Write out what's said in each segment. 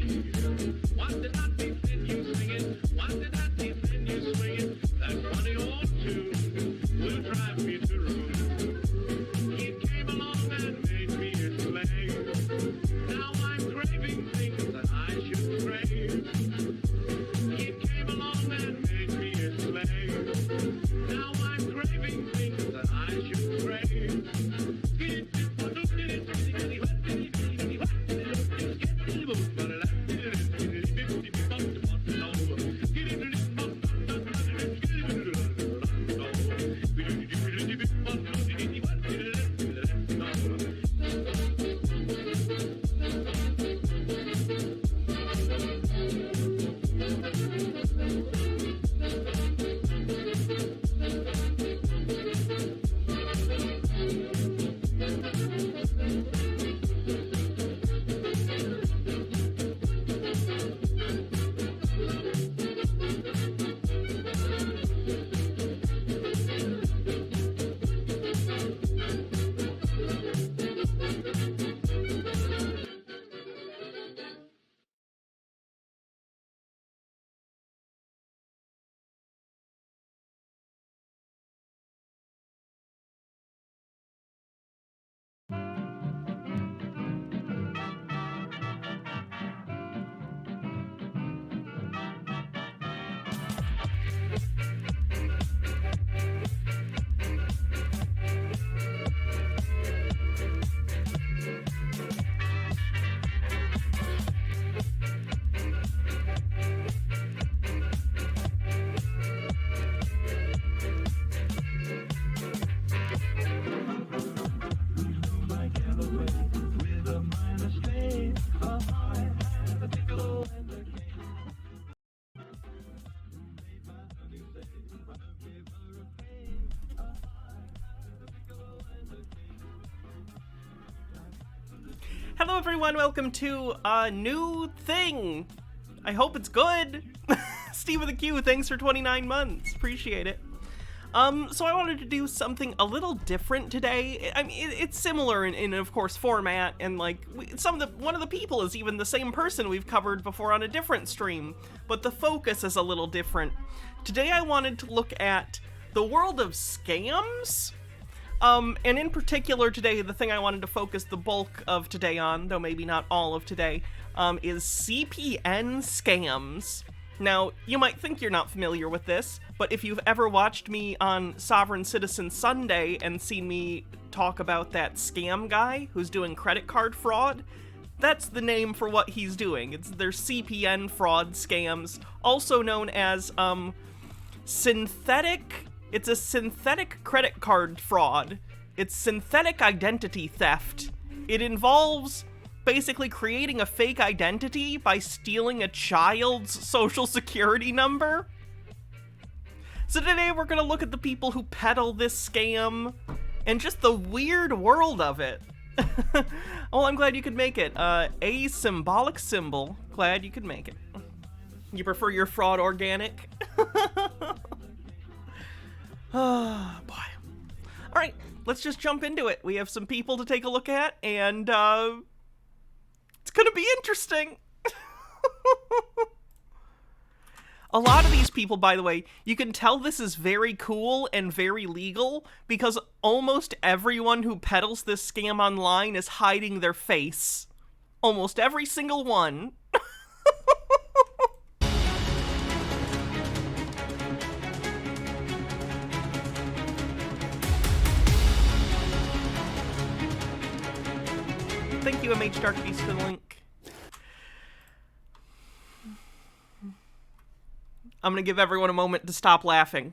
Why did I defend you singing? Why did I defend you swinging? That funny old tune will drive me to ruin. You came along and made me a slave. Now I'm craving things that I should crave. You came along and made me a slave. Now I'm craving things that I should crave. Hello everyone, welcome to a new thing. I hope it's good. Steve with a Q, thanks for 29 months. Appreciate it. So I wanted to do something a little different today. I mean, it's similar in of course, format, and like, one of the people is even the same person we've covered before on a different stream, but the focus is a little different. Today I wanted to look at the world of scams. And in particular today, the thing I wanted to focus the bulk of today on, though maybe not all of today, is CPN scams. Now, you might think you're not familiar with this, but if you've ever watched me on Sovereign Citizen Sunday and seen me talk about that scam guy who's doing credit card fraud, that's the name for what he's doing. They're CPN fraud scams, also known as, It's a synthetic credit card fraud. It's synthetic identity theft. It involves basically creating a fake identity by stealing a child's social security number. So today we're gonna look at the people who peddle this scam and just the weird world of it. Oh, I'm glad you could make it. A symbolic symbol. Glad you could make it. You prefer your fraud organic? Oh, boy. All right, let's just jump into it. We have some people to take a look at, and it's gonna be interesting. A lot of these people, by the way, you can tell this is very cool and very legal because almost everyone who peddles this scam online is hiding their face. Almost every single one. Thank you, MH Dark Beast, for the link. I'm gonna give everyone a moment to stop laughing.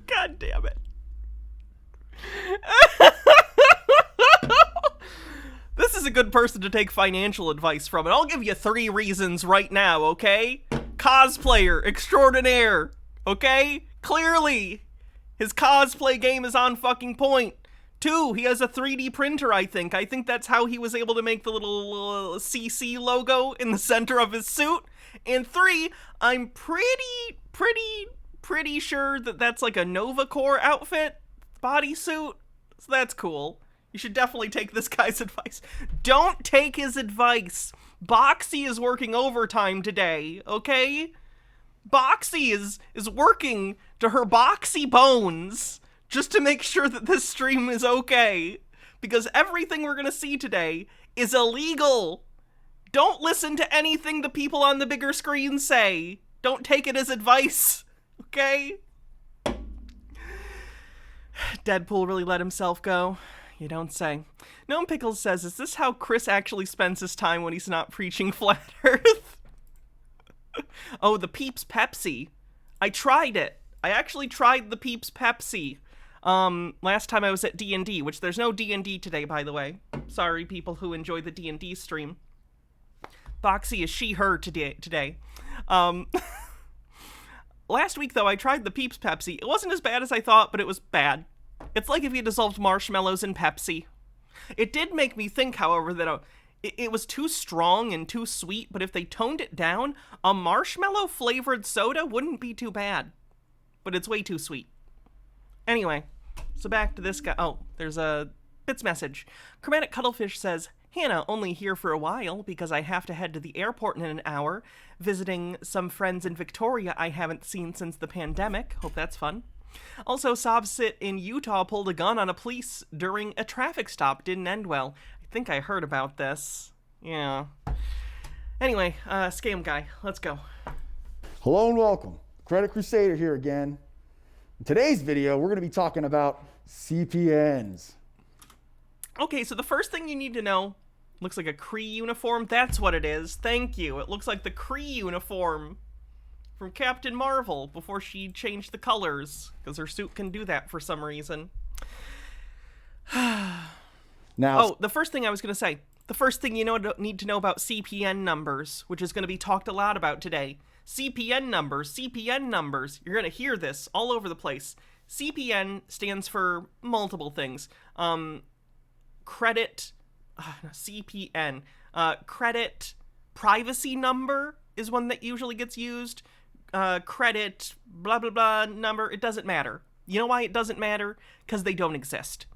God damn it. This is a good person to take financial advice from, and I'll give you 3 reasons right now, okay? Cosplayer extraordinaire, okay? Clearly, his cosplay game is on fucking point. 2, he has a 3D printer, I think. I think that's how he was able to make the little CC logo in the center of his suit. And 3, I'm pretty sure that that's like a Nova Corps outfit, bodysuit. So that's cool. You should definitely take this guy's advice. Don't take his advice. Boxy is working overtime today, okay? Boxy is working to her boxy bones just to make sure that this stream is okay. Because everything we're gonna see today is illegal. Don't listen to anything the people on the bigger screen say. Don't take it as advice, okay? Deadpool really let himself go. You don't say. Gnome Pickles says, is this how Chris actually spends his time when he's not preaching Flat Earth? Oh, the Peeps Pepsi. I tried it. I actually tried the Peeps Pepsi. Last time I was at D&D, which there's no D&D today, by the way. Sorry, people who enjoy the D&D stream. Boxy is she, her today. Last week, though, I tried the Peeps Pepsi. It wasn't as bad as I thought, but it was bad. It's like if you dissolved marshmallows in Pepsi. It did make me think, however, that it was too strong and too sweet, but if they toned it down, a marshmallow-flavored soda wouldn't be too bad. But it's way too sweet. Anyway, so back to this guy. Oh, there's a Bits message. Chromatic Cuttlefish says, Hannah, only here for a while because I have to head to the airport in an hour, visiting some friends in Victoria I haven't seen since the pandemic. Hope that's fun. Also, Sobsit in Utah pulled a gun on a police during a traffic stop. Didn't end well. I think I heard about this. Yeah. Anyway, Scam Guy, let's go. Hello and welcome. Credit Crusader here again. In today's video, we're going to be talking about CPNs. Okay, so the first thing you need to know, looks like a Kree uniform. That's what it is. Thank you. It looks like the Kree uniform from Captain Marvel before she changed the colors, because her suit can do that for some reason. Now, the first thing I was going to say, the first thing you need to know about CPN numbers, which is going to be talked a lot about today. CPN numbers. You're going to hear this all over the place. CPN stands for multiple things. Credit privacy number is one that usually gets used. Credit blah blah blah number, it doesn't matter. You know why it doesn't matter? Because they don't exist.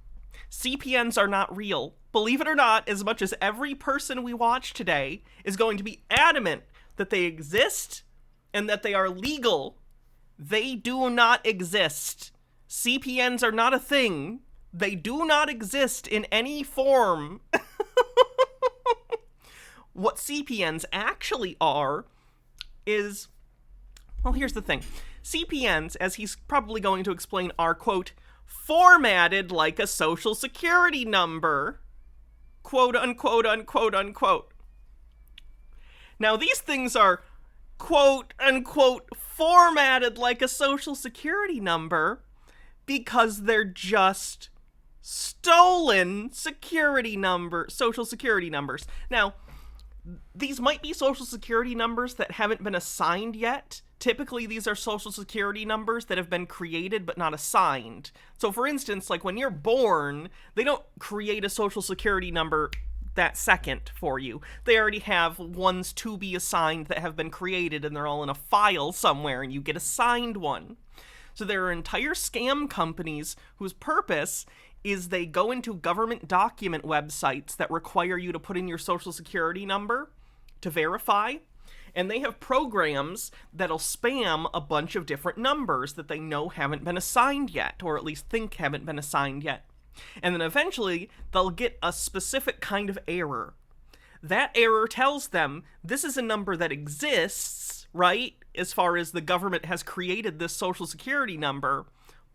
CPNs are not real. Believe it or not, as much as every person we watch today is going to be adamant that they exist and that they are legal, they do not exist. CPNs are not a thing. They do not exist in any form. What CPNs actually are is, well, here's the thing. CPNs, as he's probably going to explain, are, quote, formatted like a social security number. Quote, unquote, unquote, unquote. Now, these things are, quote, unquote, formatted like a social security number because they're just stolen social security numbers. Now, these might be social security numbers that haven't been assigned yet. Typically, these are social security numbers that have been created but not assigned. So, for instance, like when you're born, they don't create a social security number that second for you. They already have ones to be assigned that have been created, and they're all in a file somewhere, and you get assigned one. So there are entire scam companies whose purpose is they go into government document websites that require you to put in your social security number to verify, and they have programs that'll spam a bunch of different numbers that they know haven't been assigned yet, or at least think haven't been assigned yet. And then eventually, they'll get a specific kind of error. That error tells them this is a number that exists, right, as far as the government has created this social security number,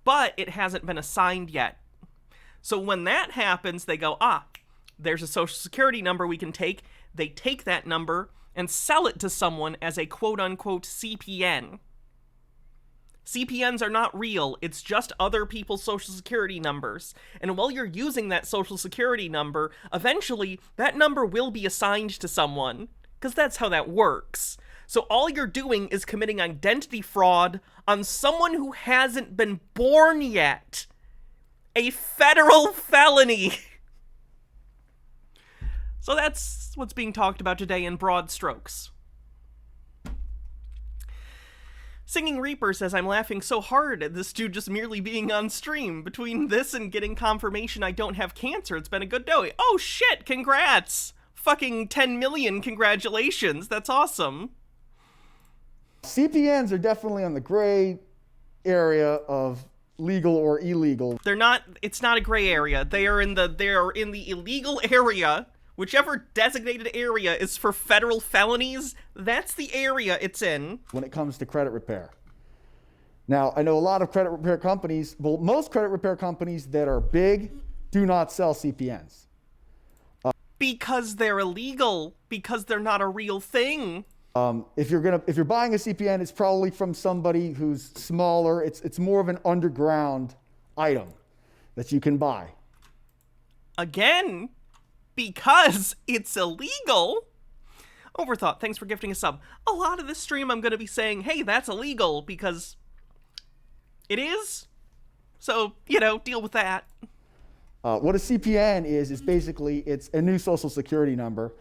but it hasn't been assigned yet. So when that happens, they go, there's a social security number we can take. They take that number and sell it to someone as a quote-unquote CPN. CPNs are not real. It's just other people's social security numbers. And while you're using that social security number, eventually that number will be assigned to someone, because that's how that works. So all you're doing is committing identity fraud on someone who hasn't been born yet. A federal felony. So that's what's being talked about today in broad strokes. Singing Reaper says, I'm laughing so hard at this dude just merely being on stream. Between this and getting confirmation I don't have cancer, it's been a good day. Oh shit, congrats! Fucking 10 million congratulations, that's awesome. CPNs are definitely on the gray area of legal or illegal. They're not, it's not a gray area. They are in the illegal area. Whichever designated area is for federal felonies, that's the area it's in. When it comes to credit repair. Now, I know a lot of credit repair companies, well, most credit repair companies that are big do not sell CPNs. Because they're illegal, because they're not a real thing. If you're buying a CPN, it's probably from somebody who's smaller. It's more of an underground item that you can buy. Again, because it's illegal. Overthought, thanks for gifting a sub. A lot of this stream I'm going to be saying, hey, that's illegal, because it is. So, deal with that. What a CPN is basically, it's a new social security number.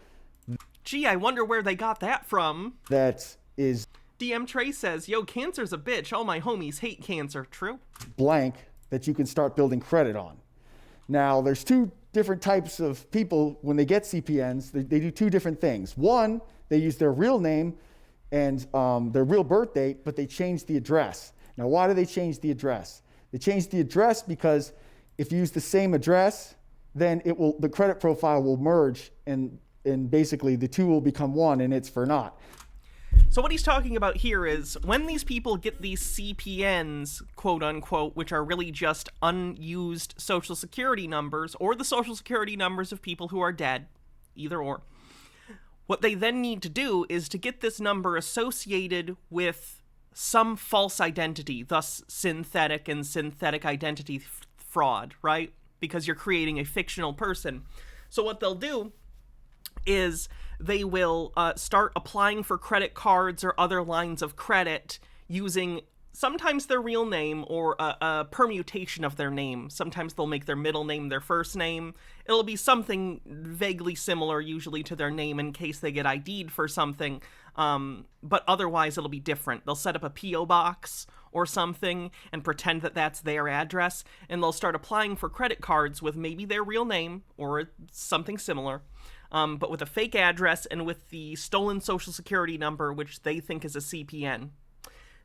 Gee, I wonder where they got that from. That is... DM Trey says, yo, cancer's a bitch. All my homies hate cancer. True? Blank that you can start building credit on. Now, there's two different types of people when they get CPNs. They do two different things. One, they use their real name and their real birth date, but they change the address. Now, why do they change the address? They change the address because if you use the same address, then the credit profile will merge and basically the two will become one, and it's for naught. So what he's talking about here is when these people get these CPNs, quote unquote, which are really just unused social security numbers or the social security numbers of people who are dead, either or, what they then need to do is to get this number associated with some false identity, thus synthetic and synthetic identity fraud, right? Because you're creating a fictional person. So what they'll do is they will start applying for credit cards or other lines of credit using sometimes their real name or a permutation of their name. Sometimes they'll make their middle name their first name. It'll be something vaguely similar usually to their name in case they get ID'd for something, but otherwise it'll be different. They'll set up a P.O. box or something and pretend that that's their address, and they'll start applying for credit cards with maybe their real name or something similar. But with a fake address and with the stolen social security number, which they think is a CPN.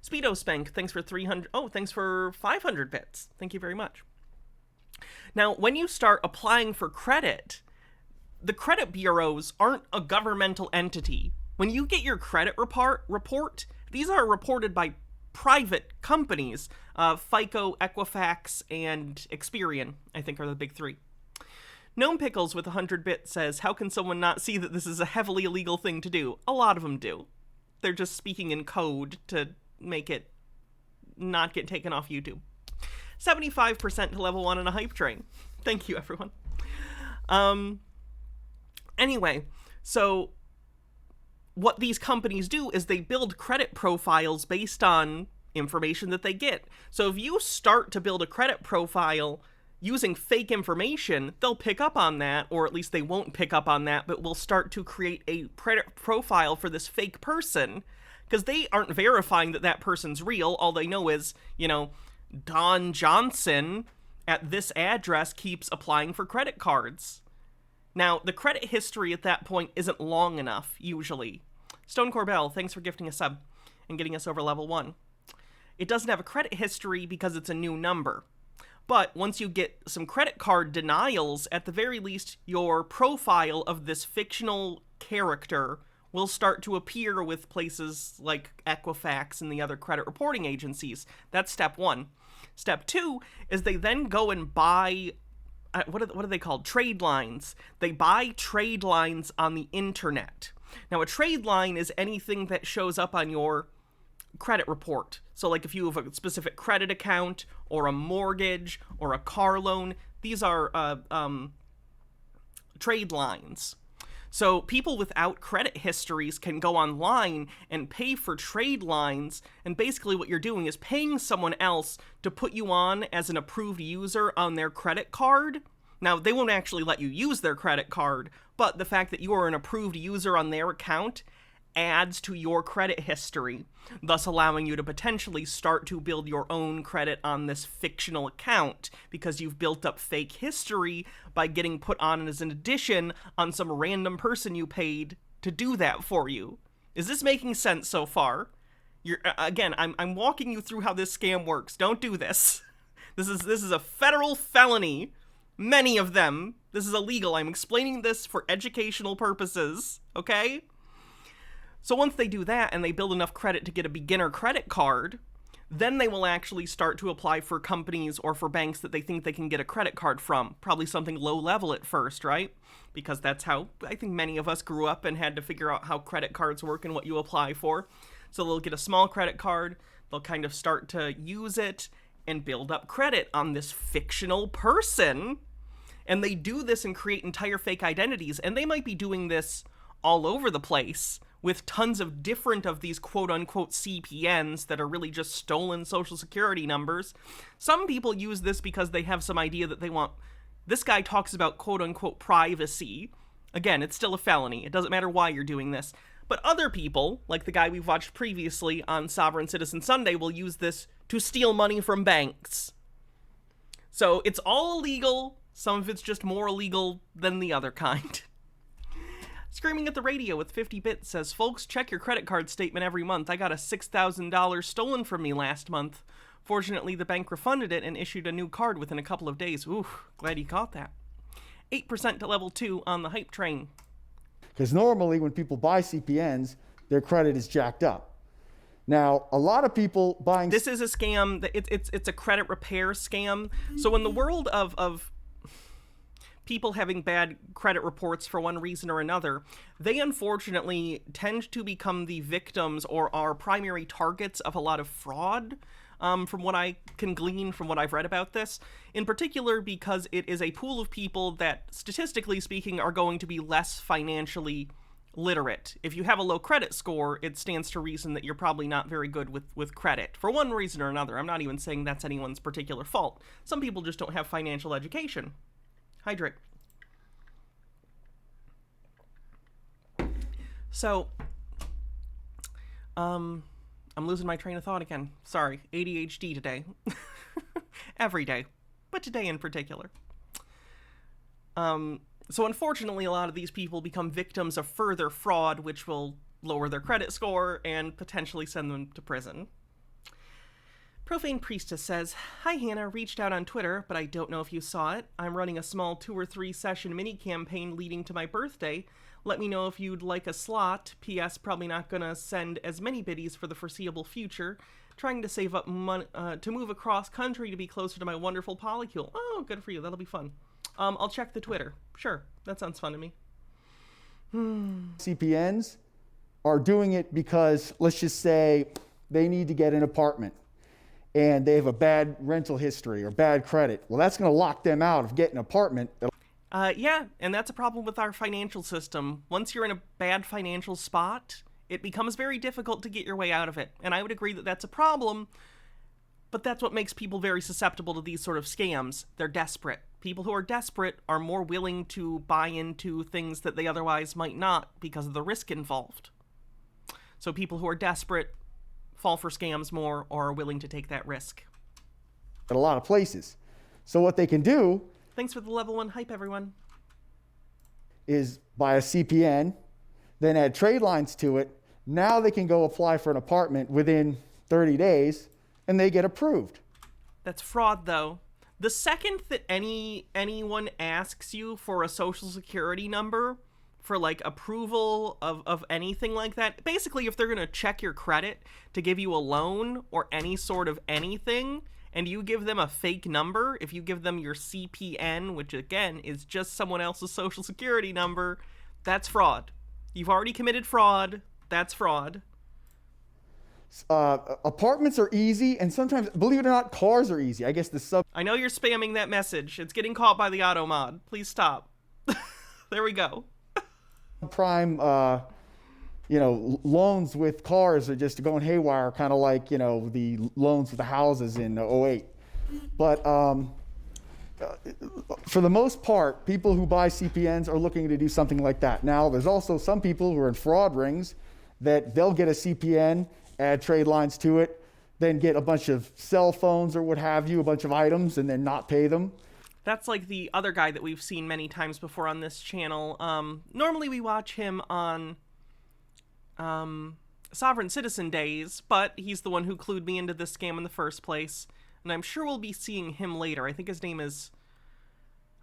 Speedo Spank, thanks for 300. Oh, thanks for 500 bits. Thank you very much. Now, when you start applying for credit, the credit bureaus aren't a governmental entity. When you get your credit report, these are reported by private companies. FICO, Equifax, and Experian, I think, are the big three. Gnome Pickles with 100 bits says, how can someone not see that this is a heavily illegal thing to do? A lot of them do. They're just speaking in code to make it not get taken off YouTube. 75% to level 1 on a hype train. Thank you, everyone. Anyway, so what these companies do is they build credit profiles based on information that they get. So if you start to build a credit profile using fake information, they'll pick up on that, or at least they won't pick up on that, but will start to create a credit profile for this fake person, because they aren't verifying that that person's real. All they know is, Don Johnson at this address keeps applying for credit cards. Now, the credit history at that point isn't long enough, usually. Stone Corbell, thanks for gifting a sub and getting us over level 1. It doesn't have a credit history because it's a new number. But once you get some credit card denials, at the very least, your profile of this fictional character will start to appear with places like Equifax and the other credit reporting agencies. That's step 1. Step 2 is they then go and buy, what are they called? Trade lines. They buy trade lines on the internet. Now, a trade line is anything that shows up on your credit report. So like if you have a specific credit account or a mortgage or a car loan, these are trade lines. So people without credit histories can go online and pay for trade lines, and basically what you're doing is paying someone else to put you on as an approved user on their credit card. Now, they won't actually let you use their credit card, but the fact that you are an approved user on their account adds to your credit history, thus allowing you to potentially start to build your own credit on this fictional account because you've built up fake history by getting put on as an addition on some random person you paid to do that for you. Is this making sense so far? Again, I'm walking you through how this scam works. Don't do this. This is a federal felony. Many of them. This is illegal. I'm explaining this for educational purposes, okay? So once they do that and they build enough credit to get a beginner credit card, then they will actually start to apply for companies or for banks that they think they can get a credit card from. Probably something low level at first, right? Because that's how I think many of us grew up and had to figure out how credit cards work and what you apply for. So they'll get a small credit card, they'll kind of start to use it and build up credit on this fictional person. And they do this and create entire fake identities, and they might be doing this all over the place with tons of different of these quote-unquote CPNs that are really just stolen social security numbers. Some people use this because they have some idea that they want... This guy talks about quote-unquote privacy. Again, it's still a felony. It doesn't matter why you're doing this. But other people, like the guy we've watched previously on Sovereign Citizen Sunday, will use this to steal money from banks. So it's all illegal. Some of it's just more illegal than the other kind. Screaming at the Radio with 50 bits says, folks, check your credit card statement every month. I got a $6,000 stolen from me last month. Fortunately, the bank refunded it and issued a new card within a couple of days. Ooh, glad you caught that. 8% to level 2 on the hype train. Because normally when people buy CPNs, their credit is jacked up. Now, a lot of people buying... This is a scam. It's a credit repair scam. So in the world of people having bad credit reports for one reason or another, they unfortunately tend to become the victims or are primary targets of a lot of fraud, from what I can glean from what I've read about this, in particular because it is a pool of people that, statistically speaking, are going to be less financially literate. If you have a low credit score, it stands to reason that you're probably not very good with credit, for one reason or another. I'm not even saying that's anyone's particular fault. Some people just don't have financial education. Hydrate. So, I'm losing my train of thought again. Sorry, ADHD today. Every day, but today in particular. So unfortunately, a lot of these people become victims of further fraud, which will lower their credit score and potentially send them to prison. Profane Priestess says, hi Hannah, reached out on Twitter, but I don't know if you saw it. I'm running a small 2 or 3 session mini campaign leading to my birthday. Let me know if you'd like a slot. P.S. Probably not gonna send as many biddies for the foreseeable future. Trying to save up money to move across country to be closer to my wonderful polycule. Oh, good for you. That'll be fun. I'll check the Twitter. Sure, that sounds fun to me. CPNs are doing it because, let's just say, they need to get an apartment and they have a bad rental history or bad credit. Well, that's going to lock them out of getting an apartment. Yeah, and that's a problem with our financial system. Once you're in a bad financial spot, it becomes very difficult to get your way out of it. And I would agree that that's a problem, but that's what makes people very susceptible to these sort of scams. They're desperate. People who are desperate are more willing to buy into things that they otherwise might not because of the risk involved. So people who are desperate fall for scams more or are willing to take that risk. At a lot of places. So what they can do... Thanks for the level 1 hype, everyone. ...is buy a CPN, then add trade lines to it. Now they can go apply for an apartment within 30 days, and they get approved. That's fraud, though. The second that anyone asks you for a social security number for like approval of anything like that, basically if they're going to check your credit to give you a loan or any sort of anything, and you give them a fake number, if you give them your CPN, which again is just someone else's social security number, that's fraud. You've already committed fraud. That's fraud. Apartments are easy, and sometimes, believe it or not, cars are easy. I guess I know you're spamming that message. It's getting caught by the auto mod. Please stop. There we go. Prime, loans with cars are just going haywire, kind of like, the loans with the houses in '08. But for the most part, people who buy CPNs are looking to do something like that. Now, there's also some people who are in fraud rings, that they'll get a CPN, add trade lines to it, then get a bunch of cell phones or what have you, a bunch of items, and then not pay them. That's like the other guy that we've seen many times before on this channel. Normally we watch him on Sovereign Citizen Days, but he's the one who clued me into this scam in the first place. And I'm sure we'll be seeing him later. I think his name is...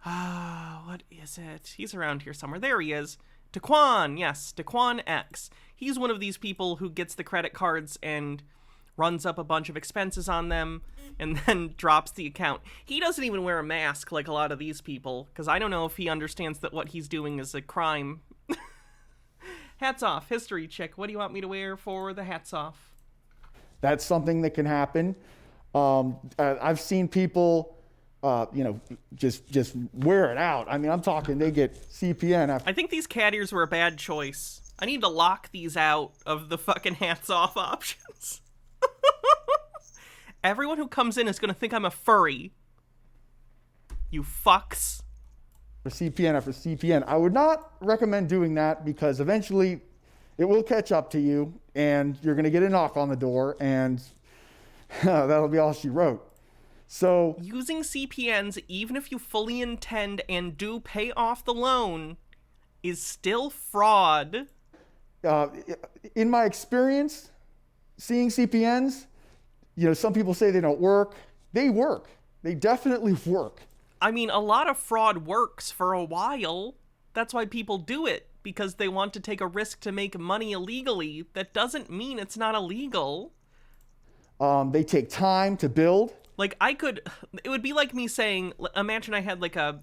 what is it? He's around here somewhere. There he is. Daquan, yes, Daquan X. He's one of these people who gets the credit cards and runs up a bunch of expenses on them and then drops the account. He doesn't even wear a mask like a lot of these people, because I don't know if he understands that what he's doing is a crime. Hats off. History chick. What do you want me to wear for the hats off? That's something that can happen. I've seen people, just wear it out. I mean, I'm talking they get CPN after. I think these cat ears were a bad choice. I need to lock these out of the fucking hats off options. Everyone who comes in is going to think I'm a furry. You fucks. For CPN after CPN. I would not recommend doing that because eventually it will catch up to you and you're going to get a knock on the door and that'll be all she wrote. So using CPNs, even if you fully intend and do pay off the loan, is still fraud. In my experience, seeing CPNs, some people say they don't work. They work. They definitely work. I mean, a lot of fraud works for a while. That's why people do it, because they want to take a risk to make money illegally. That doesn't mean it's not illegal. They take time to build. Like, it would be like me saying, imagine I had like a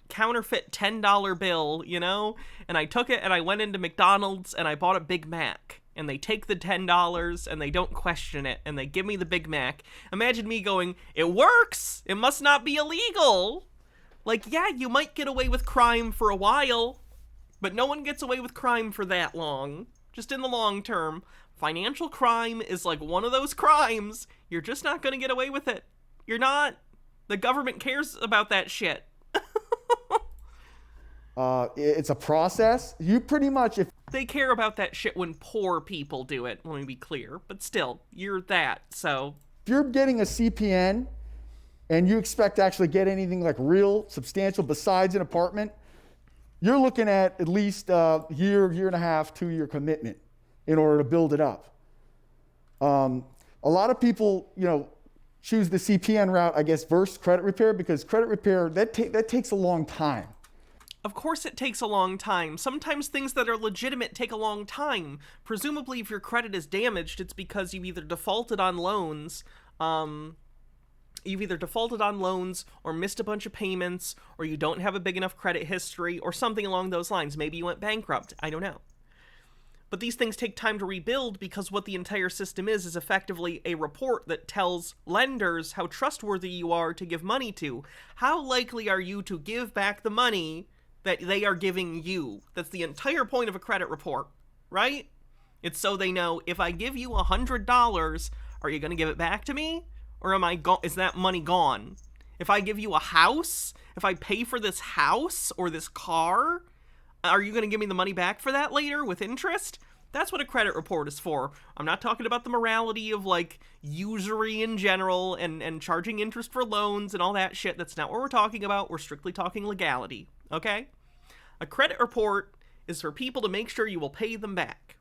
counterfeit $10 bill, and I took it and I went into McDonald's and I bought a Big Mac. And they take the $10 and they don't question it and they give me the Big Mac. Imagine me going, it works! It must not be illegal! Like, yeah, you might get away with crime for a while, but no one gets away with crime for that long. Just in the long term. Financial crime is like one of those crimes. You're just not gonna get away with it. You're not. The government cares about that shit. It's a process. You pretty much, if they care about that shit when poor people do it, let me be clear. But still, you're that, so. If you're getting a CPN and you expect to actually get anything like real substantial besides an apartment, you're looking at least a year and a half, 2-year commitment in order to build it up. A lot of people, choose the CPN route, I guess, versus credit repair, because credit repair, that takes a long time. Of course it takes a long time. Sometimes things that are legitimate take a long time. Presumably, if your credit is damaged, it's because you've either defaulted on loans, or missed a bunch of payments, or you don't have a big enough credit history, or something along those lines. Maybe you went bankrupt. I don't know. But these things take time to rebuild because what the entire system is effectively a report that tells lenders how trustworthy you are to give money to. How likely are you to give back the money that they are giving you? That's the entire point of a credit report, right? It's so they know, if I give you $100, are you going to give it back to me? Or is that money gone? If I give you a house, if I pay for this house or this car, are you going to give me the money back for that later with interest? That's what a credit report is for. I'm not talking about the morality of, like, usury in general and charging interest for loans and all that shit. That's not what we're talking about. We're strictly talking legality, okay? A credit report is for people to make sure you will pay them back.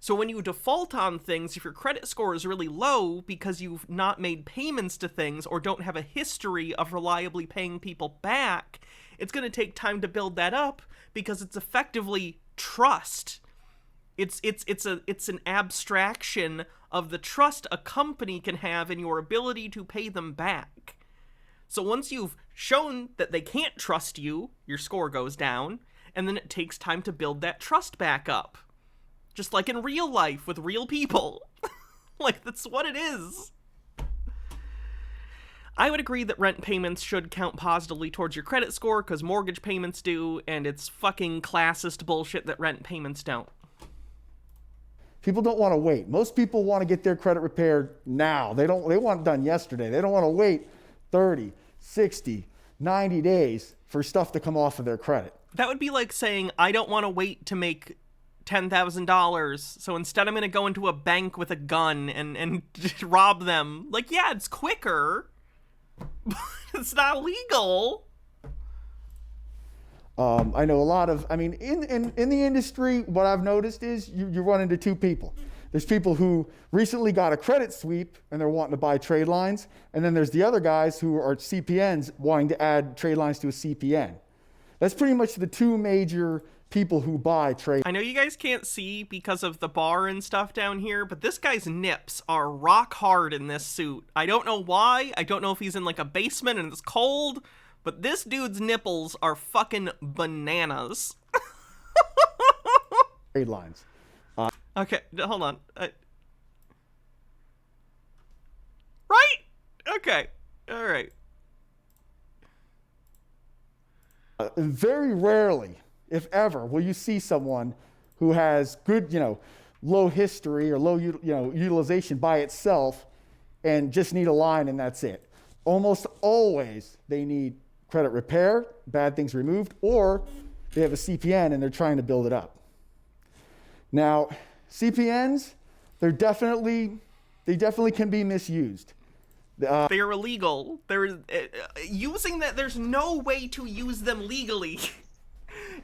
So when you default on things, if your credit score is really low because you've not made payments to things or don't have a history of reliably paying people back, it's going to take time to build that up because it's effectively trust. It's an abstraction of the trust a company can have in your ability to pay them back. So once you've shown that they can't trust you, your score goes down, and then it takes time to build that trust back up. Just like in real life with real people. Like, that's what it is. I would agree that rent payments should count positively towards your credit score, because mortgage payments do, and it's fucking classist bullshit that rent payments don't. People don't want to wait. Most people want to get their credit repaired now. They want it done yesterday. They don't want to wait 30, 60, 90 days for stuff to come off of their credit. That would be like saying, I don't want to wait to make $10,000. So instead I'm going to go into a bank with a gun and rob them. Like, yeah, it's quicker, but it's not legal. I know a lot of, I mean, in the industry, what I've noticed is you run into two people. There's people who recently got a credit sweep and they're wanting to buy trade lines. And then there's the other guys who are CPNs wanting to add trade lines to a CPN. That's pretty much the two major people who buy trade. I know you guys can't see because of the bar and stuff down here, but this guy's nips are rock hard in this suit. I don't know why. I don't know if he's in like a basement and it's cold, but this dude's nipples are fucking bananas. Trade lines. Okay, hold on. Right? Okay. All right. Very rarely, if ever, will you see someone who has good, low history or low, utilization by itself and just need a line and that's it. Almost always they need credit repair, bad things removed, or they have a CPN and they're trying to build it up. Now, CPNs, they definitely can be misused. They are illegal. They're using that. There's no way to use them legally.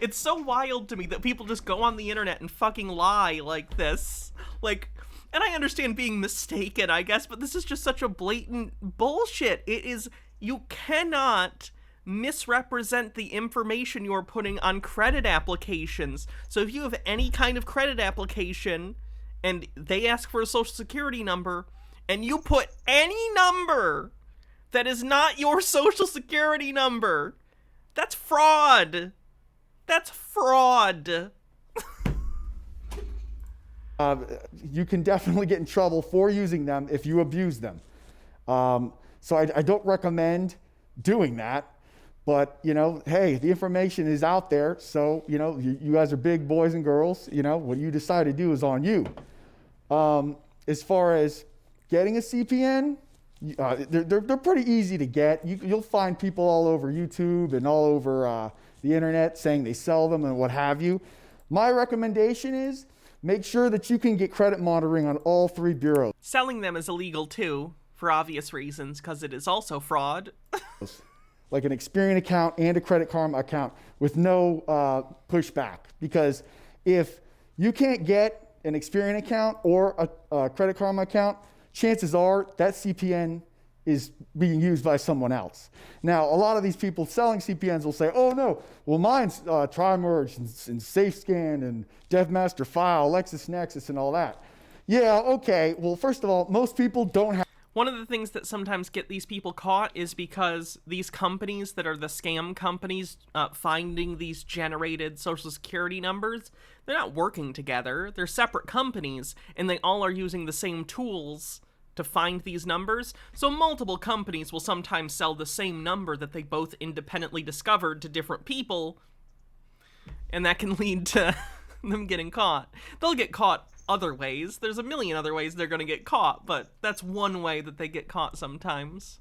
It's so wild to me that people just go on the internet and fucking lie like this. Like, and I understand being mistaken, I guess, but this is just such a blatant bullshit. It is, you cannot misrepresent the information you're putting on credit applications. So if you have any kind of credit application and they ask for a social security number and you put any number that is not your social security number, that's fraud. That's fraud. You can definitely get in trouble for using them if you abuse them. So I don't recommend doing that. But, hey, the information is out there. So, you guys are big boys and girls. What you decide to do is on you. As far as getting a CPN, they're pretty easy to get. You'll find people all over YouTube and all over the internet saying they sell them and what have you. My recommendation is make sure that you can get credit monitoring on all three bureaus. Selling them is illegal, too, for obvious reasons, because it is also fraud. Like an Experian account and a Credit Karma account with no pushback. Because if you can't get an Experian account or a Credit Karma account, chances are that CPN is being used by someone else. Now, a lot of these people selling CPNs will say, oh no, well mine's Tri-Merge and SafeScan and DevMaster File, LexisNexis and all that. Yeah, okay, well first of all, most people don't have. One of the things that sometimes get these people caught is because these companies that are the scam companies finding these generated social security numbers, they're not working together. They're separate companies, and they all are using the same tools to find these numbers. So multiple companies will sometimes sell the same number that they both independently discovered to different people, and that can lead to them getting caught. They'll get caught other ways. There's a million other ways they're going to get caught, but that's one way that they get caught sometimes.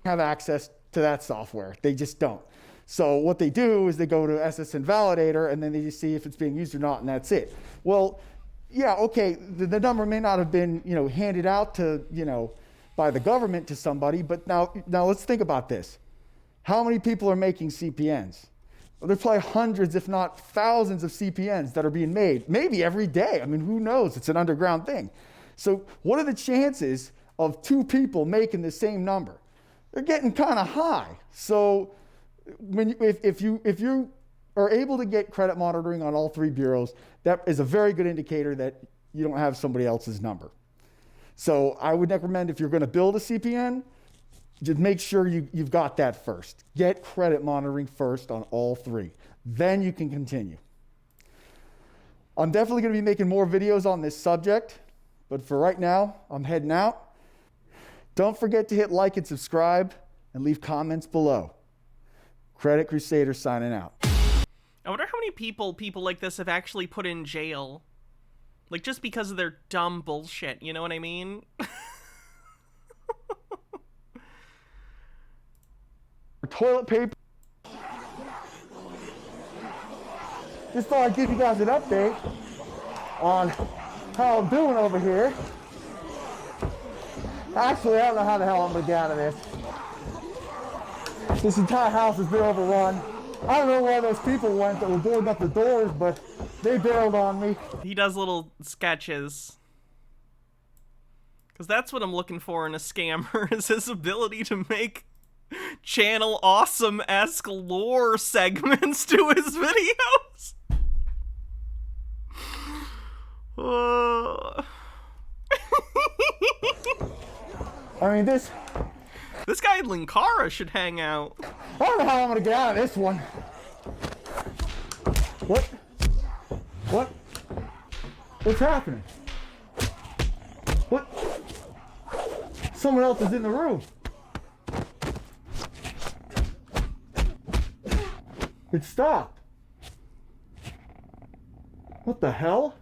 Have access to that software. They just don't. So what they do is they go to SSN Validator and then they just see if it's being used or not, and that's it. Well, yeah, okay, the number may not have been, handed out to, by the government to somebody, but now let's think about this. How many people are making CPNs? Well, there's probably hundreds, if not thousands of CPNs that are being made, maybe every day. I mean, who knows? It's an underground thing. So what are the chances of two people making the same number? They're getting kind of high. So if you are able to get credit monitoring on all three bureaus, that is a very good indicator that you don't have somebody else's number. So I would recommend if you're going to build a CPN, just make sure you've got that first. Get credit monitoring first on all three. Then you can continue. I'm definitely going to be making more videos on this subject, but for right now, I'm heading out. Don't forget to hit like and subscribe and leave comments below. Credit Crusader signing out. I wonder how many people like this have actually put in jail. Like, just because of their dumb bullshit, you know what I mean? Toilet paper. Just thought I'd give you guys an update. on how I'm doing over here. Actually, I don't know how the hell I'm gonna get out of this. This entire house has been overrun. I don't know where those people went that were boarding up the doors, but they bailed on me. He does little sketches. Because that's what I'm looking for in a scammer, is his ability to make channel awesome-esque lore segments to his videos. I mean, this guy in Linkara should hang out. I don't know how I'm gonna get out of this one. What? What? What's happening? What? Someone else is in the room. It stopped. What the hell?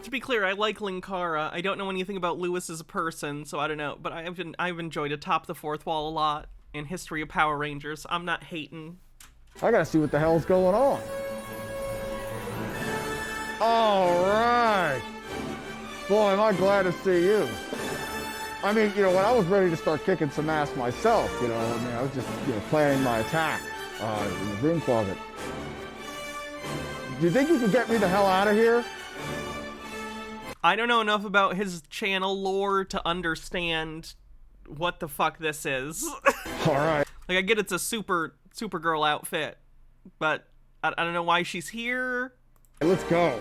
To be clear, I like Linkara. I don't know anything about Lewis as a person, so I don't know. But I've enjoyed Atop the Fourth Wall a lot in History of Power Rangers. I'm not hating. I gotta see what the hell's going on. All right. Boy, am I glad to see you. I mean, you know, when I was ready to start kicking some ass myself, you know, I mean, I was just, you know, planning my attack in the broom closet. Do you think you could get me the hell out of here? I don't know enough about his channel lore to understand what the fuck this is. All right. Like, I get it's a Supergirl outfit, but I don't know why she's here. Let's go.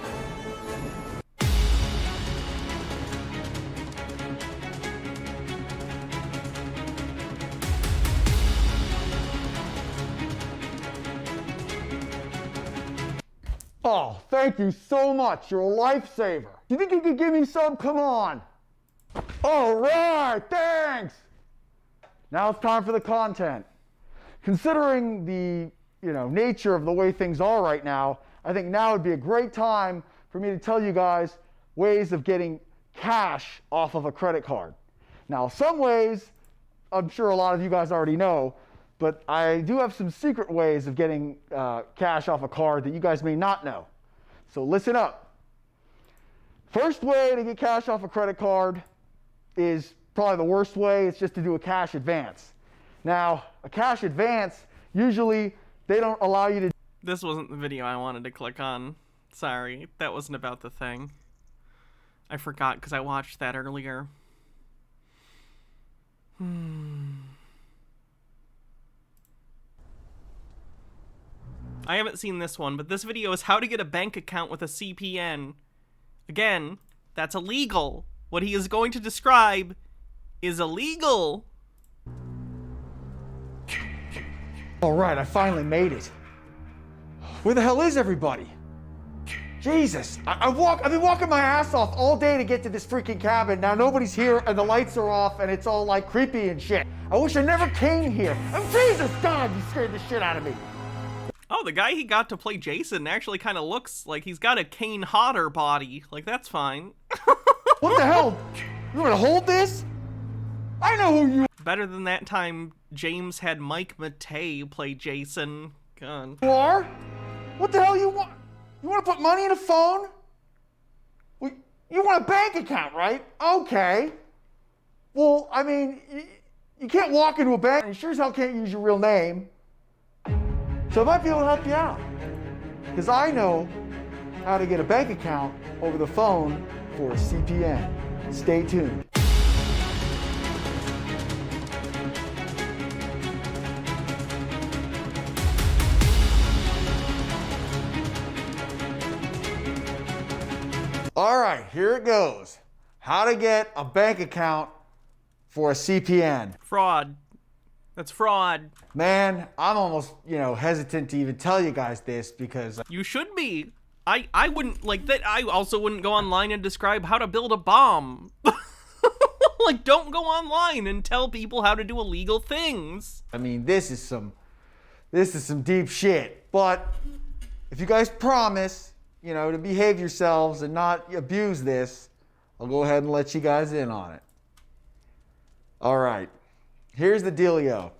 Oh, thank you so much. You're a lifesaver. You think you could give me some? Come on. All right, thanks. Now it's time for the content. Considering the, you know, nature of the way things are right now, I think now would be a great time for me to tell you guys ways of getting cash off of a credit card. Now, some ways, I'm sure a lot of you guys already know, but I do have some secret ways of getting cash off a card that you guys may not know. So listen up. First way to get cash off a credit card is probably the worst way. It's just to do a cash advance. Now, a cash advance, usually they don't allow you to... This wasn't the video I wanted to click on. Sorry, that wasn't about the thing. I forgot because I watched that earlier. I haven't seen this one, but this video is how to get a bank account with a CPN. Again, that's illegal. What he is going to describe is illegal. All right, I finally made it. Where the hell is everybody? Jesus, I've been walking my ass off all day to get to this freaking cabin. Now nobody's here and the lights are off and it's all like creepy and shit. I wish I never came here. Oh, Jesus, God, you scared the shit out of me. Oh, the guy he got to play Jason actually kind of looks like he's got a Kane Hodder body. Like, that's fine. What the hell? You want to hold this? I know who you Better than that time James had Mike Matei play Jason. God. are. What the hell you want? You want to put money in a phone? Well, you want a bank account, right? Okay. Well, I mean, you can't walk into a bank and you sure as hell can't use your real name. So I might be able to help you out. Because I know how to get a bank account over the phone for a CPN. Stay tuned. All right, here it goes. How to get a bank account for a CPN. Fraud. That's fraud. Man, I'm almost, hesitant to even tell you guys this because... You should be. I wouldn't, like, that. I also wouldn't go online and describe how to build a bomb. Like, don't go online and tell people how to do illegal things. I mean, this is some deep shit. But if you guys promise, to behave yourselves and not abuse this, I'll go ahead and let you guys in on it. All right. Here's the dealio.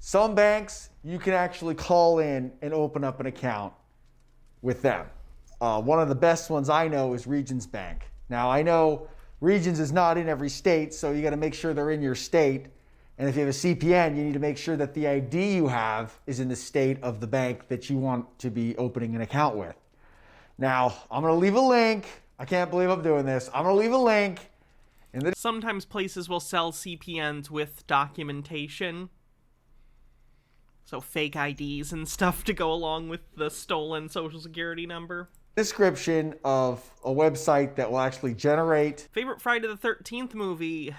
Some banks, you can actually call in and open up an account with them. One of the best ones I know is Regions Bank. Now, I know Regions is not in every state, so you got to make sure they're in your state. And if you have a CPN, you need to make sure that the ID you have is in the state of the bank that you want to be opening an account with. Now, I'm going to leave a link. I can't believe I'm doing this. I'm going to leave a link. Sometimes places will sell CPNs with documentation. So fake IDs and stuff to go along with the stolen social security number. Description of a website that will actually generate. Favorite Friday the 13th movie?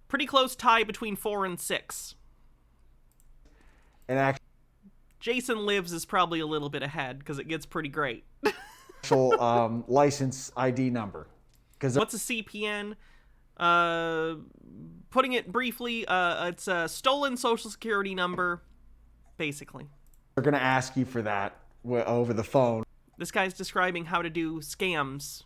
Pretty close tie between 4 and 6. An Jason Lives is probably a little bit ahead because it gets pretty great. actual license ID number. What's a CPN? Putting it briefly, it's a stolen social security number, basically. They're going to ask you for that over the phone. This guy's describing how to do scams.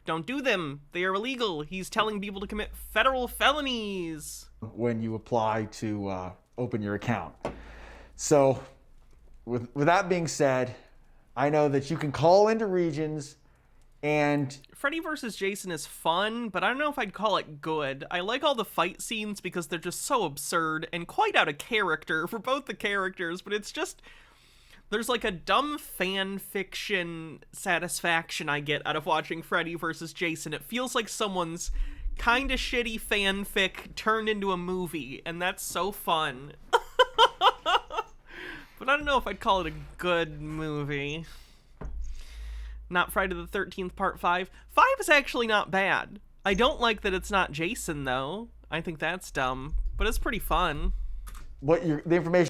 Don't do them. They are illegal. He's telling people to commit federal felonies when you apply to open your account. So with that being said, I know that you can call into Regions and... Freddy vs. Jason is fun, but I don't know if I'd call it good. I like all the fight scenes because they're just so absurd and quite out of character for both the characters, but it's just... There's like a dumb fan fiction satisfaction I get out of watching Freddy vs. Jason. It feels like someone's kind of shitty fanfic turned into a movie, and that's so fun. But I don't know if I'd call it a good movie. Not Friday the 13th Part 5. 5 is actually not bad. I don't like that it's not Jason, though. I think that's dumb, but it's pretty fun. The information...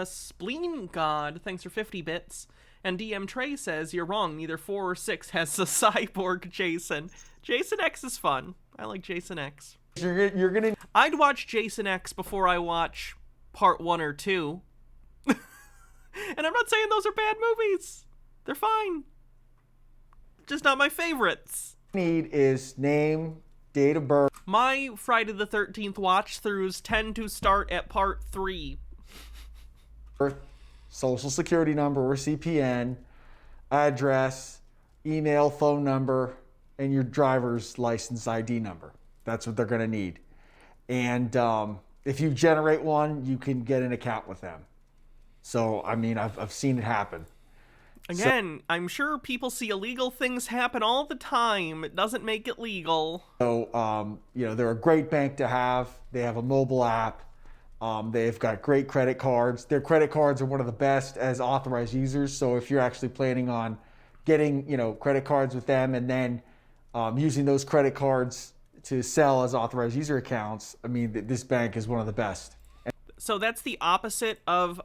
Spleen God, thanks for 50 bits. And DM Trey says, you're wrong, neither 4 or 6 has a cyborg Jason. Jason X is fun. I like Jason X. You're gonna... I'd watch Jason X before I watch Part 1 or 2. And I'm not saying those are bad movies. They're fine. Just not my favorites. Need is name, date of birth. My Friday the 13th watch-throughs tend to start at Part 3. Social security number or CPN, address, email, phone number, and your driver's license ID number. That's what they're going to need. And if you generate one, you can get an account with them. So, I mean, I've seen it happen. Again, I'm sure people see illegal things happen all the time. It doesn't make it legal. So, they're a great bank to have. They have a mobile app. They've got great credit cards. Their credit cards are one of the best as authorized users. So if you're actually planning on getting, credit cards with them and then using those credit cards to sell as authorized user accounts, I mean, this bank is one of the best. So that's the opposite of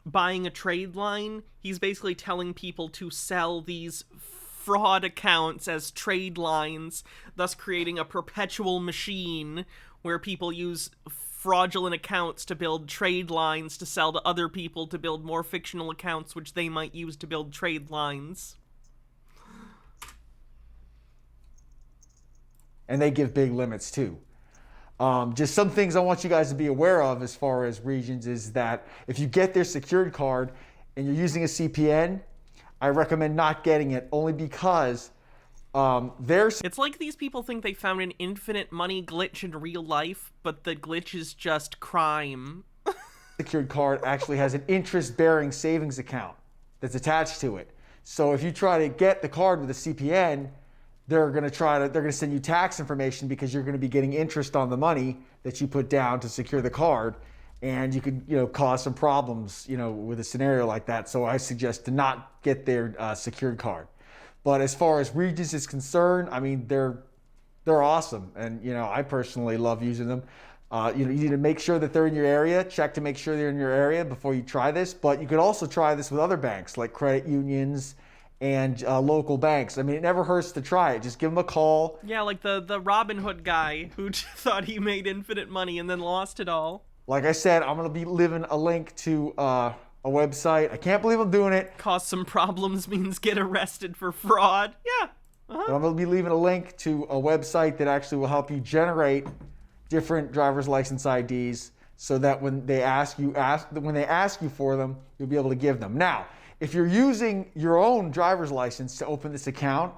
buying a trade line. He's basically telling people to sell these fraud accounts as trade lines, thus creating a perpetual machine where people use fraudulent accounts to build trade lines to sell to other people to build more fictional accounts which they might use to build trade lines. And they give big limits too. Just some things I want you guys to be aware of as far as Regions is that if you get their secured card and you're using a CPN, I recommend not getting it only because it's like these people think they found an infinite money glitch in real life, but the glitch is just crime. Secured card actually has an interest-bearing savings account that's attached to it. So if you try to get the card with a CPN, they're going to send you tax information because you're going to be getting interest on the money that you put down to secure the card, and you could cause some problems with a scenario like that. So I suggest to not get their secured card. But as far as Regions is concerned, I mean, they're awesome. And, I personally love using them. You need to make sure that they're in your area. Check to make sure they're in your area before you try this. But you could also try this with other banks like credit unions and local banks. I mean, it never hurts to try it. Just give them a call. Yeah, like the Robin Hood guy who thought he made infinite money and then lost it all. Like I said, I'm going to be leaving a link to a website. I can't believe I'm doing it. Cause some problems means get arrested for fraud. Yeah. Uh-huh. But I'm going to be leaving a link to a website that actually will help you generate different driver's license IDs so that when they ask you for them, you'll be able to give them. Now, if you're using your own driver's license to open this account,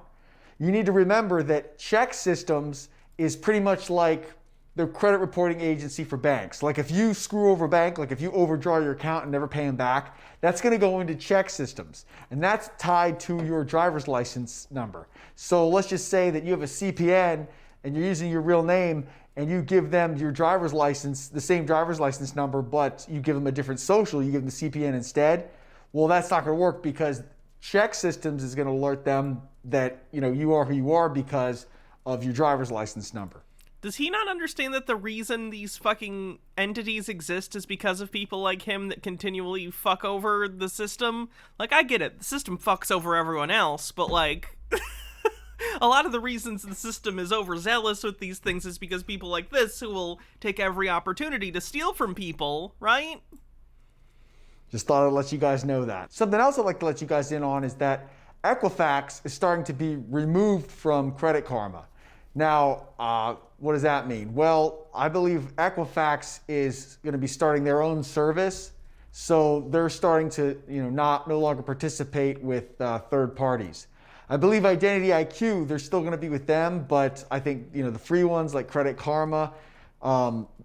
you need to remember that check systems is pretty much like the credit reporting agency for banks. Like if you screw over a bank, like if you overdraw your account and never pay them back, that's going to go into check systems. And that's tied to your driver's license number. So let's just say that you have a CPN and you're using your real name and you give them your driver's license, the same driver's license number, but you give them a different social, you give them the CPN instead. Well, that's not going to work because check systems is going to alert them that you are who you are because of your driver's license number. Does he not understand that the reason these fucking entities exist is because of people like him that continually fuck over the system? Like, I get it, the system fucks over everyone else, but like, a lot of the reasons the system is overzealous with these things is because people like this who will take every opportunity to steal from people, right? Just thought I'd let you guys know that. Something else I'd like to let you guys in on is that Equifax is starting to be removed from Credit Karma. Now, what does that mean? Well, I believe Equifax is going to be starting their own service, so they're starting to, no longer participate with third parties. I believe Identity IQ, they're still going to be with them, but I think the free ones like Credit Karma,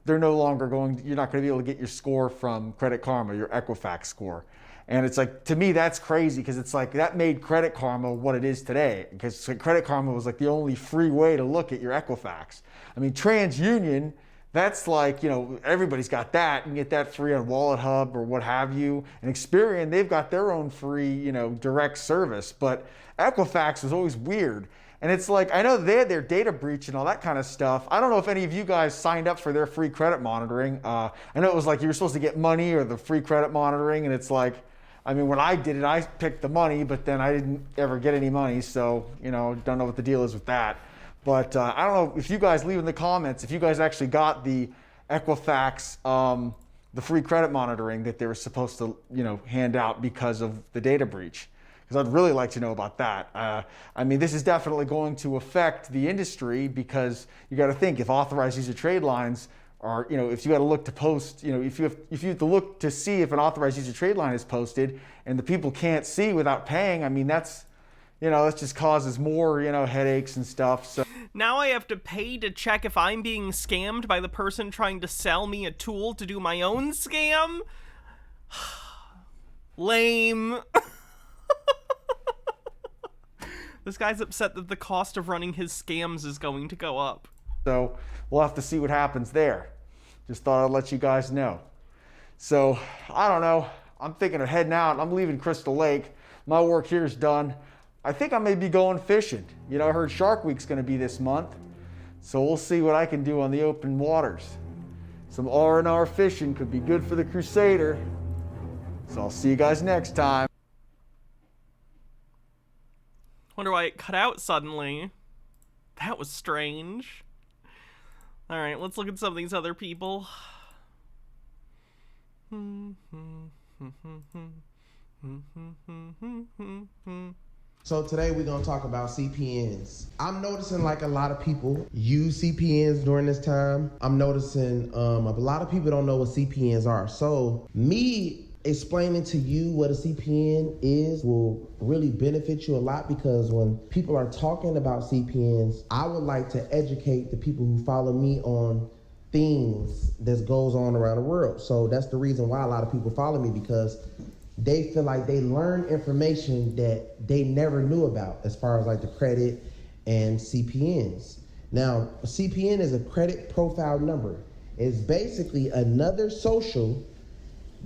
they're no longer you're not going to be able to get your score from Credit Karma, your Equifax score. And it's like, to me, that's crazy because it's like that made Credit Karma what it is today. Because Credit Karma was like the only free way to look at your Equifax. I mean, TransUnion, that's like, everybody's got that. You can get that free on Wallet Hub or what have you. And Experian, they've got their own free, direct service. But Equifax was always weird. And it's like, I know they had their data breach and all that kind of stuff. I don't know if any of you guys signed up for their free credit monitoring. I know it was like you were supposed to get money or the free credit monitoring. And it's like, I mean, when I did it, I picked the money, but then I didn't ever get any money. So, don't know what the deal is with that. But I don't know if you guys leave in the comments, if you guys actually got the Equifax, the free credit monitoring that they were supposed to, hand out because of the data breach. Because I'd really like to know about that. I mean, this is definitely going to affect the industry because you got to think if authorized user trade lines are, if you got to look to post, if you have to look to see if an authorized user trade line is posted and the people can't see without paying, I mean, that's, that just causes more, headaches and stuff. So now I have to pay to check if I'm being scammed by the person trying to sell me a tool to do my own scam? Lame. This guy's upset that the cost of running his scams is going to go up. So we'll have to see what happens there. Just thought I'd let you guys know. So I don't know. I'm thinking of heading out. I'm leaving Crystal Lake. My work here is done. I think I may be going fishing. I heard Shark Week's going to be this month. So we'll see what I can do on the open waters. Some R&R fishing could be good for the Crusader. So I'll see you guys next time. Wonder why it cut out suddenly. That was strange. Alright, let's look at some of these other people. So today we're going to talk about CPNs. I'm noticing like a lot of people use CPNs during this time. I'm noticing a lot of people don't know what CPNs are. So me explaining to you what a CPN is will really benefit you a lot because when people are talking about CPNs, I would like to educate the people who follow me on things that goes on around the world. So that's the reason why a lot of people follow me because they feel like they learn information that they never knew about as far as like the credit and CPNs. Now, a CPN is a credit profile number. It's basically another social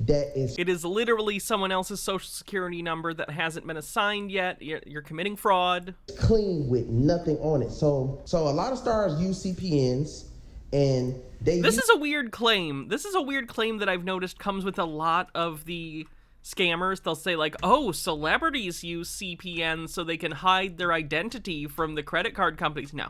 that is... It is literally someone else's social security number that hasn't been assigned yet. You're committing fraud. Clean with nothing on it. So a lot of stars use CPNs and This is a weird claim. This is a weird claim that I've noticed comes with a lot of the scammers. They'll say like, oh, celebrities use CPNs so they can hide their identity from the credit card companies. No.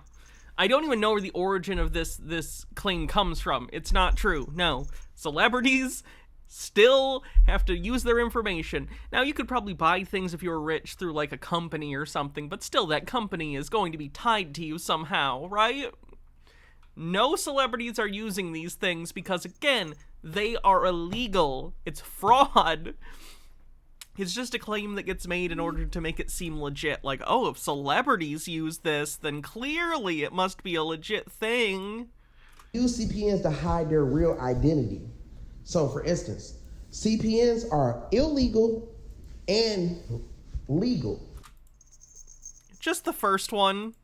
I don't even know where the origin of this claim comes from. It's not true. No. Celebrities still have to use their information. Now, you could probably buy things if you were rich through like a company or something, but still that company is going to be tied to you somehow, right? No celebrities are using these things because, again, they are illegal. It's fraud. It's just a claim that gets made in order to make it seem legit. Like, oh, if celebrities use this, then clearly it must be a legit thing. Use CPNs to hide their real identity. So, for instance, CPNs are illegal and legal. Just the first one.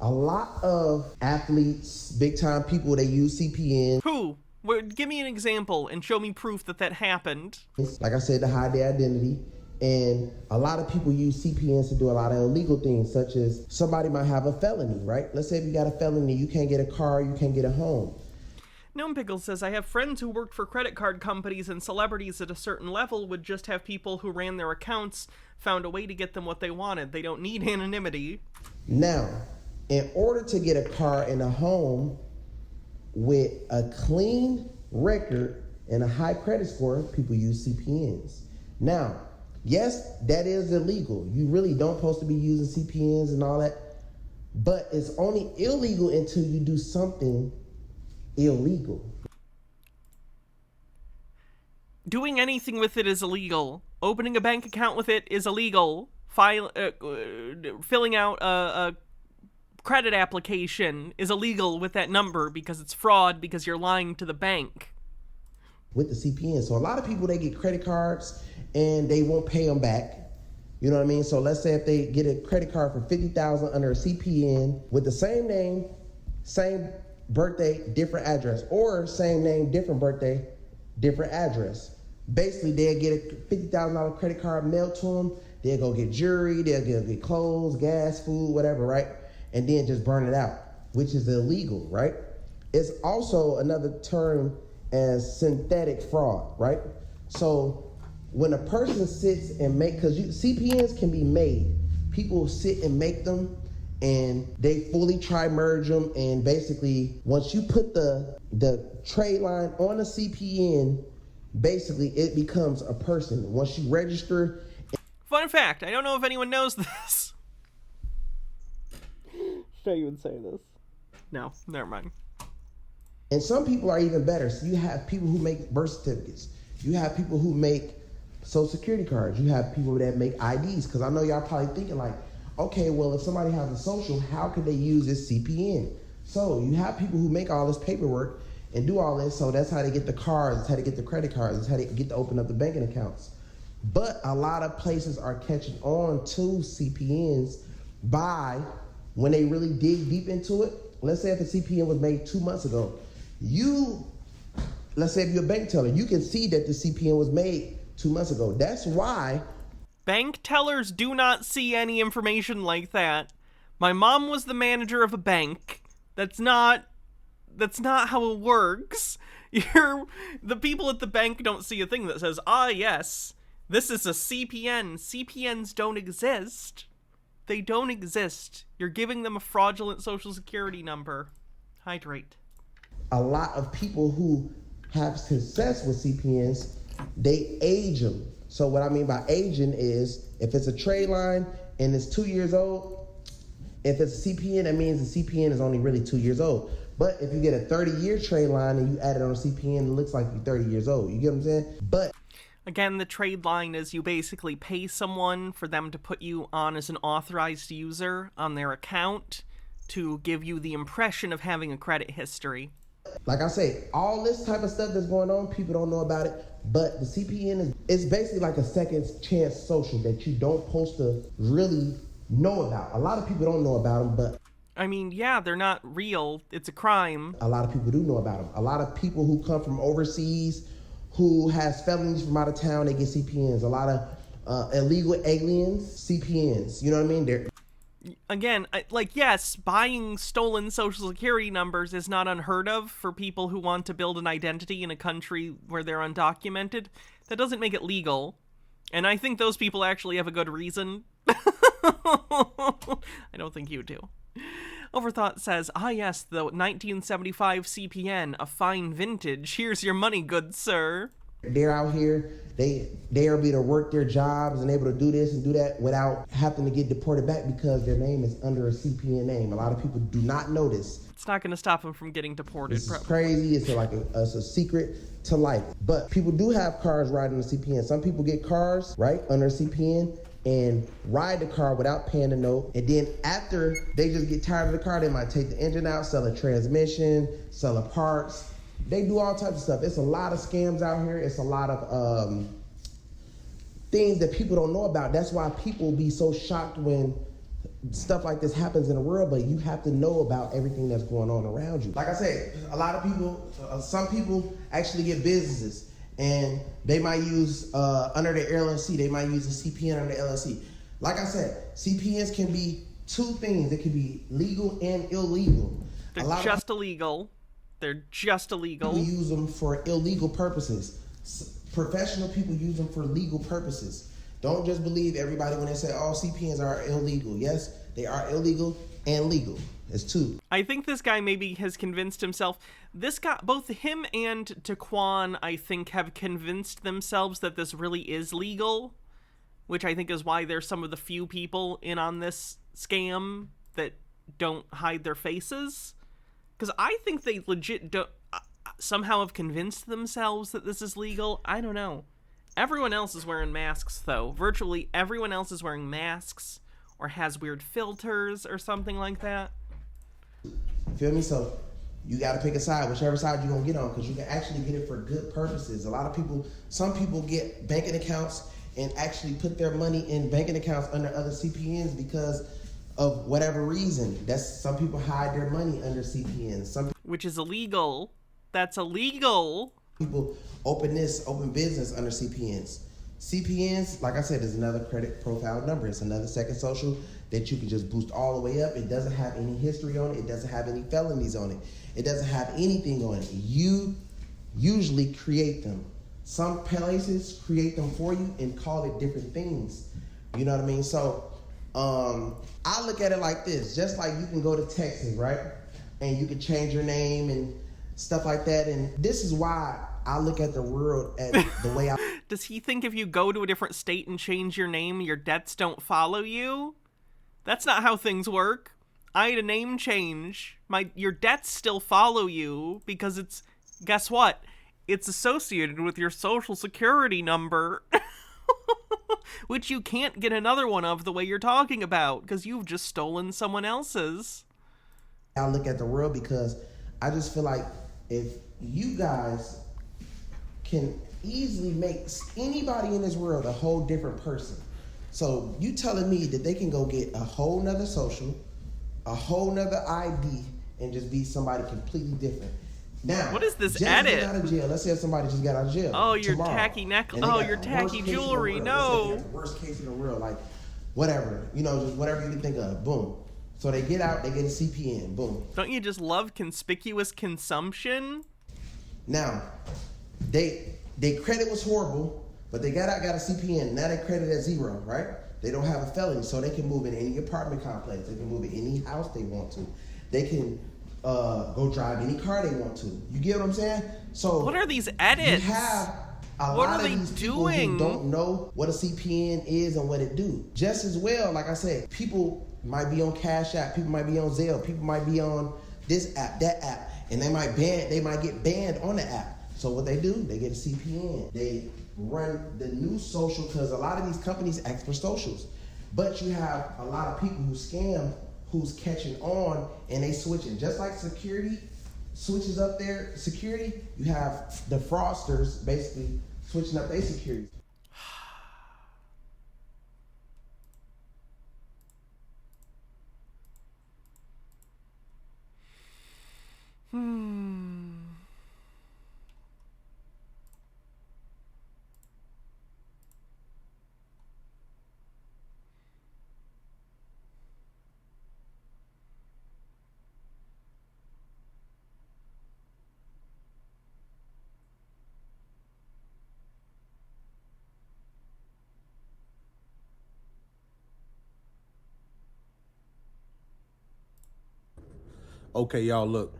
A lot of athletes, big time people, they use CPNs. Who? Give me an example and show me proof that that happened. Like I said, to hide their identity. And a lot of people use CPNs to do a lot of illegal things, such as somebody might have a felony, right? Let's say if you got a felony, you can't get a car, you can't get a home. Gnome Pickle says, I have friends who worked for credit card companies, and celebrities at a certain level would just have people who ran their accounts found a way to get them what they wanted. They don't need anonymity. Now, in order to get a car and a home with a clean record and a high credit score, people use CPNs. Now, yes, that is illegal. You really don't supposed to be using CPNs and all that, but it's only illegal until you do something illegal. Doing anything with it is illegal. Opening a bank account with it is illegal. Filling out a credit application is illegal with that number because it's fraud, because you're lying to the bank. With the CPN. So a lot of people, they get credit cards and they won't pay them back. You know what I mean? So let's say if they get a credit card for $50,000 under a CPN with the same name, same birthday, different address, or same name, different birthday, different address. Basically, they'll get a $50,000 credit card mailed to them. They'll go get jewelry, they'll get clothes, gas, food, whatever, right? And then just burn it out, which is illegal, right? It's also another term as synthetic fraud, right? So when a person sits and because CPNs can be made, people sit and make them and they fully tri-merge them, and basically once you put the trade line on a CPN, basically it becomes a person. Once you register. Fun fact, I don't know if anyone knows this. Should I even say this? No, never mind. And some people are even better. So you have people who make birth certificates. You have people who make social security cards. You have people that make IDs. Because I know y'all probably thinking like, okay, well, if somebody has a social, how could they use this CPN? So you have people who make all this paperwork and do all this. So that's how they get the cards. That's how they get the credit cards. That's how they get to open up the banking accounts. But a lot of places are catching on to CPNs by when they really dig deep into it. Let's say if a CPN was made 2 months ago, let's say if you're a bank teller, you can see that the CPN was made 2 months ago. That's why bank tellers do not see any information like that. My mom was the manager of a bank. That's not how it works. The people at the bank don't see a thing that says, yes, this is a CPN. CPNs don't exist. They don't exist. You're giving them a fraudulent social security number. Hydrate. A lot of people who have success with CPNs, they age them. So what I mean by aging is if it's a trade line and it's 2 years old, if it's a CPN, that means the CPN is only really 2 years old. But if you get a 30-year trade line and you add it on a CPN, it looks like you're 30 years old. You get what I'm saying? But again, the trade line is you basically pay someone for them to put you on as an authorized user on their account to give you the impression of having a credit history. Like I say, all this type of stuff that's going on, people don't know about it. But the CPN is basically like a second chance social that you don't supposed to really know about. A lot of people don't know about them, but I mean, yeah, they're not real. It's a crime. A lot of people do know about them. A lot of people who come from overseas, who has felonies from out of town, they get CPNs. A lot of illegal aliens, CPNs. You know what I mean? Again, yes, buying stolen social security numbers is not unheard of for people who want to build an identity in a country where they're undocumented. That doesn't make it legal. And I think those people actually have a good reason. I don't think you do. Overthought says, yes, the 1975 CPN, a fine vintage. Here's your money, good sir. They're out here, they are able to work their jobs and able to do this and do that without having to get deported back because their name is under a CPN name. A lot of people do not know this. It's not going to stop them from getting deported. It's crazy. It's it's a secret to life. But people do have cars riding on the CPN. Some people get cars, right, under CPN and ride the car without paying a note. And then after they just get tired of the car, they might take the engine out, sell a transmission, sell a parts. They do all types of stuff. It's a lot of scams out here. It's a lot of things that people don't know about. That's why people be so shocked when stuff like this happens in the world, but you have to know about everything that's going on around you. Like I said, a lot of people, some people actually get businesses and they might use, under the LLC, they might use a CPN under the LLC. Like I said, CPNs can be two things. They can be legal and illegal. They're just illegal. They're just illegal. People use them for illegal purposes. Professional people use them for legal purposes. Don't just believe everybody when they say, oh, CPNs are illegal. Yes, they are illegal and legal. It's two. I think this guy maybe has convinced himself. This guy, both him and Taquan, I think, have convinced themselves that this really is legal, which I think is why there's some of the few people in on this scam that don't hide their faces. Because I think they legit don't, somehow have convinced themselves that this is legal. I don't know. Everyone else is wearing masks, though. Virtually everyone else is wearing masks or has weird filters or something like that. Feel me? So you got to pick a side, whichever side you're going to get on, because you can actually get it for good purposes. A lot of people, some people get banking accounts and actually put their money in banking accounts under other CPNs because of whatever reason. Some people hide their money under CPNs. Which is illegal. That's illegal. People open business under CPNs. CPNs, like I said, is another credit profile number. It's another second social that you can just boost all the way up. It doesn't have any history on it. It doesn't have any felonies on it. It doesn't have anything on it. You usually create them. Some places create them for you and call it different things. You know what I mean? So I look at it like this. Just like you can go to Texas, right? And you can change your name and stuff like that. And this is why I look at the world at the way I... Does he think if you go to a different state and change your name, your debts don't follow you? That's not how things work. I had a name change. Your debts still follow you because it's... Guess what? It's associated with your social security number. Which you can't get another one of the way you're talking about because you've just stolen someone else's. I look at the world because I just feel like if you guys can easily make anybody in this world a whole different person. So you telling me that they can go get a whole nother social, a whole nother ID, and just be somebody completely different. Now, what is this just edit? Get out of jail. Let's say if somebody just got out of jail. Oh, your tomorrow, tacky necklace. Oh, your tacky jewelry. No. The worst case in the world, like whatever, just whatever you can think of. Boom. So they get out, they get a CPN. Boom. Don't you just love conspicuous consumption? Now, their credit was horrible, but they got out, got a CPN. Now their credit at zero, right? They don't have a felony, so they can move in any apartment complex. They can move in any house they want to. They can go drive any car they want to. You get what I'm saying? So what are these edits? You have a what lot are of they these doing? people who don't know what a CPN is and what it do. Just as well, like I said, people might be on Cash App, people might be on Zelle, people might be on this app, that app, and they might get banned on the app. So what they do, they get a CPN. They run the new social because a lot of these companies ask for socials. But you have a lot of people who scam who's catching on and they switching. Just like security switches up their security, you have the fraudsters basically switching up their security. Okay, y'all, look.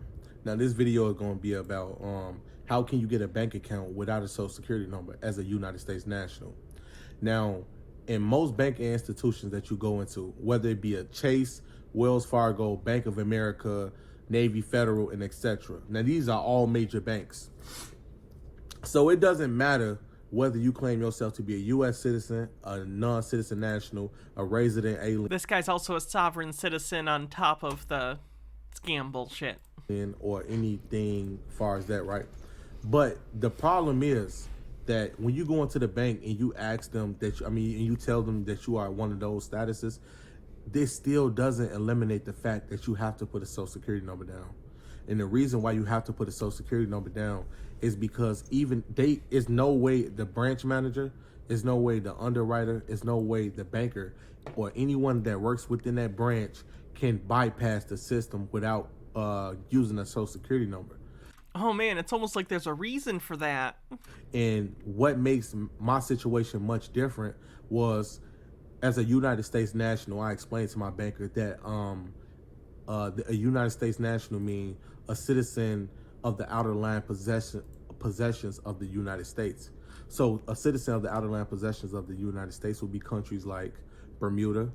Now this video is gonna be about how can you get a bank account without a social security number as a United States national? Now, in most banking institutions that you go into, whether it be a Chase, Wells Fargo, Bank of America, Navy Federal, and etc. Now, these are all major banks. So it doesn't matter whether you claim yourself to be a U.S. citizen, a non-citizen national, a resident alien, This guy's also a sovereign citizen on top of the scam bullshit. or anything as far as that, right? But the problem is that when you go into the bank and you ask them that, and you tell them that you are one of those statuses, this still doesn't eliminate the fact that you have to put a social security number down. And the reason why you have to put a social security number down is because is no way the branch manager, is no way the underwriter, is no way the banker or anyone that works within that branch can bypass the system without using a social security number. Oh man, it's almost like there's a reason for that. And what makes my situation much different was, as a United States national, I explained to my banker that a United States national means a citizen of the outer land possessions of the United States. So a citizen of the outer land possessions of the United States would be countries like Bermuda.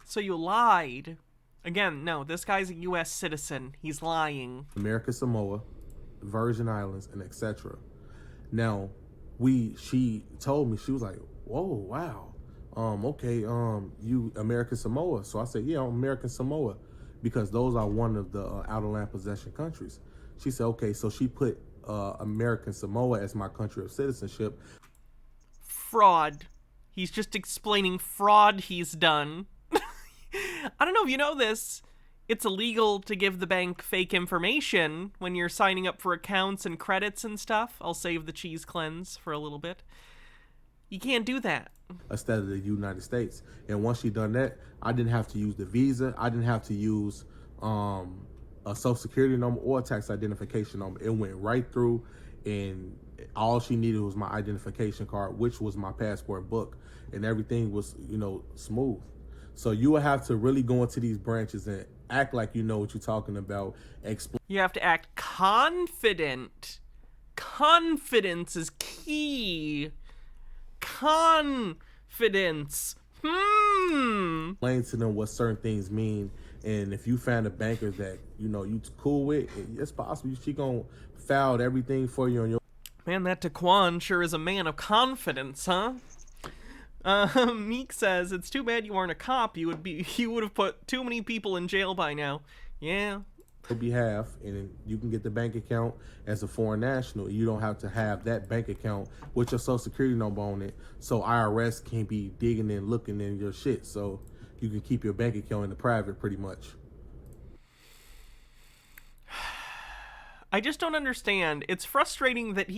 So you lied. Again, no, this guy's a U.S. citizen. He's lying. American Samoa, Virgin Islands, and etc. Now, she told me, she was like, "Whoa, wow, okay, you American Samoa?" So I said, "Yeah, I'm American Samoa," because those are one of the outer land possession countries. She said, "Okay," so she put American Samoa as my country of citizenship. Fraud. He's just explaining fraud he's done. I don't know if you know this. It's illegal to give the bank fake information when you're signing up for accounts and credits and stuff. I'll save the cheese cleanse for a little bit. You can't do that. Instead of the United States. And once she done that, I didn't have to use the visa. I didn't have to use a social security number or a tax identification number. It went right through, and all she needed was my identification card, which was my passport book, and everything was, smooth. So you will have to really go into these branches and act like you know what you're talking about. You have to act confident. Confidence is key. Confidence. Explain to them what certain things mean, and if you find a banker that you cool with, it's possible she gonna file everything for you on your. Man, that Taquan sure is a man of confidence, huh? Meek says, "It's too bad you aren't a cop. You would have put too many people in jail by now." Yeah. Behalf, and you can get the bank account as a foreign national. You don't have to have that bank account with your social security number on it, so IRS can't be digging and looking in your shit. So you can keep your bank account in the private, pretty much. I just don't understand. It's frustrating that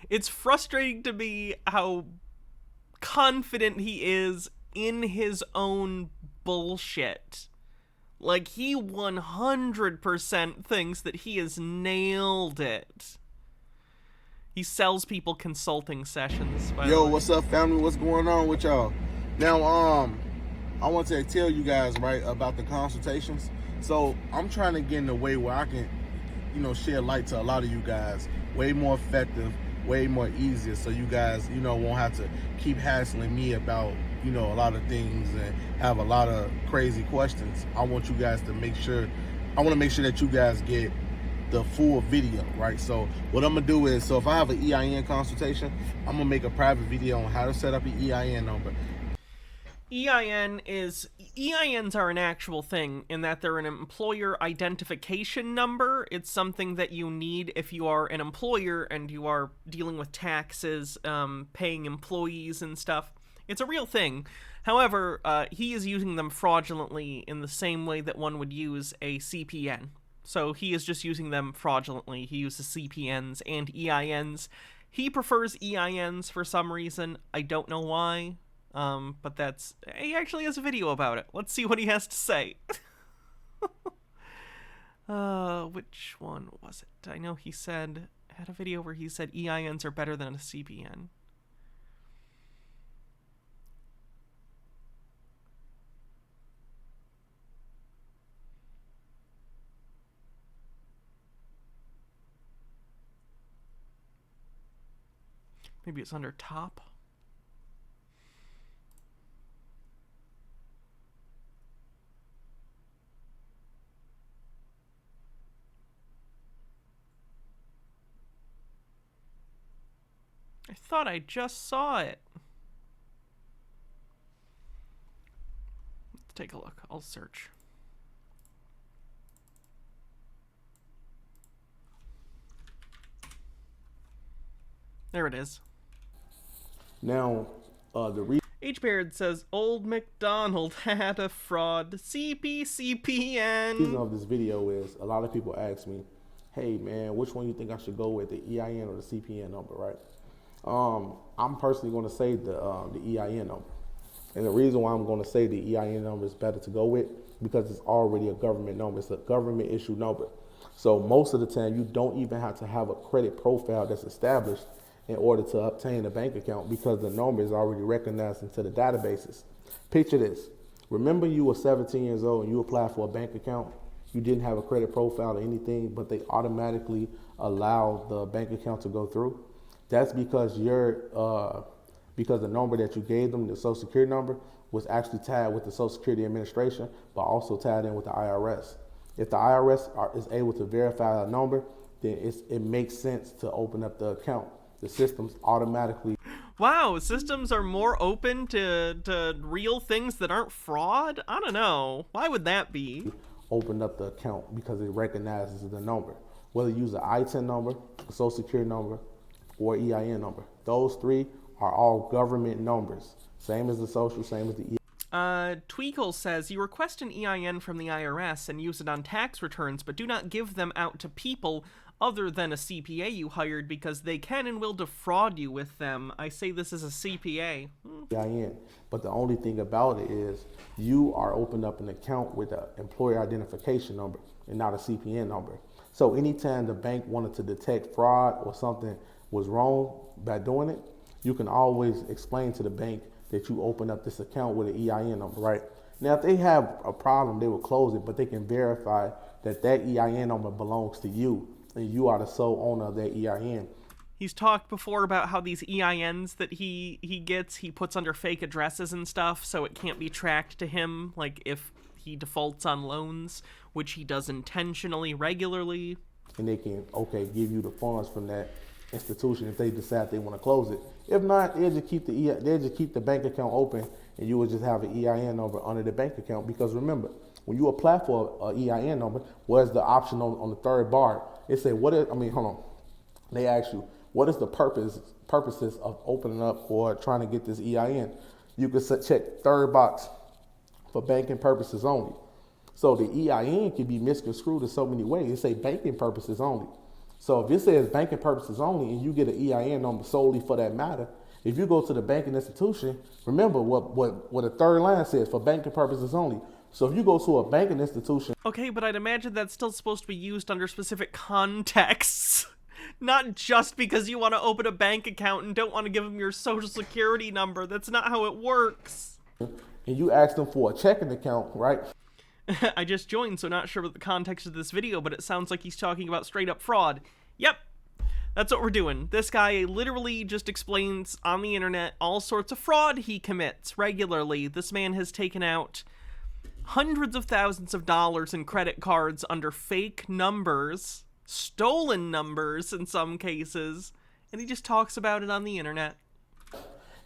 It's frustrating to me how confident he is in his own bullshit. Like, he 100% thinks that he has nailed it. He sells people consulting sessions, by the way. Yo, what's up, family? What's going on with y'all? Now, I want to tell you guys, right, about the consultations. So I'm trying to get in a way where I can, shed light to a lot of you guys. Way more effective, way more easier, so you guys, won't have to keep hassling me about, a lot of things and have a lot of crazy questions. I want you guys to make sure that you guys get the full video, right? So what I'm gonna do is, so if I have an EIN consultation, I'm gonna make a private video on how to set up an EIN number. EINs are an actual thing in that they're an employer identification number. It's something that you need if you are an employer and you are dealing with taxes, paying employees and stuff. It's a real thing. However, he is using them fraudulently in the same way that one would use a CPN. So he is just using them fraudulently. He uses CPNs and EINs. He prefers EINs for some reason. I don't know why. But he actually has a video about it. Let's see what he has to say. Which one was it? I know he had a video where he said EINs are better than a CPN. Maybe it's under top. I thought I just saw it. Let's take a look. I'll search. There it is. Now, the reason H. Baird says, Old MacDonald had a fraud. CPN. of this video is a lot of people ask me, hey man, which one you think I should go with, the EIN or the CPN number, right? I'm personally going to say the EIN number. And the reason why I'm going to say the EIN number is better to go with, because it's already a government number. It's a government issued number. So most of the time, you don't even have to have a credit profile that's established in order to obtain a bank account, because the number is already recognized into the databases. Picture this. Remember you were 17 years old and you applied for a bank account. You didn't have a credit profile or anything, but they automatically allow the bank account to go through. That's because because the number that you gave them, the Social Security number, was actually tied with the Social Security Administration, but also tied in with the IRS. If the IRS is able to verify a number, then it makes sense to open up the account. The systems automatically. Wow, systems are more open to real things that aren't fraud? I don't know. Why would that be? Open up the account because it recognizes the number. Whether you use an ITIN number, a Social Security number, or EIN number. Those three are all government numbers. Same as the social, same as the EIN. Tweakle says, you request an EIN from the IRS and use it on tax returns, but do not give them out to people other than a CPA you hired, because they can and will defraud you with them. I say this as a CPA. EIN. But the only thing about it is you are opening up an account with an employer identification number and not a CPN number. So anytime the bank wanted to detect fraud or something was wrong by doing it, you can always explain to the bank that you open up this account with an EIN number, right? Now, if they have a problem, they will close it, but they can verify that that EIN number belongs to you and you are the sole owner of that EIN. He's talked before about how these EINs that he gets, he puts under fake addresses and stuff, so it can't be tracked to him, like if he defaults on loans, which he does intentionally, regularly. And they can, give you the funds from that institution if they decide they want to close it. If not, they'll just keep the bank account open, and you will just have an EIN number under the bank account. Because remember, when you apply for an EIN number, what's the option on the third bar? It say they ask you, what is the purposes of opening up or trying to get this EIN? You can check third box for banking purposes only. So the EIN can be misconstrued in so many ways. It say banking purposes only. So if it says banking purposes only and you get an EIN number solely for that matter, if you go to the banking institution, remember what the third line says, for banking purposes only. So if you go to a banking institution. Okay, but I'd imagine that's still supposed to be used under specific contexts. Not just because you want to open a bank account and don't want to give them your social security number. That's not how it works. And you ask them for a checking account, right? I just joined, so not sure what the context of this video, but it sounds like he's talking about straight up fraud. Yep, that's what we're doing. This guy literally just explains on the internet all sorts of fraud he commits regularly. This man has taken out hundreds of thousands of dollars in credit cards under fake numbers, stolen numbers in some cases, and he just talks about it on the internet.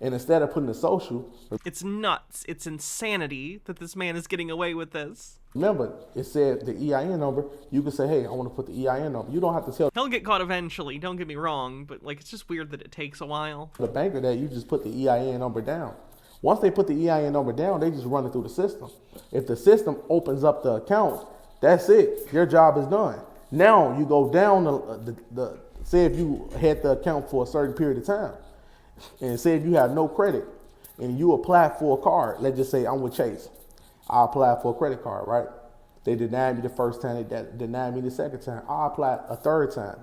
And instead of putting the social, it's nuts. It's insanity that this man is getting away with this. Remember, it said the EIN number. You can say, hey, I want to put the EIN number. You don't have to tell. He'll get caught eventually, don't get me wrong, but like it's just weird that it takes a while. The banker that you just put the EIN number down. Once they put the EIN number down, they just run it through the system. If the system opens up the account, that's it. Your job is done. Now you go down say if you had the account for a certain period of time, and say if you have no credit and you apply for a card, let's just say I'm with Chase. I applied for a credit card, right? They denied me the first time, they denied me the second time. I applied a third time.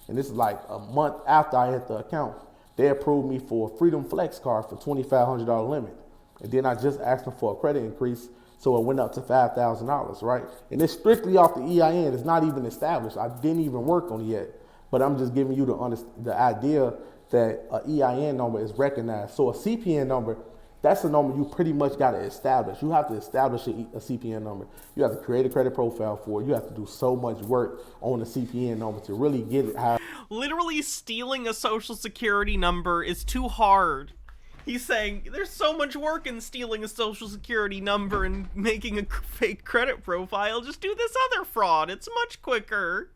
And this is like a month after I had the account. They approved me for a Freedom Flex card for $2,500 limit. And then I just asked them for a credit increase, so it went up to $5,000, right? And it's strictly off the EIN. It's not even established. I didn't even work on it yet. But I'm just giving you the idea that a EIN number is recognized. So a CPN number, that's a number you pretty much got to establish. You have to establish a CPN number. You have to create a credit profile for it. You have to do so much work on the CPN number to really get it high. Literally stealing a social security number is too hard. He's saying there's so much work in stealing a social security number and making a fake credit profile. Just do this other fraud. It's much quicker.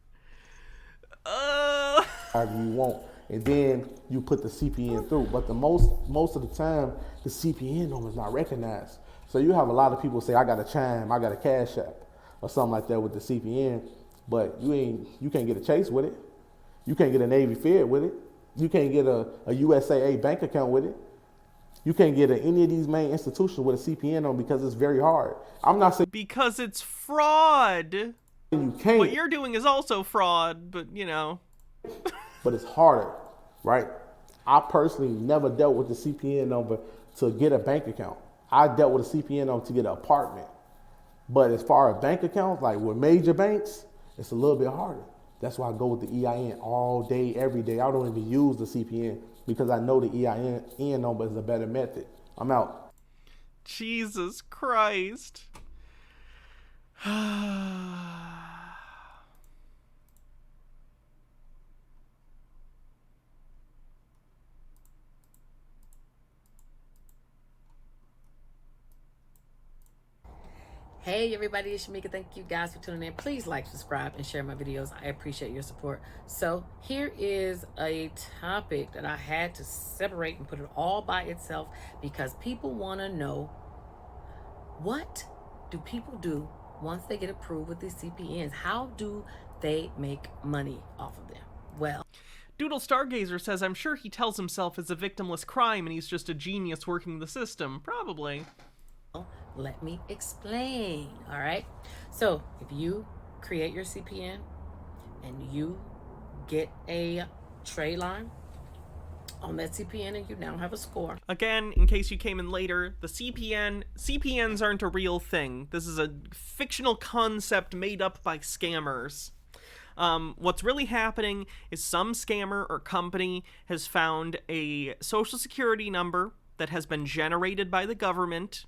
However you want, and then you put the CPN through. But the most of the time, the CPN number is not recognized. So you have a lot of people say, I got a Chime, I got a Cash App, or something like that with the CPN, but you can't get a Chase with it. You can't get a Navy Fed with it. You can't get a USAA bank account with it. You can't get any of these main institutions with a CPN number because it's very hard. I'm not saying because it's fraud. you can't. What you're doing is also fraud, but you know. But it's harder, right? I personally never dealt with the CPN number to get a bank account. I dealt with a CPN number to get an apartment. But as far as bank accounts, like with major banks, it's a little bit harder. That's why I go with the EIN all day, every day. I don't even use the CPN because I know the EIN number is a better method. I'm out. Jesus Christ. Hey everybody, it's Shamika. Thank you guys for tuning in. Please like, subscribe, and share my videos. I appreciate your support. So here is a topic that I had to separate and put it all by itself because people want to know, what do people do once they get approved with these CPNs? How do they make money off of them? Well, Doodle Stargazer says, I'm sure he tells himself it's a victimless crime and he's just a genius working the system. Probably. let me explain. All right. So if you create your CPN and you get a trade line on that CPN and you now have a score. Again, in case you came in later, the CPNs aren't a real thing. This is a fictional concept made up by scammers. What's really happening is some scammer or company has found a social security number that has been generated by the government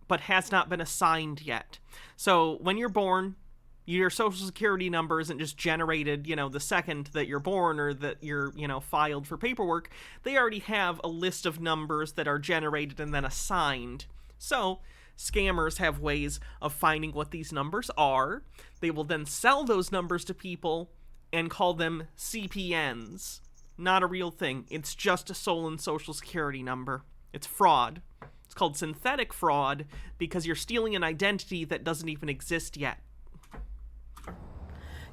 but has not been assigned yet. So when you're born, your social security number isn't just generated, the second that you're born or that you're, filed for paperwork. They already have a list of numbers that are generated and then assigned. So scammers have ways of finding what these numbers are. They will then sell those numbers to people and call them CPNs. Not a real thing. It's just a stolen social security number. It's fraud. It's called synthetic fraud because you're stealing an identity that doesn't even exist yet.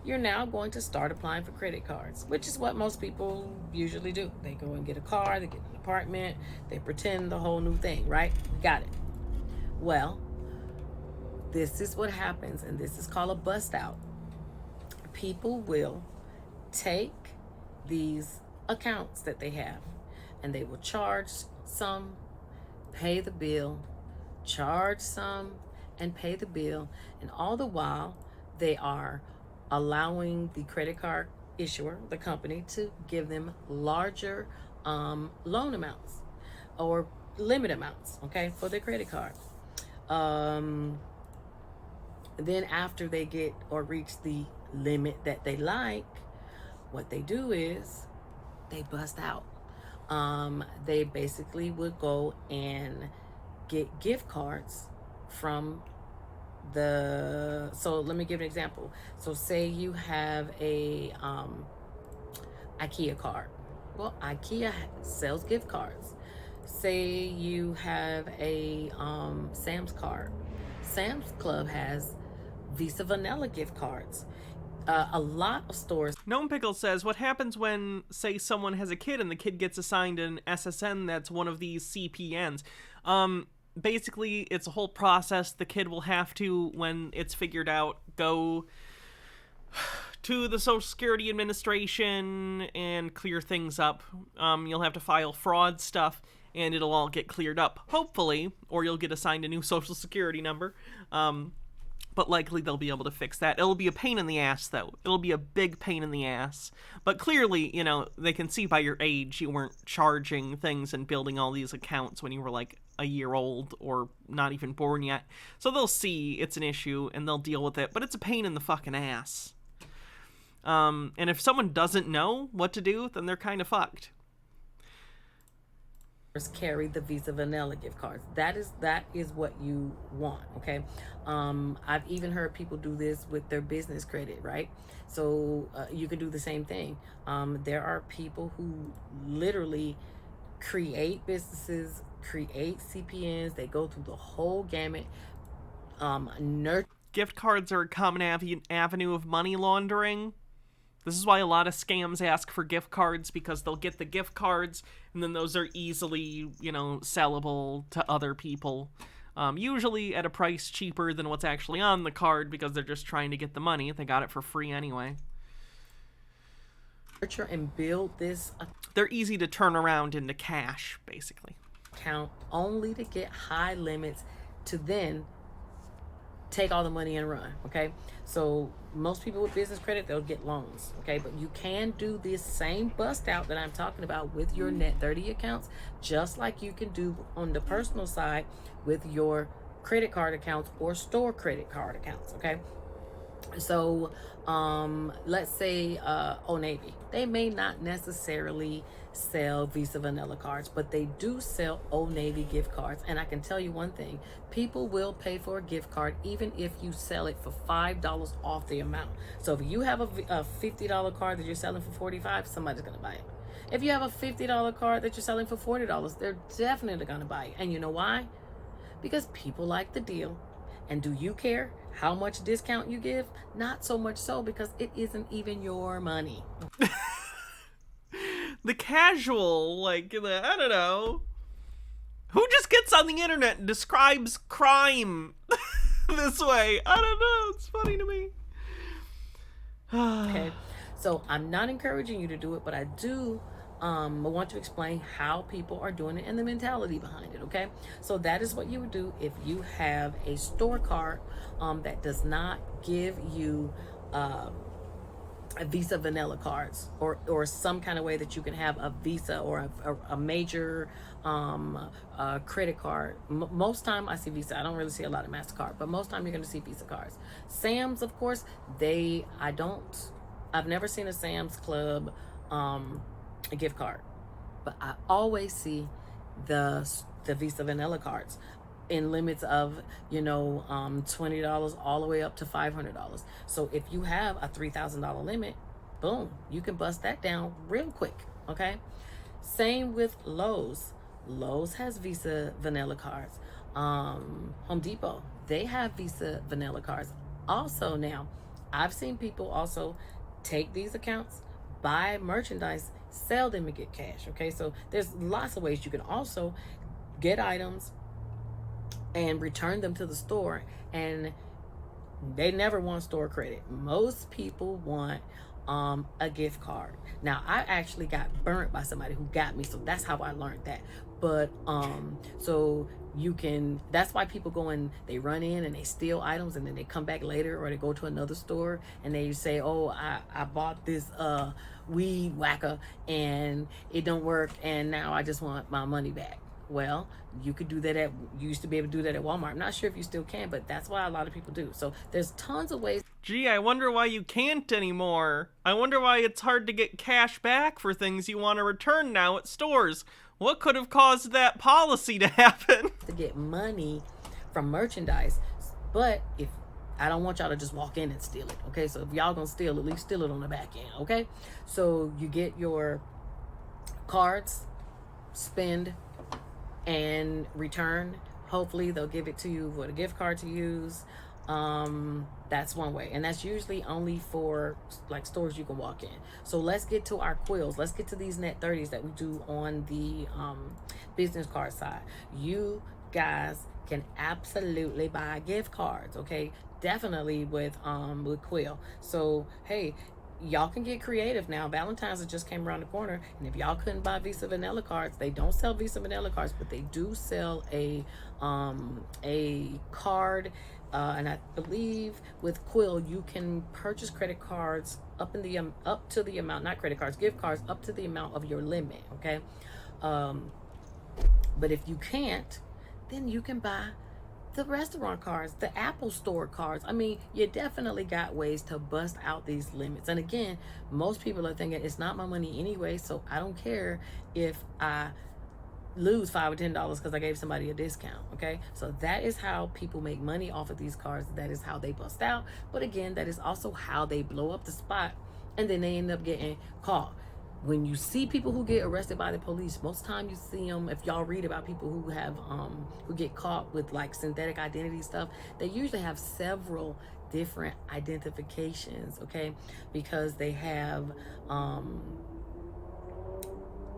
You're now going to start applying for credit cards, which is what most people usually do. They go and get a car, they get an apartment, they pretend the whole new thing, right? Got it. Well, this is what happens, and this is called a bust out. People will take these accounts that they have, and they will charge some, pay the bill, charge some, and pay the bill, and all the while they are allowing the credit card issuer, the company, to give them larger loan amounts or limit amounts, okay, for their credit card. Then after they get or reach the limit that they like, what they do is they bust out. They basically would go and get gift cards from so let me give an example. So say you have a IKEA card. Well, IKEA sells gift cards. Say you have a Sam's card. Sam's Club has Visa Vanilla gift cards. A lot of stores. Gnome Pickle says, what happens when, say, someone has a kid and the kid gets assigned an SSN that's one of these CPNs? Basically, it's a whole process. The kid will have to, when it's figured out, go to the Social Security Administration and clear things up. You'll have to file fraud stuff, and it'll all get cleared up, hopefully, or you'll get assigned a new Social Security number. but likely they'll be able to fix that. It'll be a pain in the ass, though. It'll be a big pain in the ass. But clearly, you know, they can see by your age you weren't charging things and building all these accounts when you were like a year old or not even born yet. So they'll see it's an issue and they'll deal with it, but it's a pain in the fucking ass. And if someone doesn't know what to do, then they're kind of fucked. Carry the Visa Vanilla gift cards. That is what you want. Okay. I've even heard people do this with their business credit, right? So you can do the same thing. There are people who literally create businesses, create CPNs. They go through the whole gamut. Gift cards are a common avenue of money laundering. This is why a lot of scams ask for gift cards, because they'll get the gift cards and then those are easily, you know, sellable to other people. Usually at a price cheaper than what's actually on the card, because they're just trying to get the money. They got it for free anyway. Nurture and build this. They're easy to turn around into cash, basically. Account only to get high limits to then take all the money and run. Okay, so most people with business credit, they'll get loans. Okay, but you can do this same bust out that I'm talking about with your net 30 accounts, just like you can do on the personal side with your credit card accounts or store credit card accounts. Okay, so let's say Old Navy, they may not necessarily sell Visa Vanilla cards, but they do sell Old Navy gift cards. And I can tell you one thing, people will pay for a gift card even if you sell it for $5 off the amount. So if you have a $50 card that you're selling for $45, somebody's gonna buy it. If you have a $50 card that you're selling for $40, they're definitely gonna buy it. And you know why? Because people like the deal. And do you care how much discount you give? Not so much so, because it isn't even your money. The casual, like, I don't know, who just gets on the internet and describes crime this way? I don't know, it's funny to me. Okay, so I'm not encouraging you to do it, but I do want to explain how people are doing it and the mentality behind it. Okay, so that is what you would do if you have a store card that does not give you a Visa Vanilla cards, or some kind of way that you can have a Visa or a major credit card. Most time I see Visa. I don't really see a lot of MasterCard, but most time you're going to see Visa cards. Sam's, of course, I've never seen a Sam's Club a gift card, but I always see the Visa Vanilla cards in limits of, you know, $20 all the way up to $500. So if you have a $3,000 limit, boom, you can bust that down real quick. Okay, same with Lowe's. Lowe's has Visa Vanilla cards. Home Depot, they have Visa Vanilla cards also. Now I've seen people also take these accounts, buy merchandise, sell them and get cash. Okay, so there's lots of ways you can also get items and return them to the store, and they never want store credit. Most people want a gift card. Now I actually got burnt by somebody who got me, so that's how I learned that. But so you can, that's why people go and they run in and they steal items and then they come back later, or they go to another store and they say, oh, I bought this weed whacker and it don't work and now I just want my money back. Well, you could do that you used to be able to do that at Walmart. I'm not sure if you still can, but that's why a lot of people do. So there's tons of ways. Gee, I wonder why you can't anymore. I wonder why it's hard to get cash back for things you want to return now at stores. What could have caused that policy to happen? To get money from merchandise. But if I don't want y'all to just walk in and steal it, okay? So if y'all gonna steal, at least steal it on the back end, okay? So you get your cards, spend, and return. Hopefully they'll give it to you with a gift card to use. That's one way, and that's usually only for like stores you can walk in. So let's get to our quills. Let's get to these net 30s that we do on the business card side. You guys can absolutely buy gift cards, okay? Definitely with Quill. So hey, y'all can get creative now. Valentine's just came around the corner, and if y'all couldn't buy Visa Vanilla cards, they don't sell Visa Vanilla cards, but they do sell a card. And I believe with Quill, you can purchase credit cards up to the amount, not credit cards, gift cards up to the amount of your limit. Okay, but if you can't, then you can buy the restaurant cards, the Apple Store cards. I mean, you definitely got ways to bust out these limits. And again, most people are thinking it's not my money anyway, so I don't care if I lose $5 or $10 because I gave somebody a discount. Okay, so that is how people make money off of these cards. That is how they bust out. But again, that is also how they blow up the spot, and then they end up getting caught. When you see people who get arrested by the police, most time you see them, if y'all read about people who have who get caught with like synthetic identity stuff, they usually have several different identifications, okay? Because they have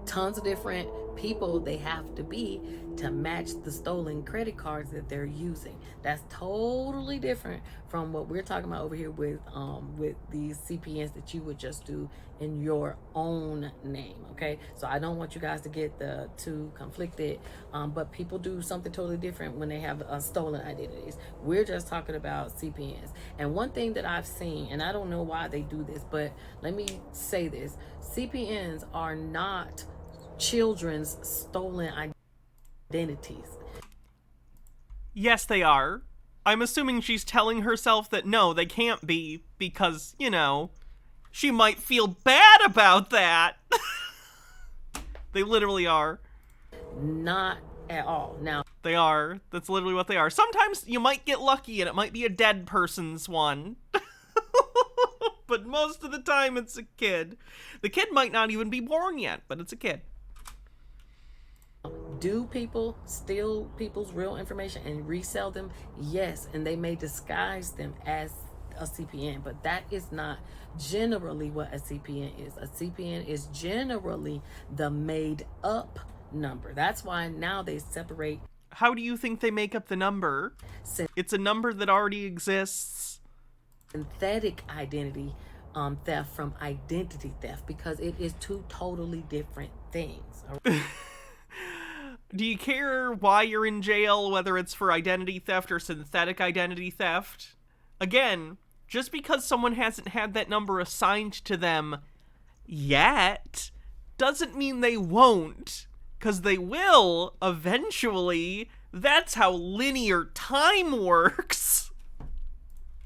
tons of different people they have to be to match the stolen credit cards that they're using. That's totally different from what we're talking about over here with these CPNs that you would just do in your own name. Okay, so I don't want you guys to get the two conflicted, but people do something totally different when they have stolen identities. We're just talking about CPNs. And one thing that I've seen, and I don't know why they do this, but let me say this: CPNs are not children's stolen identities. Yes, they are. I'm assuming she's telling herself that no, they can't be because, you know, she might feel bad about that. They literally are. Not at all. Now, they are. That's literally what they are. Sometimes you might get lucky and it might be a dead person's one. But most of the time it's a kid. The kid might not even be born yet, but it's a kid. do people steal people's real information and resell them? Yes, and they may disguise them as a CPN, but that is not generally what a CPN is. A CPN is generally the made up number. That's why now they separate. How do you think they make up the number? It's a number that already exists. Synthetic identity theft from identity theft, because it is two totally different things. Do you care why you're in jail, whether it's for identity theft or synthetic identity theft? Again, just because someone hasn't had that number assigned to them yet, doesn't mean they won't, because they will eventually. That's how linear time works.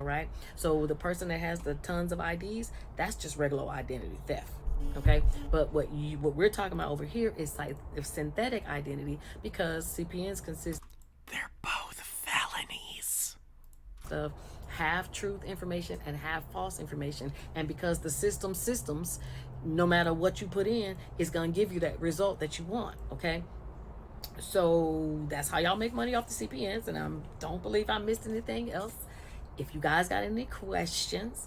Right? So the person that has the tons of IDs, that's just regular identity theft. Okay, but what we're talking about over here is like synthetic identity, because CPNs consist. They're both felonies. Of half truth information and half false information, and because the systems, no matter what you put in, is gonna give you that result that you want. Okay, so that's how y'all make money off the CPNs, and I don't believe I missed anything else. If you guys got any questions,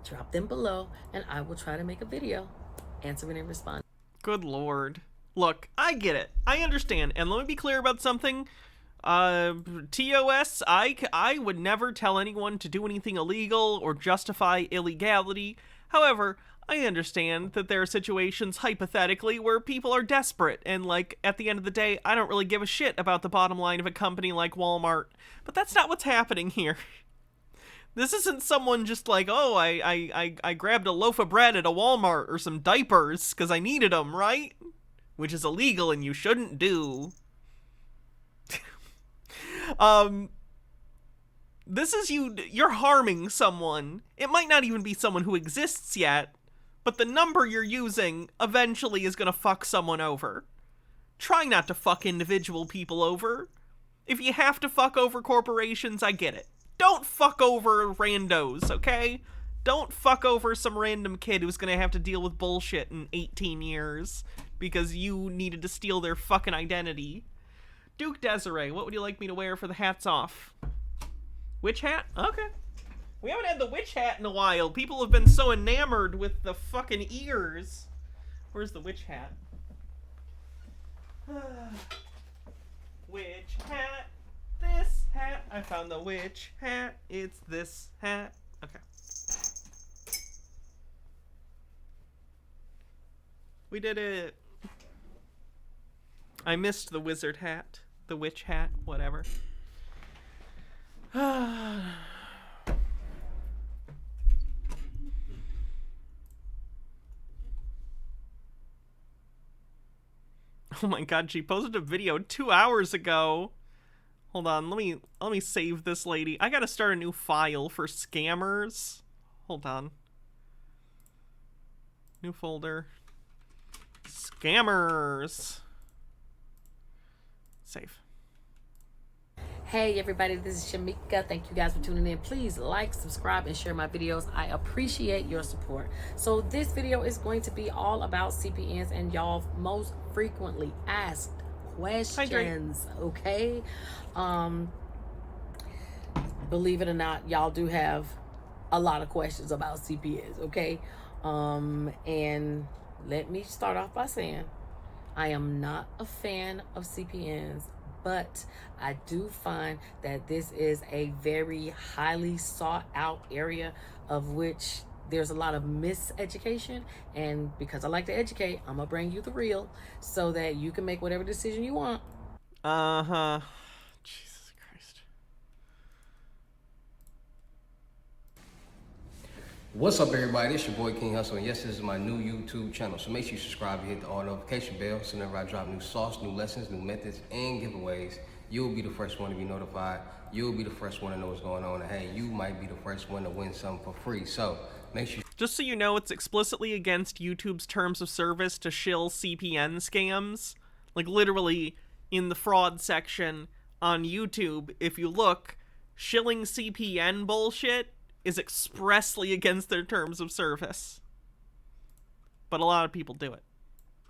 drop them below, and I will try to make a video answering and responding. Good Lord. Look, I get it. I understand. And let me be clear about something. TOS, I would never tell anyone to do anything illegal or justify illegality. However, I understand that there are situations, hypothetically, where people are desperate, and, like, at the end of the day, I don't really give a shit about the bottom line of a company like Walmart. But that's not what's happening here. This isn't someone just like, oh, I grabbed a loaf of bread at a Walmart or some diapers because I needed them, right? Which is illegal and you shouldn't do. This is you're harming someone. It might not even be someone who exists yet, but the number you're using eventually is gonna fuck someone over. Try not to fuck individual people over. If you have to fuck over corporations, I get it. Don't fuck over randos, okay? Don't fuck over some random kid who's gonna have to deal with bullshit in 18 years because you needed to steal their fucking identity. Duke Desiree, what would you like me to wear for the hats off? Witch hat? Okay. We haven't had the witch hat in a while. People have been so enamored with the fucking ears. Where's the witch hat? Witch hat. This hat. I found the witch hat. It's this hat. Okay. We did it. I missed the wizard hat. The witch hat. Whatever. Oh my god, she posted a video 2 hours ago. Hold on, let me save this lady. I gotta start a new file for scammers. Hold on. New folder. Scammers. Save. Hey everybody, this is Shamika. Thank you guys for tuning in. Please like, subscribe, and share my videos. I appreciate your support. So this video is going to be all about CPNs and y'all most frequently asked questions. Okay. Believe it or not, y'all do have a lot of questions about CPNs. Okay. And let me start off by saying I am not a fan of CPNs, but I do find that this is a very highly sought out area of which there's a lot of miseducation. And because I like to educate, I'm gonna bring you the real so that you can make whatever decision you want. Uh-huh. Jesus Christ. What's up, everybody? It's your boy King Hustle, and yes, this is my new YouTube channel. So make sure you subscribe and hit the all notification bell so whenever I drop new sauce, new lessons, new methods, and giveaways, you'll be the first one to be notified. You'll be the first one to know what's going on, and hey, you might be the first one to win something for free. So make sure. Just so you know, it's explicitly against YouTube's terms of service to shill CPN scams. Like, literally, in the fraud section on YouTube, if you look, shilling CPN bullshit is expressly against their terms of service. But a lot of people do it.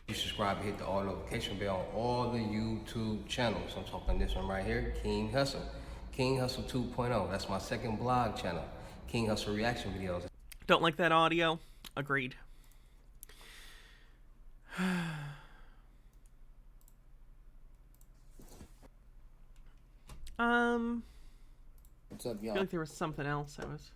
You subscribe and hit the all notification bell on all the YouTube channels. I'm talking this one right here, King Hustle. King Hustle 2.0. That's my second blog channel. King Hustle reaction videos. Don't like that audio? Agreed. What's up, I y'all? feel like there was something else I was...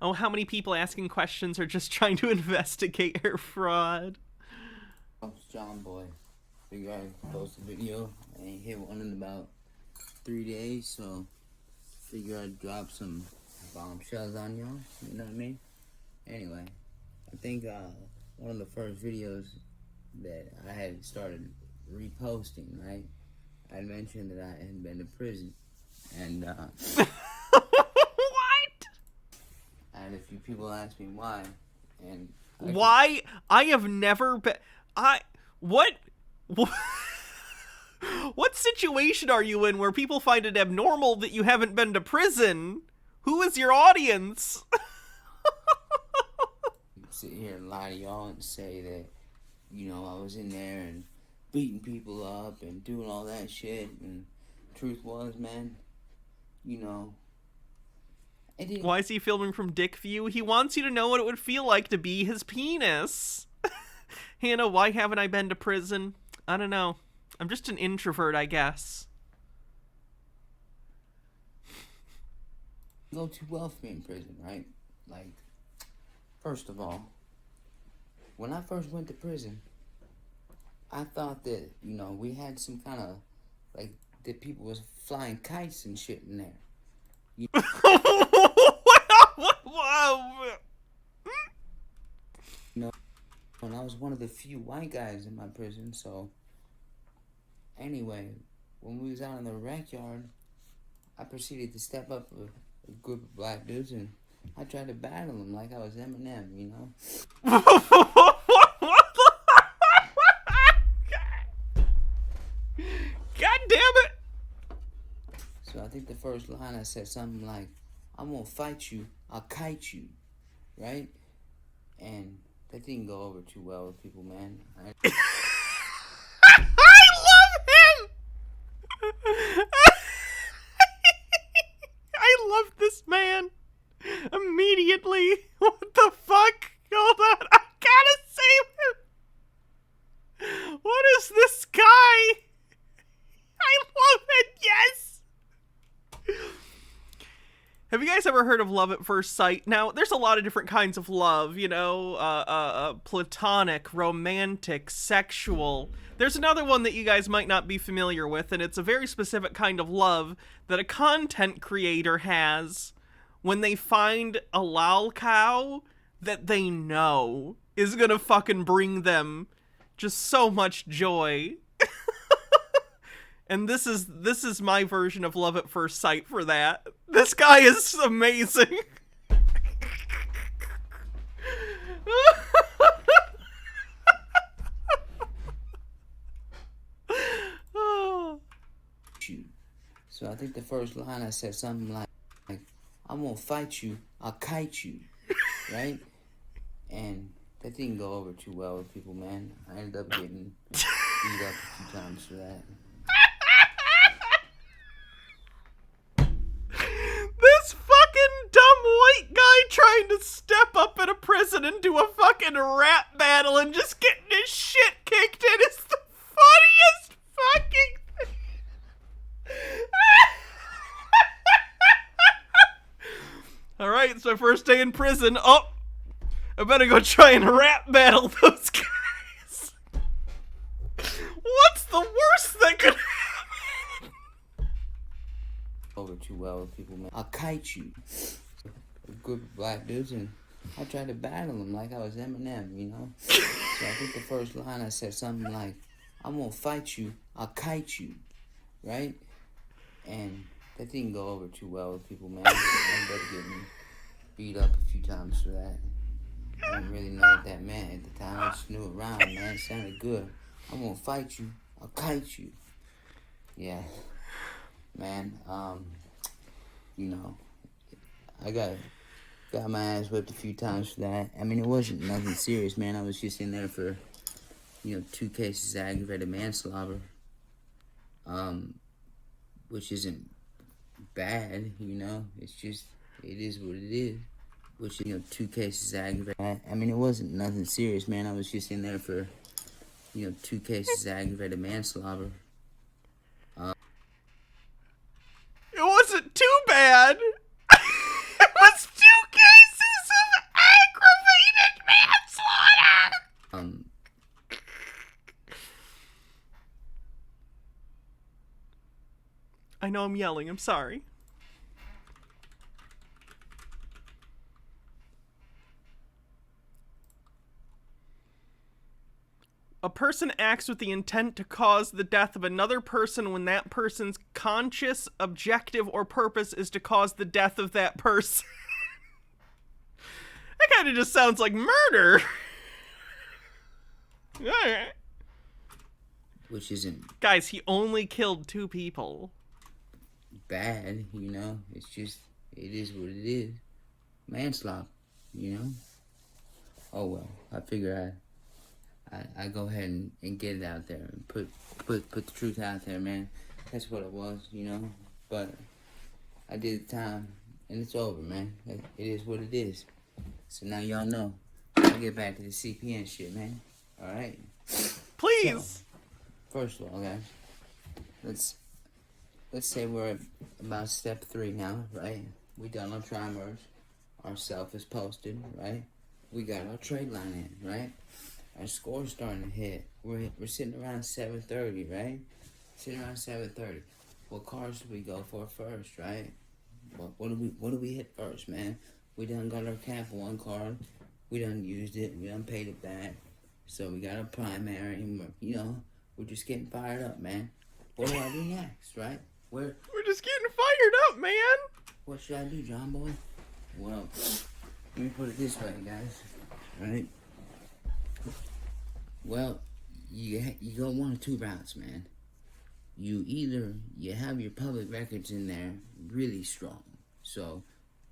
Oh, how many people asking questions are just trying to investigate her fraud? It's John Boy. Figure I'd post a video. I ain't hit one in about 3 days, so figure I'd drop some bombshells on y'all. You know what I mean? Anyway, I think one of the first videos that I had started reposting, right? I mentioned that I had been to prison, and What? and a few people asked me why, and Why? I have never been... What? What situation are you in where people find it abnormal that you haven't been to prison? Who is your audience? sit here and lie to y'all and say that, you know, I was in there and beating people up and doing all that shit, and truth was, man, you know, I didn't. Why is he filming from dick view? He wants you to know what it would feel like to be his penis. Hannah, why haven't I been to prison? I don't know. I'm just an introvert, I guess. Go too well for me in prison, right? Like, first of all, when I first went to prison, I thought that, you know, we had some kind of, like, that people was flying kites and shit in there. You know, and I was one of the few white guys in my prison, so anyway, when we was out in the rec yard, I proceeded to step up a group of black dudes, and I tried to battle them like I was Eminem, you know? God damn it! So I think the first line I said something like, "I'm gonna fight you, I'll kite you," right? And that didn't go over too well with people, man. I love him! I love this man. Immediately. What the fuck? Hold on. I gotta save him. What is this guy? I love it. Yes. Have you guys ever heard of love at first sight? Now, there's a lot of different kinds of love, you know, platonic, romantic, sexual. There's another one that you guys might not be familiar with, and it's a very specific kind of love that a content creator has when they find a lol cow that they know is gonna fucking bring them just so much joy. And this is my version of love at first sight for that. This guy is amazing. So I think the first line I said something like I'm gonna fight you, I'll kite you, right? And that didn't go over too well with people, man. I ended up getting beat up a few times for that. This fucking dumb white guy trying to step up in a prison and do a fucking rap battle and just getting his shit kicked in is the funniest fucking thing. Alright, it's my first day in prison. Oh, I better go try and rap battle those guys. What's the worst that could happen? Over too well with people, man. I'll kite you. A group of black dudes, and I tried to battle them like I was Eminem, you know? So I think the first line I said something like, I'm gonna fight you, I'll kite you, right? And that didn't go over too well with people, man. I ended up getting beat up a few times for that. I didn't really know what that meant at the time. I just knew it rhymed, man. It sounded good. I'm gonna fight you, I'll kite you. Yeah. Man, you know, I got my ass whipped a few times for that. I mean, it wasn't nothing serious, man. I was just in there for, 2 cases of aggravated manslaughter, which isn't bad, It's just, it is what it is. Which, 2 cases of aggravated. I mean, it wasn't nothing serious, man. I was just in there for, 2 cases of aggravated manslaughter. It wasn't too bad. It was 2 cases of aggravated manslaughter. I know I'm yelling. I'm sorry. A person acts with the intent to cause the death of another person when that person's conscious objective or purpose is to cause the death of that person. That kind of just sounds like murder. Alright. Which isn't Guys, he only killed 2 people. bad, It's just, it is what it is. Manslaughter, Oh well, I figure I go ahead and get it out there and put the truth out there, man. That's what it was, But I did the time, and it's over, man. It is what it is. So now y'all know. I'll get back to the CPN shit, man. All right. Please. So, first of all, guys, let's say we're at about step 3 now, right? We done our primers. Our self is posted, right? We got our trade line in, right? Our score's starting to hit. We're sitting around 730, right? Sitting around 730. What cars do we go for first, right? What do we hit first, man? We done got our cap 1 card. We done used it. We done paid it back. So we got a primary, and we're just getting fired up, man. What do I do next, right? We're just getting fired up, man. What should I do, John boy? Well, let me put it this way, guys. Right? Well, you go 1 of 2 routes, man. You have your public records in there really strong, so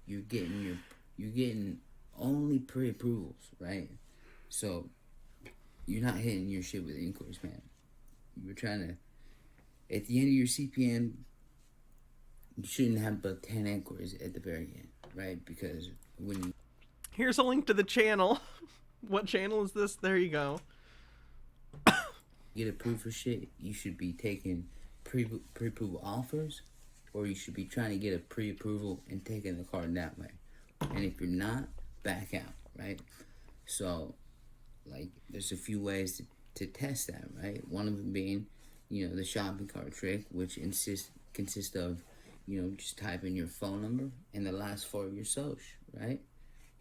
you're getting only pre-approvals, right? So you're not hitting your shit with inquiries, man. You're trying to, at the end of your CPN, you shouldn't have but 10 inquiries at the very end, right? Because when you... Here's a link to the channel. What channel is this? There you go. get approved for shit, you should be taking pre-approval offers or you should be trying to get a pre-approval and taking the card that way. And if you're not, back out, right? So, like, there's a few ways to test that, right? One of them being, the shopping cart trick, which consists of, just typing your phone number and the last four of your social, right?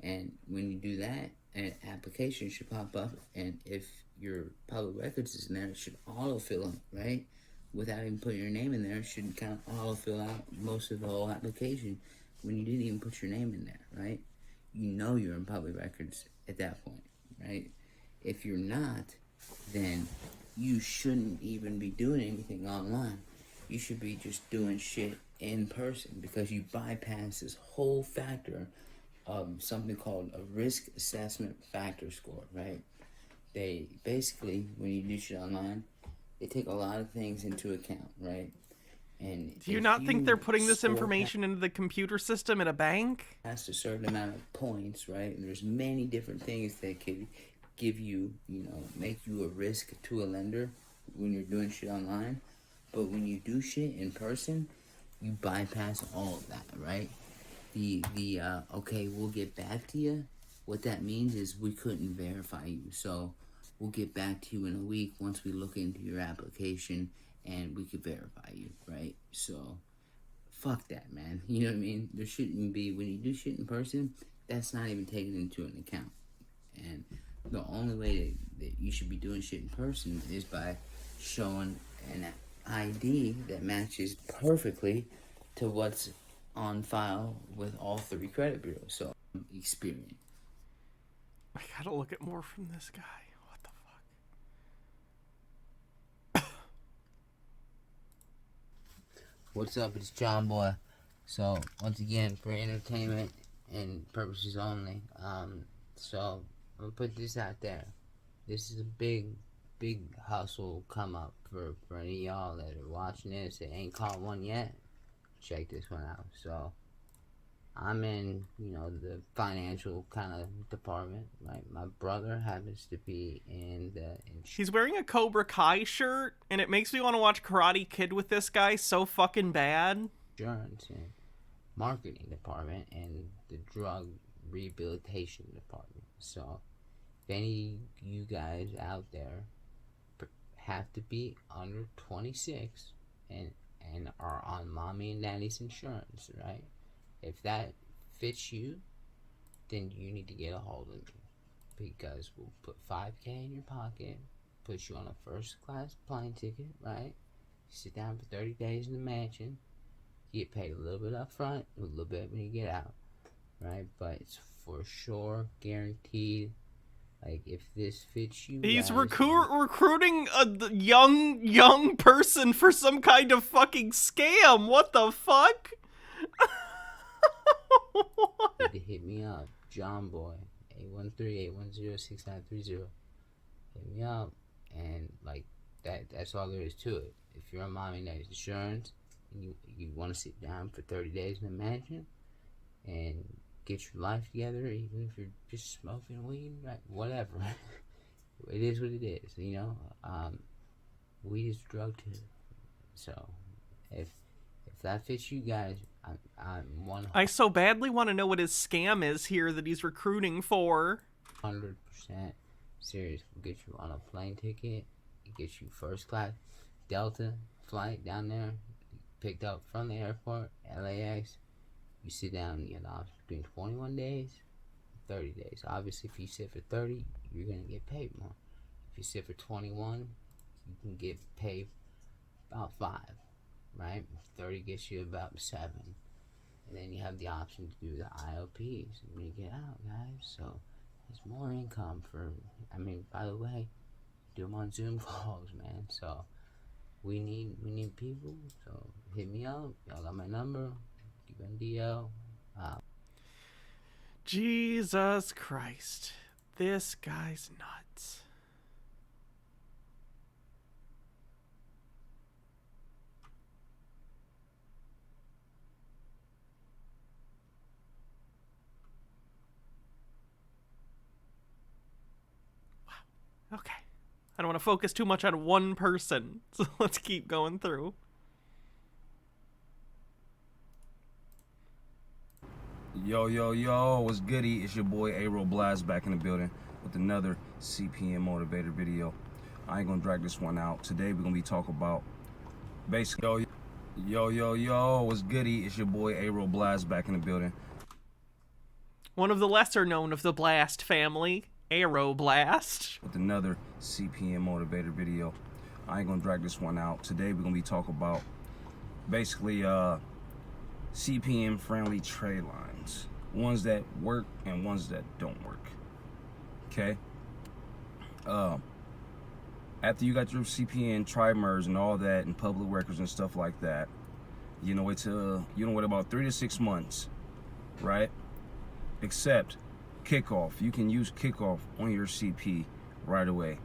And when you do that, an application should pop up, and if your public records is in there, it should auto-fill up, right? Without even putting your name in there, it should kind of auto-fill out most of the whole application when you didn't even put your name in there, right? You're in public records at that point, right? If you're not, then you shouldn't even be doing anything online. You should be just doing shit in person, because you bypass this whole factor of something called a risk assessment factor score, right? They basically, when you do shit online, they take a lot of things into account, right? And do you not think they're putting this information into the computer system at a bank? Past a certain amount of points, right? And there's many different things that could give you, make you a risk to a lender when you're doing shit online. But when you do shit in person, you bypass all of that, right? Okay, we'll get back to you. What that means is we couldn't verify you, so we'll get back to you in a week once we look into your application and we could verify you, right? So, fuck that, man. You know what I mean? There shouldn't be, when you do shit in person, that's not even taken into an account. And the only way that you should be doing shit in person is by showing an ID that matches perfectly to what's on file with all three credit bureaus. So, Experian. I gotta look at more from this guy. What the fuck? What's up? It's John Boy. So, once again, for entertainment and purposes only. So, I'm gonna put this out there. This is a big hustle come up for any of y'all that are watching this that ain't caught one yet. Check this one out. So, I'm in, the financial kind of department, right? My brother happens to be in the... He's wearing a Cobra Kai shirt, and it makes me want to watch Karate Kid with this guy so fucking bad. Insurance and marketing department and the drug rehabilitation department. So, if any of you guys out there have to be under 26 and are on mommy and daddy's insurance, right? If that fits you, then you need to get a hold of me, because we'll put $5,000 in your pocket, put you on a first class plane ticket, right? Sit down for 30 days in the mansion, you get paid a little bit up front, a little bit when you get out, right? But it's for sure guaranteed. Like, if this fits you, he's guys, recruiting a young person for some kind of fucking scam. What the fuck? to hit me up, John Boy, 813-810-6930. Hit me up, and like that's all there is to it. If you're on mommy and daddy's insurance, and you want to sit down for 30 days in the mansion and get your life together, even if you're just smoking weed, right? Whatever. It is what it is, weed is a drug too. So, if that fits you guys, I'm 100%. I so badly want to know what his scam is here that he's recruiting for. 100% serious. We'll get you on a plane ticket, get you first class Delta flight down there, picked up from the airport, LAX. You sit down, you have the option between 21 days and 30 days. Obviously, if you sit for 30, you're going to get paid more. If you sit for 21, you can get paid about 5, right? 30 gets you about 7. And then you have the option to do the IOPs when you get out, guys. So, there's more income for, by the way, do them on Zoom calls, man. So, we need people. So, hit me up. Y'all got my number. DL. Jesus Christ. This guy's nuts. Wow. Okay. I don't want to focus too much on one person, so let's keep going through. Yo, what's goody? It's your boy A-Roll Blast back in the building with another CPN motivator video. I ain't gonna drag this one out. Today we're gonna be talking about basically, yo, what's goody? It's your boy A-Roll Blast back in the building. One of the lesser known of the Blast family, Aero Blast. With another CPN motivator video. I ain't gonna drag this one out. Today we're gonna be talking about basically CPN friendly trade lines. Ones that work and ones that don't work. Okay? After you got your CPN tri-merge and all that and public records and stuff like that, you know wait about 3 to 6 months, right? Except kickoff. You can use kickoff on your CP right away.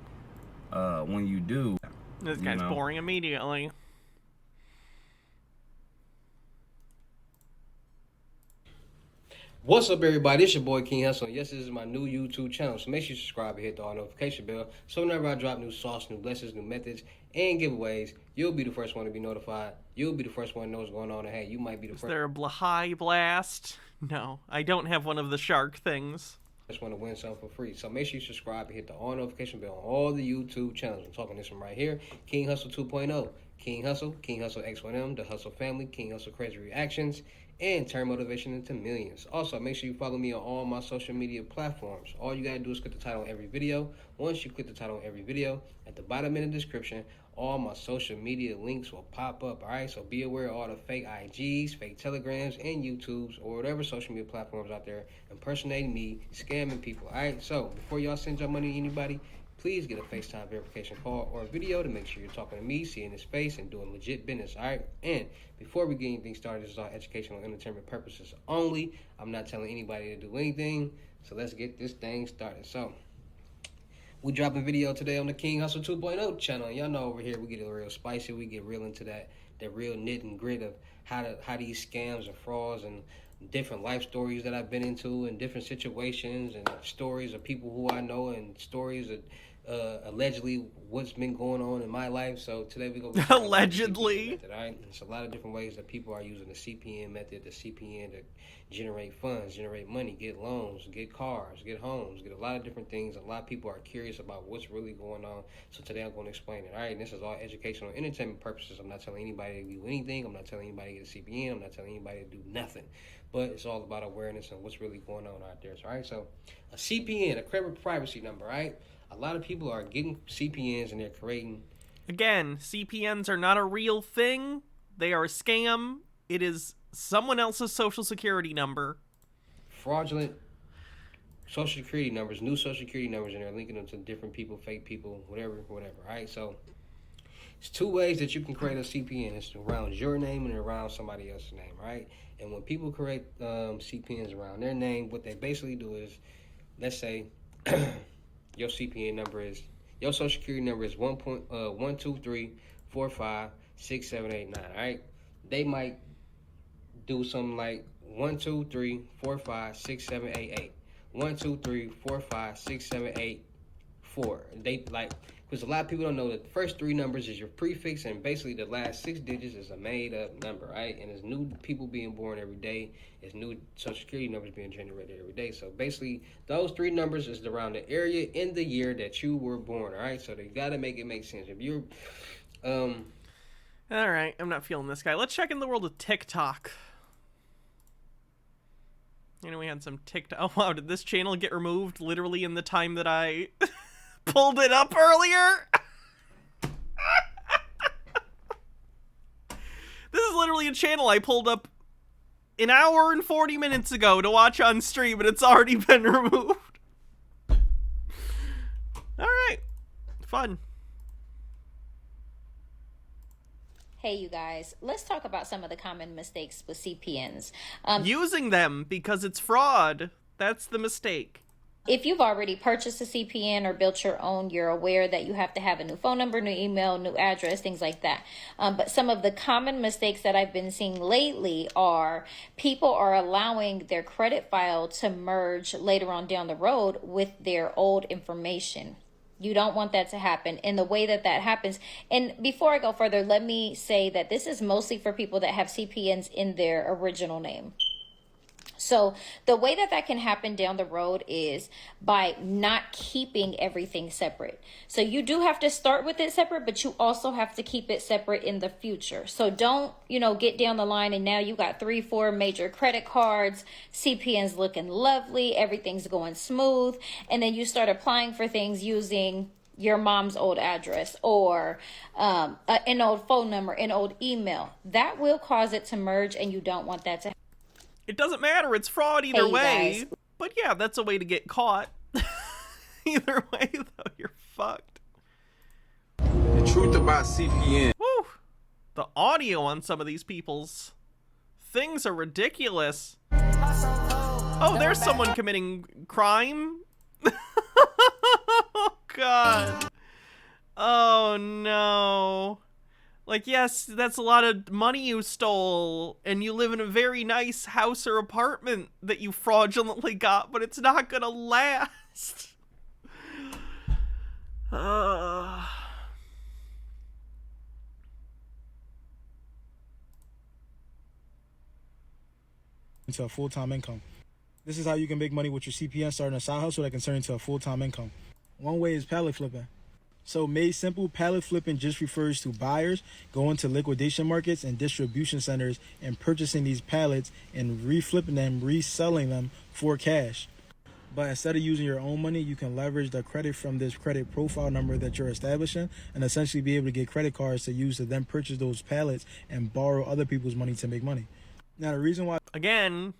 When you do, This guy's boring immediately. What's up, everybody? It's your boy King Hustle. Yes, this is my new YouTube channel, so make sure you subscribe and hit the all notification bell so whenever I drop new sauce, new lessons, new methods, and giveaways, you'll be the first one to be notified. You'll be the first one to know what's going on, and hey, you might be the Is there a high blast? No, I don't have one of the shark things. Just want to win something for free. So make sure you subscribe and hit the all notification bell on all the YouTube channels. I'm talking this one right here, King Hustle 2.0. King Hustle X1M, The Hustle Family, King Hustle Crazy Reactions, and turn motivation into millions. Also, make sure you follow me on all my social media platforms. All you gotta do is click the title on every video. Once you click the title on every video, at the bottom in the description, all my social media links will pop up, all right? So be aware of all the fake IGs, fake Telegrams, and YouTubes, or whatever social media platforms out there impersonating me, scamming people, all right? So before y'all send your money to anybody, please get a FaceTime verification call or a video to make sure you're talking to me, seeing his face, and doing legit business, all right? And before we get anything started, this is all educational and entertainment purposes only. I'm not telling anybody to do anything, so let's get this thing started. So, we dropping video today on the King Hustle 2.0 channel. Y'all know over here we get real spicy. We get real into that real knit and grit of how these scams and frauds and different life stories that I've been into and different situations and stories of people who I know and stories of allegedly what's been going on in my life. So today we're going to allegedly method, all right? There's a lot of different ways that people are using the CPN method, the CPN to generate funds, generate money, get loans, get cars, get homes, get a lot of different things. A lot of people are curious about what's really going on. So today I'm going to explain it, all right? And this is all educational and entertainment purposes. I'm not telling anybody to do anything. I'm not telling anybody to get a CPN. I'm not telling anybody to do nothing. But it's all about awareness and what's really going on out there. So, all right, so a CPN, a credit privacy number, all right? A lot of people are getting CPNs and they're creating... Again, CPNs are not a real thing. They are a scam. It is someone else's social security number. Fraudulent social security numbers, new social security numbers, and they're linking them to different people, fake people, whatever, all right? So, it's two ways that you can create a CPN. It's around your name and around somebody else's name, right? And when people create CPNs around their name, what they basically do is, let's say... your CPN number is, your social security number is 123456789, all right? They might do something like 123456788, 123456784. They like, because a lot of people don't know that the first three numbers is your prefix, and basically the last 6 digits is a made-up number, right? And there's new people being born every day. There's new social security numbers being generated every day. So basically, those 3 numbers is around the area in the year that you were born, all right? So they got to make it make sense. If you're... All right, I'm not feeling this guy. Let's check in the world of TikTok. You know, we had some TikTok... Oh, wow, did this channel get removed literally in the time that I... pulled it up earlier? This is literally a channel I pulled up an hour and 40 minutes ago to watch on stream, and it's already been removed. Alright. Fun. Hey, you guys, let's talk about some of the common mistakes with CPNs. Using them because it's fraud. That's the mistake. If you've already purchased a CPN or built your own, you're aware that you have to have a new phone number, new email, new address, things like that. But some of the common mistakes that I've been seeing lately are people are allowing their credit file to merge later on down the road with their old information. You don't want that to happen. And the way that that happens, and before I go further, let me say that this is mostly for people that have CPNs in their original name. So the way that that can happen down the road is by not keeping everything separate. So you do have to start with it separate, but you also have to keep it separate in the future. So don't, get down the line and now you got 3-4 major credit cards, CPN's looking lovely, everything's going smooth, and then you start applying for things using your mom's old address or an old phone number, an old email. That will cause it to merge, and you don't want that to happen. It doesn't matter. It's fraud either Hey, you way. guys. But yeah, that's a way to get caught. Either way, though, you're fucked. The truth about CPN. Woo! The audio on some of these people's things are ridiculous. Oh, there's someone committing crime. Oh, God. Oh, no. Like, yes, that's a lot of money you stole, and you live in a very nice house or apartment that you fraudulently got, but it's not gonna last. Into a full-time income. This is how you can make money with your CPN, starting a side hustle that can turn into a full-time income. One way is pallet flipping. So made simple, pallet flipping just refers to buyers going to liquidation markets and distribution centers and purchasing these pallets and reflipping them, reselling them for cash. But instead of using your own money, you can leverage the credit from this credit profile number that you're establishing and essentially be able to get credit cards to use to then purchase those pallets and borrow other people's money to make money. Now, the reason why, again,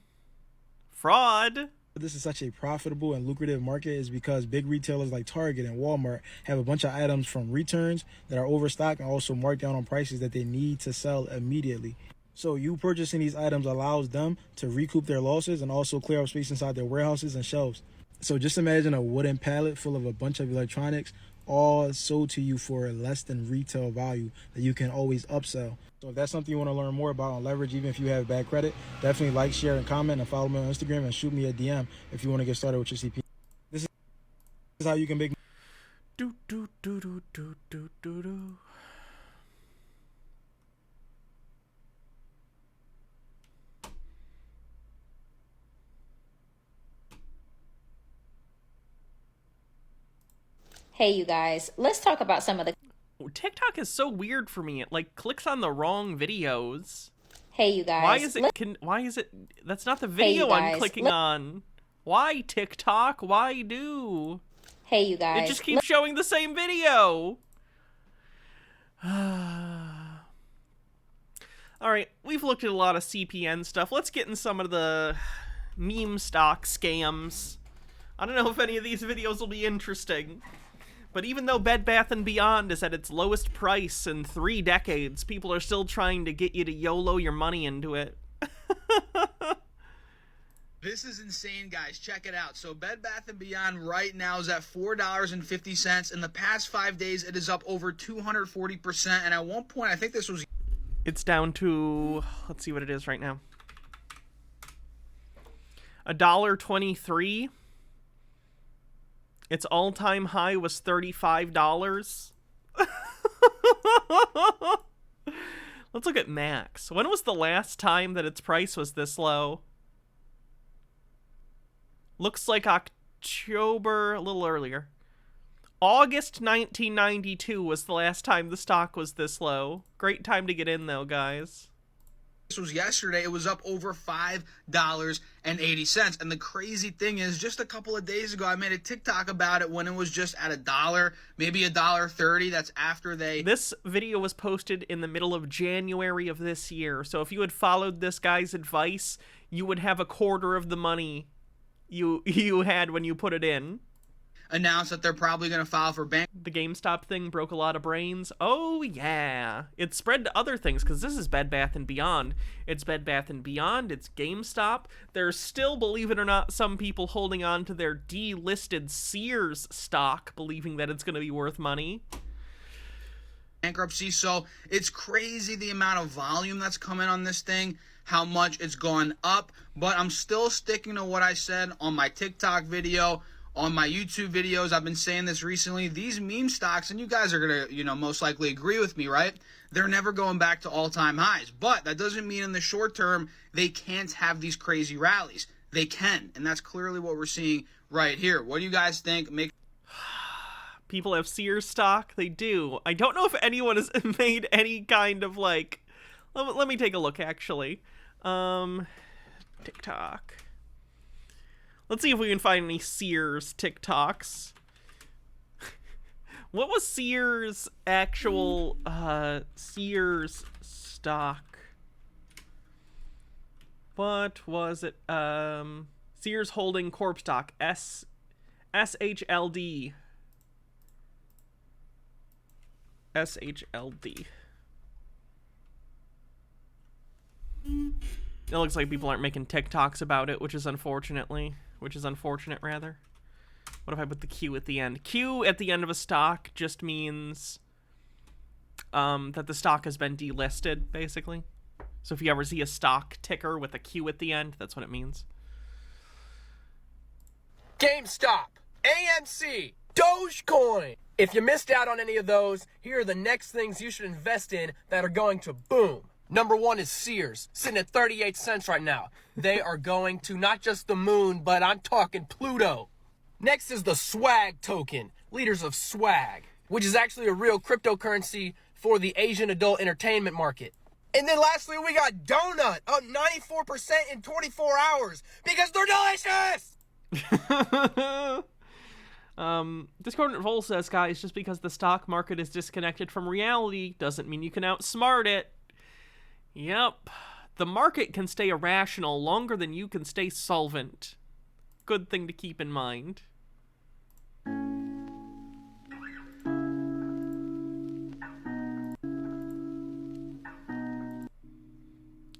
fraud, this is such a profitable and lucrative market is because big retailers like Target and Walmart have a bunch of items from returns that are overstocked and also marked down on prices that they need to sell immediately. So you purchasing these items allows them to recoup their losses and also clear up space inside their warehouses and shelves. So just imagine a wooden pallet full of a bunch of electronics, all sold to you for less than retail value that you can always upsell. So if that's something you want to learn more about on leverage, even if you have bad credit, definitely like, share, and comment, and follow me on Instagram and shoot me a DM if you want to get started with your CPN. This is how you can make. Do do do do do do do do. Hey, you guys, let's talk about some of the. TikTok is so weird for me. It like clicks on the wrong videos. Hey, you guys. Why is it? That's not the video I'm clicking on. Why TikTok? Why do? Hey, you guys. It just keeps showing the same video. All right, we've looked at a lot of CPN stuff. Let's get in some of the meme stock scams. I don't know if any of these videos will be interesting. But even though Bed Bath & Beyond is at its lowest price in 3 decades, people are still trying to get you to YOLO your money into it. This is insane, guys. Check it out. So Bed Bath & Beyond right now is at $4.50. In the past 5 days, it is up over 240%. And at one point, I think this was... It's down to... Let's see what it is right now. $1.23. Its all-time high was $35. Let's look at Max. When was the last time that its price was this low? Looks like October, a little earlier. August 1992 was the last time the stock was this low. Great time to get in, though, guys. This was yesterday. It was up over $5.80. And the crazy thing is, just a couple of days ago, I made a TikTok about it when it was just at $1, maybe $1.30. That's after they... This video was posted in the middle of January of this year. So if you had followed this guy's advice, you would have a quarter of the money you had when you put it in. Announced that they're probably going to file for bank. The GameStop thing broke a lot of brains. Oh, yeah. It spread to other things, because this is Bed Bath & Beyond. It's Bed Bath & Beyond. It's GameStop. There's still, believe it or not, some people holding on to their delisted Sears stock, believing that it's going to be worth money. Bankruptcy. So it's crazy the amount of volume that's coming on this thing, how much it's gone up. But I'm still sticking to what I said on my TikTok video. on my YouTube videos. I've been saying this recently. These meme stocks, and you guys are going to, most likely agree with me, right? They're never going back to all-time highs. But that doesn't mean in the short term they can't have these crazy rallies. They can, and that's clearly what we're seeing right here. What do you guys think? People have Sears stock. They do. I don't know if anyone has made any kind of like... Let me take a look, actually. TikTok. Let's see if we can find any Sears TikToks. What was Sears' actual Sears stock? What was it? Sears Holding Corp stock. SHLD. SHLD. It looks like people aren't making TikToks about it, which is unfortunate, rather. What if I put the Q at the end? Q at the end of a stock just means that the stock has been delisted, basically. So if you ever see a stock ticker with a Q at the end, that's what it means. GameStop, AMC, Dogecoin. If you missed out on any of those, here are the next things you should invest in that are going to boom. Number one is Sears, sitting at 38 cents right now. They are going to not just the moon, but I'm talking Pluto. Next is the Swag token, leaders of Swag, which is actually a real cryptocurrency for the Asian adult entertainment market. And then lastly, we got Donut, up 94% in 24 hours because they're delicious! Discordant Vol says, guys, just because the stock market is disconnected from reality doesn't mean you can outsmart it. Yep. The market can stay irrational longer than you can stay solvent. Good thing to keep in mind.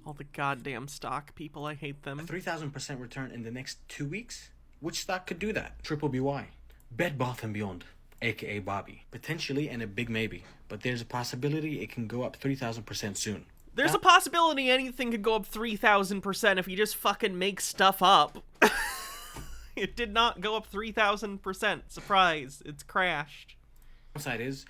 All the goddamn stock people, I hate them. A 3,000% return in the next 2 weeks? Which stock could do that? Triple BY. Bed Bath & Beyond, aka Bobby. Potentially and a big maybe, but there's a possibility it can go up 3,000% soon. There's a possibility anything could go up 3,000% if you just fucking make stuff up. It did not go up 3,000%. Surprise, it's crashed. Downside is,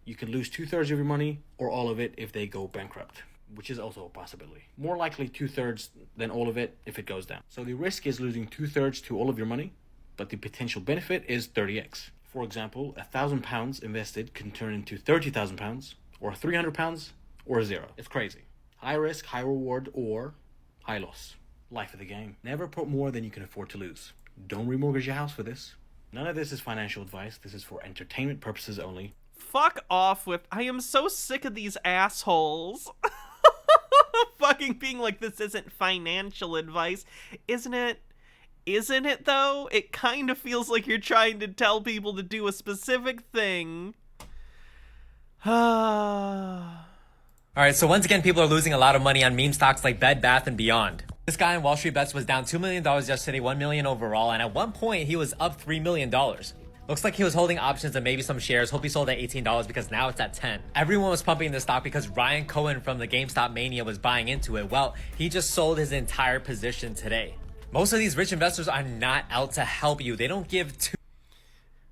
you can lose 2/3 of your money or all of it if they go bankrupt, which is also a possibility. More likely 2/3 than all of it if it goes down. So the risk is losing 2/3 to all of your money, but the potential benefit is 30x. For example, £1,000 invested can turn into £30,000, or £300, or zero. It's crazy. High risk, high reward, or high loss. Life of the game. Never put more than you can afford to lose. Don't remortgage your house for this. None of this is financial advice. This is for entertainment purposes only. Fuck off with... I am so sick of these assholes. Fucking being like, this isn't financial advice. Isn't it? Isn't it, though? It kind of feels like you're trying to tell people to do a specific thing. Alright, so once again, people are losing a lot of money on meme stocks like Bed Bath & Beyond. This guy in Wall Street Bets was down $2 million yesterday, $1 million overall, and at one point, he was up $3 million. Looks like he was holding options and maybe some shares. Hope he sold at $18 because now it's at $10. Everyone was pumping the stock because Ryan Cohen from the GameStop Mania was buying into it. Well, he just sold his entire position today. Most of these rich investors are not out to help you. They don't give two...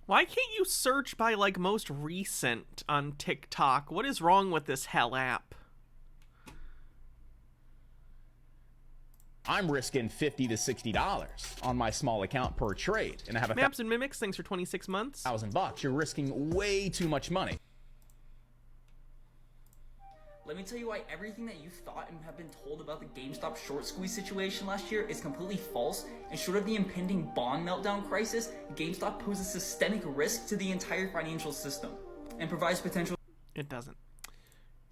Why can't you search by, like, most recent on TikTok? What is wrong with this hell app? I'm risking $50 to $60 on my small account per trade, and I have Maps and Mimics, thanks for 26 months. $1,000. You're risking way too much money. Let me tell you why everything that you thought and have been told about the GameStop short squeeze situation last year is completely false, and short of the impending bond meltdown crisis, GameStop poses systemic risk to the entire financial system and provides potential... It doesn't.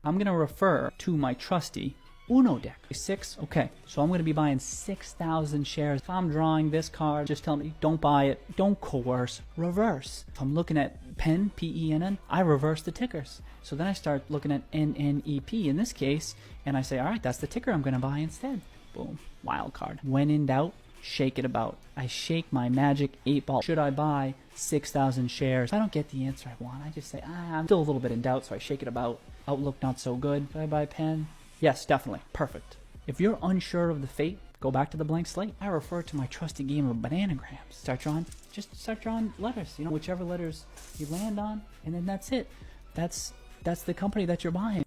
I'm going to refer to my trusty Uno deck. 6, okay, so I'm going to be buying 6,000 shares. If I'm drawing this card, just tell me, don't buy it, don't coerce, reverse. If I'm looking at PENN, P-E-N-N, I reverse the tickers. So then I start looking at N-N-E-P in this case, and I say, all right, that's the ticker I'm going to buy instead. Boom, wild card. When in doubt, shake it about. I shake my magic 8-ball. Should I buy 6,000 shares? If I don't get the answer I want, I just say, I'm still a little bit in doubt, so I shake it about. Outlook not so good. Should I buy PENN? Yes, definitely. Perfect. If you're unsure of the fate, go back to the blank slate. I refer to my trusty game of bananagrams. Just start drawing letters, whichever letters you land on, and then that's it. That's the company that you're buying.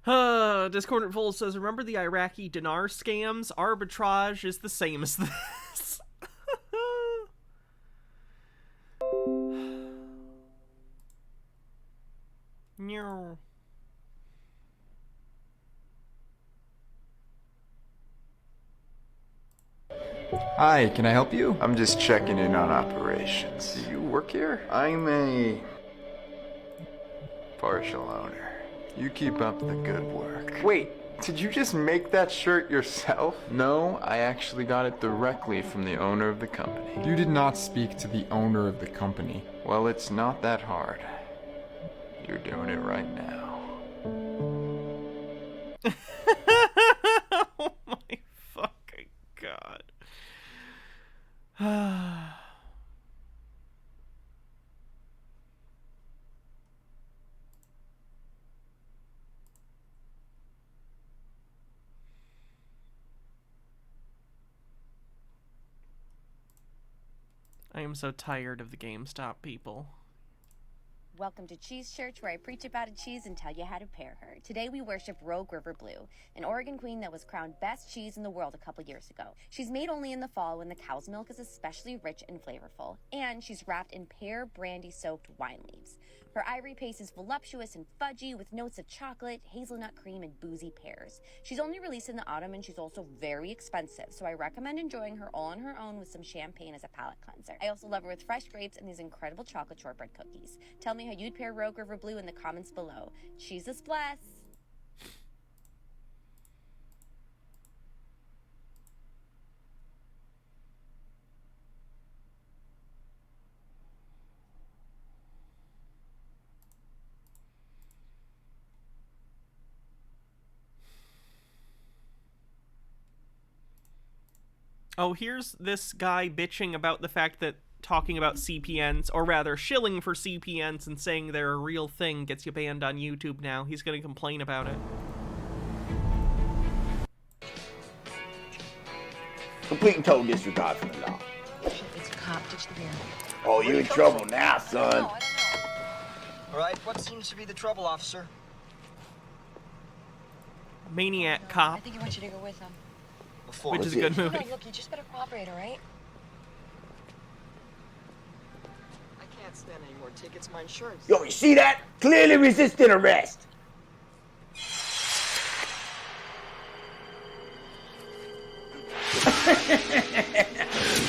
Discordant Full says, remember the Iraqi dinar scams? Arbitrage is the same as this. No. Hi, can I help you? I'm just checking in on operations. Do you work here? I'm a partial owner. You keep up the good work. Wait, did you just make that shirt yourself? No, I actually got it directly from the owner of the company. You did not speak to the owner of the company. Well, it's not that hard. You're doing it right now. Oh my fucking god. I am so tired of the GameStop people. Welcome to Cheese Church, where I preach about a cheese and tell you how to pair her. Today we worship Rogue River Blue, an Oregon queen that was crowned best cheese in the world a couple years ago. She's made only in the fall when the cow's milk is especially rich and flavorful, and she's wrapped in pear brandy-soaked wine leaves. Her ivory paste is voluptuous and fudgy with notes of chocolate, hazelnut cream, and boozy pears. She's only released in the autumn, and she's also very expensive, so I recommend enjoying her all on her own with some champagne as a palate cleanser. I also love her with fresh grapes and these incredible chocolate shortbread cookies. Tell me how you'd pair Rogue River Blue in the comments below. Jesus bless! Oh, here's this guy bitching about the fact that talking about CPNs, or rather shilling for CPNs and saying they're a real thing, gets you banned on YouTube now. He's gonna complain about it. Complete and total disregard for the law. It's a cop. Ditch the beer. Oh, you're in trouble now, son. All right, what seems to be the trouble, officer? Maniac I cop, think he wants you to go with him. which is a good movie. No, look, you just better cooperate, all right? I can't stand any more tickets. My insurance. Yo, you see that? Clearly resisting arrest.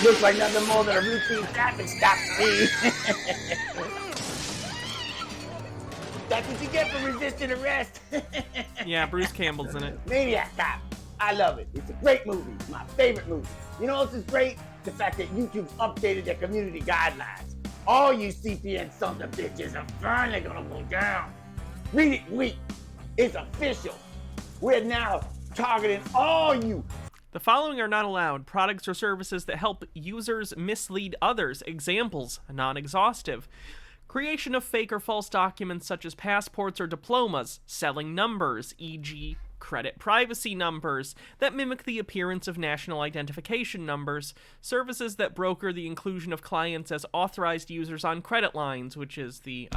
Looks like nothing more than a routine traffic stop to me. That's what you get for resisting arrest. Yeah, Bruce Campbell's in it. Maniac Cop. I love it. It's a great movie. It's my favorite movie. You know what else is great? The fact that YouTube's updated their community guidelines. All you CPN sons of bitches are finally gonna go down. Read it week. It's official. We're now targeting all you. The following are not allowed: products or services that help users mislead others. Examples, non-exhaustive. Creation of fake or false documents such as passports or diplomas. Selling numbers, e.g., credit privacy numbers that mimic the appearance of national identification numbers. Services that broker the inclusion of clients as authorized users on credit lines, which is the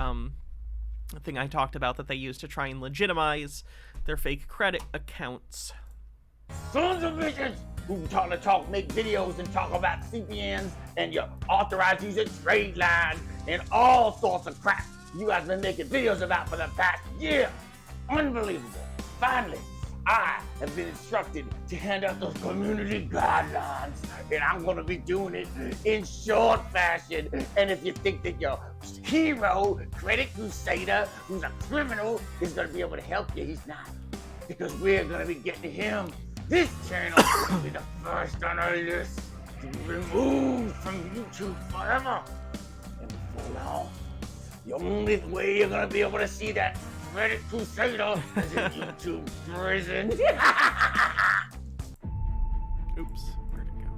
thing I talked about that they use to try and legitimize their fake credit accounts. Sons of bitches who talk, make videos and talk about CPNs and your authorized user trade line and all sorts of crap you guys been making videos about for the past year. Unbelievable. Finally, I have been instructed to hand out those community guidelines, and I'm gonna be doing it in short fashion. And if you think that your hero, Credit Crusader, who's a criminal, is gonna be able to help you, he's not. Because we're gonna be getting him. This channel will be the first on our list to be removed from YouTube forever. And before long, the only way you're gonna be able to see that Credit Crusader is in YouTube prison. Oops, where'd it go?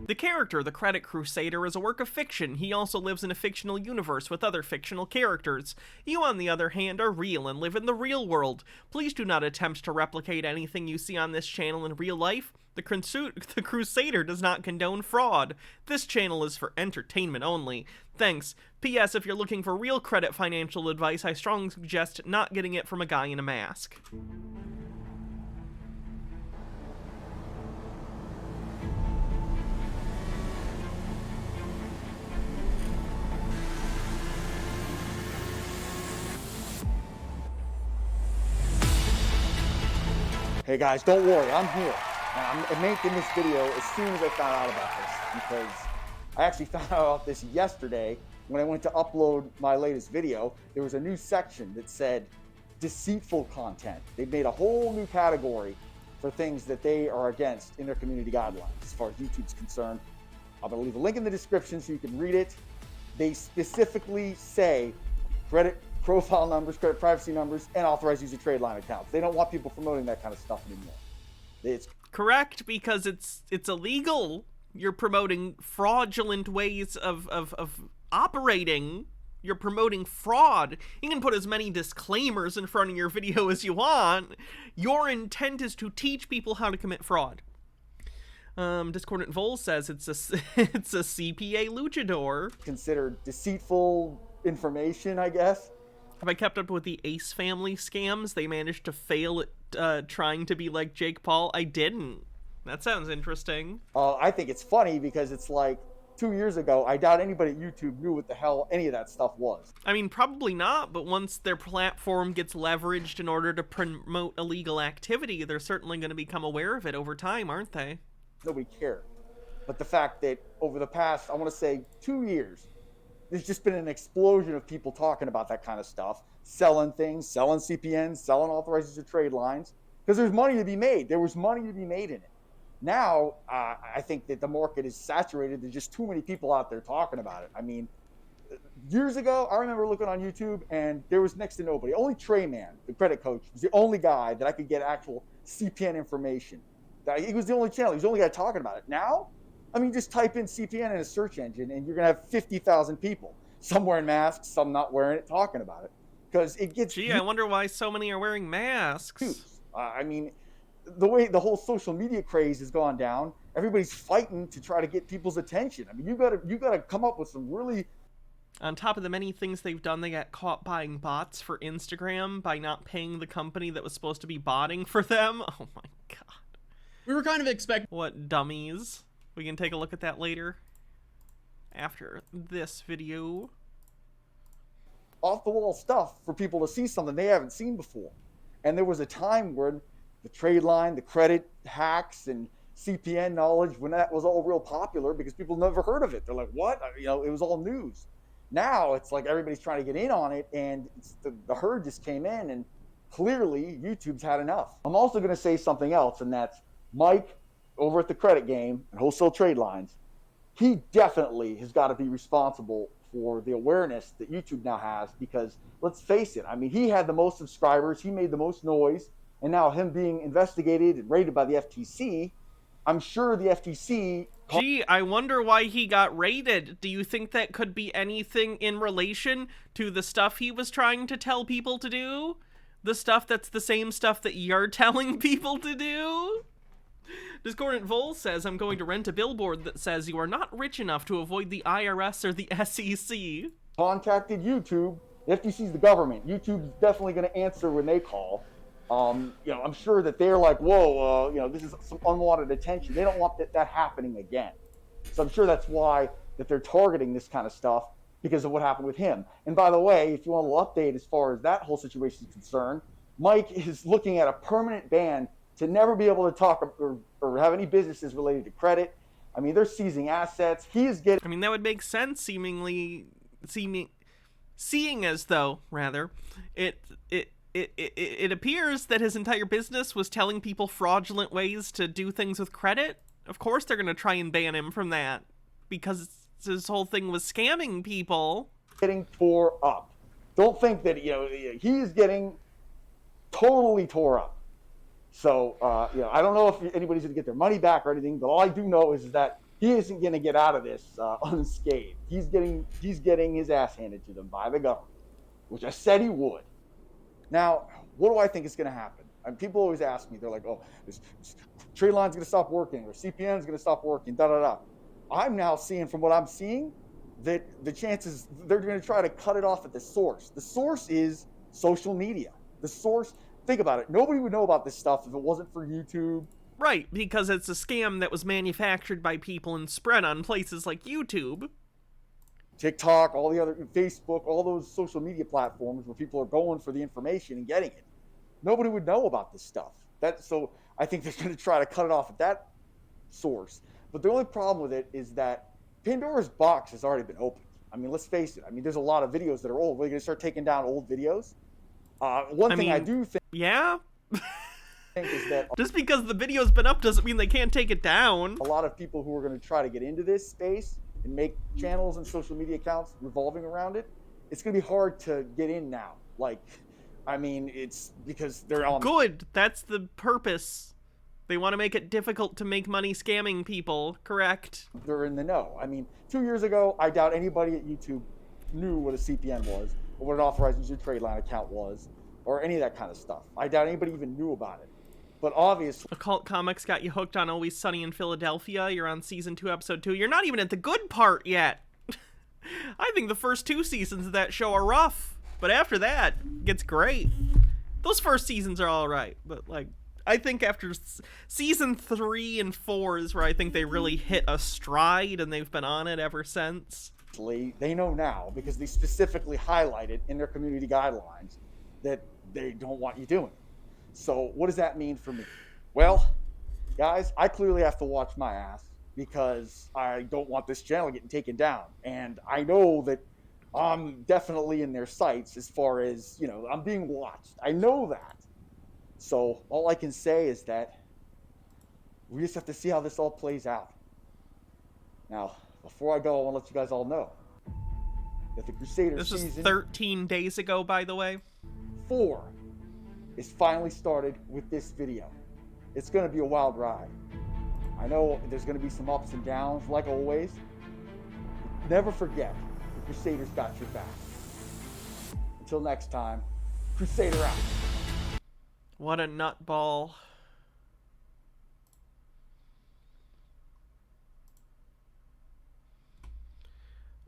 The character, the Credit Crusader, is a work of fiction. He also lives in a fictional universe with other fictional characters. You, on the other hand, are real and live in the real world. Please do not attempt to replicate anything you see on this channel in real life. The Crusader does not condone fraud. This channel is for entertainment only. Thanks. P.S. If you're looking for real credit financial advice, I strongly suggest not getting it from a guy in a mask. Hey guys, don't worry, I'm here. And I'm making this video as soon as I found out about this, because I actually found out about this yesterday when I went to upload my latest video. There was a new section that said deceitful content. They've made a whole new category for things that they are against in their community guidelines as far as YouTube's concerned. I'm gonna leave a link in the description so you can read it. They specifically say credit profile numbers, credit privacy numbers, and authorized user trade line accounts. They don't want people promoting that kind of stuff anymore. It's correct, because it's illegal. You're promoting fraudulent ways of operating. You're promoting fraud. You can put as many disclaimers in front of your video as you want. Your intent is to teach people how to commit fraud. Discordant Vol says it's a CPA luchador. Considered deceitful information, I guess. Have I kept up with the Ace Family scams? They managed to fail at trying to be like Jake Paul. I didn't. That sounds interesting. I think it's funny because it's like 2 years ago, I doubt anybody at YouTube knew what the hell any of that stuff was. I mean, probably not, but once their platform gets leveraged in order to promote illegal activity, they're certainly going to become aware of it over time, aren't they? Nobody cared. But the fact that over the past, I want to say 2 years, there's just been an explosion of people talking about that kind of stuff, selling things, selling CPNs, selling authorized user trade lines, because there's money to be made. There was money to be made in it. Now, I think that the market is saturated. There's just too many people out there talking about it. I mean, years ago, I remember looking on YouTube and there was next to nobody. Only Trey Man, the credit coach, was the only guy that I could get actual CPN information. He was the only channel. He was the only guy talking about it. Now, I mean, just type in CPN in a search engine and you're going to have 50,000 people, some wearing masks, some not wearing it, talking about it. Because it gets... Gee, I wonder why so many are wearing masks. I mean, the way the whole social media craze has gone down, everybody's fighting to try to get people's attention. I mean, you gotta come up with some really... On top of the many things they've done, they got caught buying bots for Instagram by not paying the company that was supposed to be botting for them. Oh my god. We were kind of expecting... What dummies. We can take a look at that later. After this video. Off-the-wall stuff for people to see something they haven't seen before. And there was a time when the trade line, the credit hacks, and CPN knowledge, when that was all real popular because people never heard of it. They're like, what? You know, it was all news. Now it's like everybody's trying to get in on it, and the herd just came in, and clearly YouTube's had enough. I'm also going to say something else, and that's Mike over at the Credit Game and Wholesale Trade Lines. He definitely has got to be responsible for the awareness that YouTube now has, because let's face it, I mean, he had the most subscribers, he made the most noise, and now him being investigated and raided by the FTC, I'm sure the FTC... Gee, I wonder why he got raided. Do you think that could be anything in relation to the stuff he was trying to tell people to do? The stuff that's the same stuff that you're telling people to do? Discordant Vol says, I'm going to rent a billboard that says you are not rich enough to avoid the IRS or the SEC. Contacted YouTube. The FTC is the government. YouTube's definitely going to answer when they call. You know, I'm sure that they're like, whoa, you know, this is some unwanted attention. They don't want that happening again. So I'm sure that's why that they're targeting this kind of stuff, because of what happened with him. And by the way, if you want a little update as far as that whole situation is concerned, Mike is looking at a permanent ban to never be able to talk or have any businesses related to credit. I mean, they're seizing assets. He is getting... I mean, that would make sense, seeing as though, rather, it appears that his entire business was telling people fraudulent ways to do things with credit. Of course they're going to try and ban him from that, because his whole thing was scamming people. Getting tore up. Don't think that, you know, he is getting totally tore up. So, you know, I don't know if anybody's going to get their money back or anything, but all I do know is that he isn't going to get out of this unscathed. He's getting his ass handed to them by the government, which I said he would. Now, what do I think is going to happen? And people always ask me, they're like, oh, this trade line's going to stop working, or CPN's going to stop working, da-da-da. I'm now seeing, from what I'm seeing, that the chances, they're going to try to cut it off at the source. The source is social media. The source, think about it, nobody would know about this stuff if it wasn't for YouTube. Right, because it's a scam that was manufactured by people and spread on places like YouTube. TikTok, all the other, Facebook, all those social media platforms where people are going for the information and getting it. Nobody would know about this stuff. So I think they're going to try to cut it off at that source. But the only problem with it is that Pandora's box has already been opened. I mean, let's face it. I mean, there's a lot of videos that are old. We're going to start taking down old videos. One thing I do think... Yeah? is that just because the video's been up doesn't mean they can't take it down. A lot of people who are going to try to get into this space and make channels and social media accounts revolving around it, it's going to be hard to get in now. Like, I mean, it's because they're on... Good. That's the purpose. They want to make it difficult to make money scamming people, correct? They're in the know. I mean, 2 years ago, I doubt anybody at YouTube knew what a CPN was, or what an authorized user trade line account was, or any of that kind of stuff. I doubt anybody even knew about it. But obviously... Occult Comics got you hooked on Always Sunny in Philadelphia. You're on season 2, episode 2. You're not even at the good part yet. I think the first 2 seasons of that show are rough. But after that, it gets great. Those first seasons are alright. But, like, I think after season 3 and 4 is where I think they really hit a stride, and they've been on it ever since. They know now, because they specifically highlight it in their community guidelines, that they don't want you doing it. So what does that mean for me? Well, guys, I clearly have to watch my ass because I don't want this channel getting taken down. And I know that I'm definitely in their sights as far as, you know, I'm being watched. I know that. So all I can say is that we just have to see how this all plays out. Now, before I go, I want to let you guys all know that the Crusader season... This was 13 days ago, by the way. 4 is finally started with this video. It's going to be a wild ride. I know there's going to be some ups and downs, like always. Never forget, the Crusaders got your back. Until next time, Crusader out. What a nutball.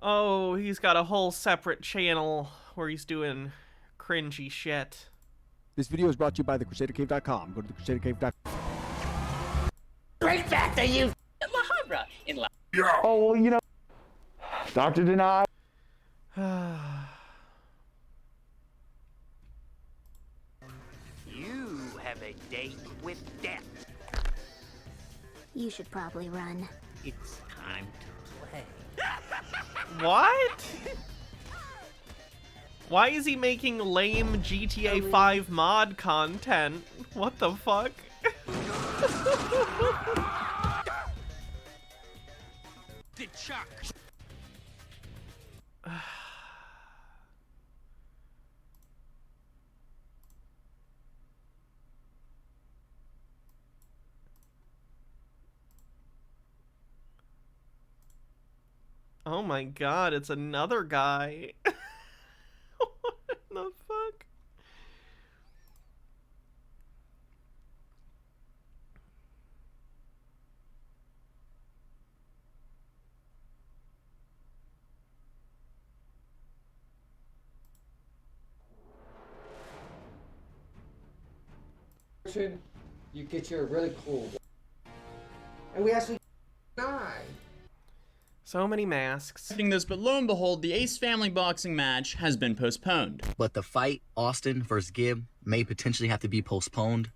Oh, he's got a whole separate channel where he's doing cringy shit. This video is brought to you by thecrusadercave.com. Go to thecrusadercave.com. Great fact that you Lahara in La. Oh, well, you know, Dr. Deny. You have a date with death. You should probably run. It's time to play. What? Why is he making lame GTA 5 mod content? What the fuck? The chuck. Oh my god, it's another guy. What the fuck? You get your really cool one. And we actually So many masks. This, but lo and behold, the Ace Family boxing match has been postponed. But the fight, Austin versus Gibb, may potentially have to be postponed.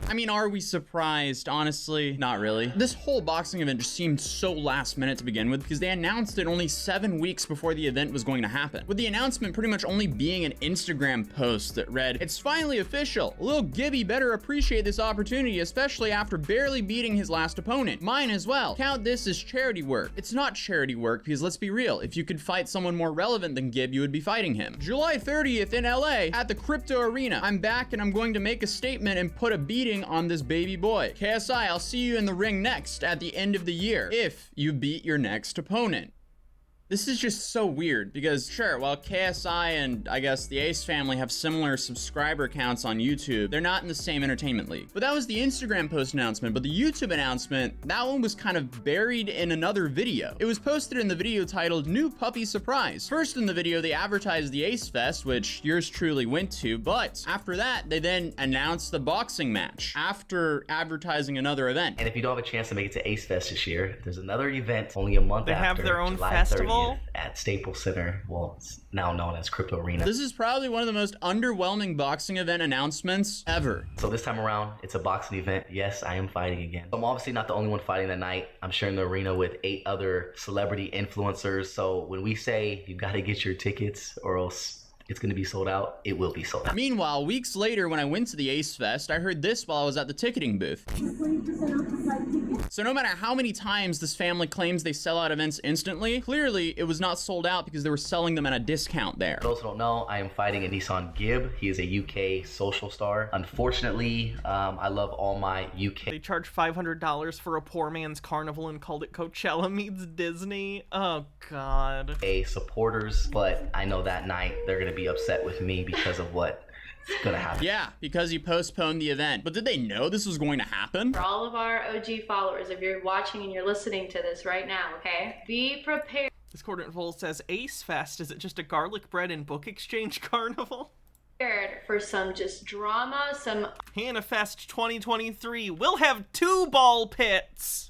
I mean, are we surprised? Honestly, not really. This whole boxing event just seemed so last minute to begin with because they announced it only 7 weeks before the event was going to happen. With the announcement pretty much only being an Instagram post that read, "It's finally official. Lil Gibby better appreciate this opportunity, especially after barely beating his last opponent. Mine as well. Count this as charity work." It's not charity work because let's be real, if you could fight someone more relevant than Gibb, you would be fighting him. July 30th in LA at the Crypto Arena. I'm back and I'm going to make a statement and put a beating waiting on this baby boy. KSI, I'll see you in the ring next at the end of the year if you beat your next opponent. This is just so weird because, sure, while KSI and I guess the Ace family have similar subscriber counts on YouTube, they're not in the same entertainment league. But that was the Instagram post announcement, but the YouTube announcement, that one was kind of buried in another video. It was posted in the video titled New Puppy Surprise. First in the video, they advertised the Ace Fest, which yours truly went to, but after that, they then announced the boxing match after advertising another event. And if you don't have a chance to make it to Ace Fest this year, there's another event only a month after. They have their own July festival? 30th at Staples Center. Well, it's now known as Crypto Arena. This is probably one of the most underwhelming boxing event announcements ever. So this time around, it's a boxing event. Yes, I am fighting again. I'm obviously not the only one fighting that night. I'm sharing the arena with 8 other celebrity influencers. So when we say you gotta get your tickets or else it's gonna be sold out, it will be sold out. Meanwhile, weeks later when I went to the Ace Fest, I heard this while I was at the ticketing booth. So no matter how many times this family claims they sell out events instantly, clearly it was not sold out because they were selling them at a discount there. For those who don't know, I am fighting a Nissan Gibb. He is a UK social star. Unfortunately, I love all my UK. They charged $500 for a poor man's carnival and called it Coachella meets Disney. Oh God. Supporters, but I know that night they're gonna be upset with me because of what gonna happen. Yeah, because he postponed the event. But did they know this was going to happen? For all of our OG followers, if you're watching and you're listening to this right now, okay? Be prepared. Discordant Vol says, Ace Fest, is it just a garlic bread and book exchange carnival? For some just drama, some... Hannah Fest 2023, we'll have 2 ball pits!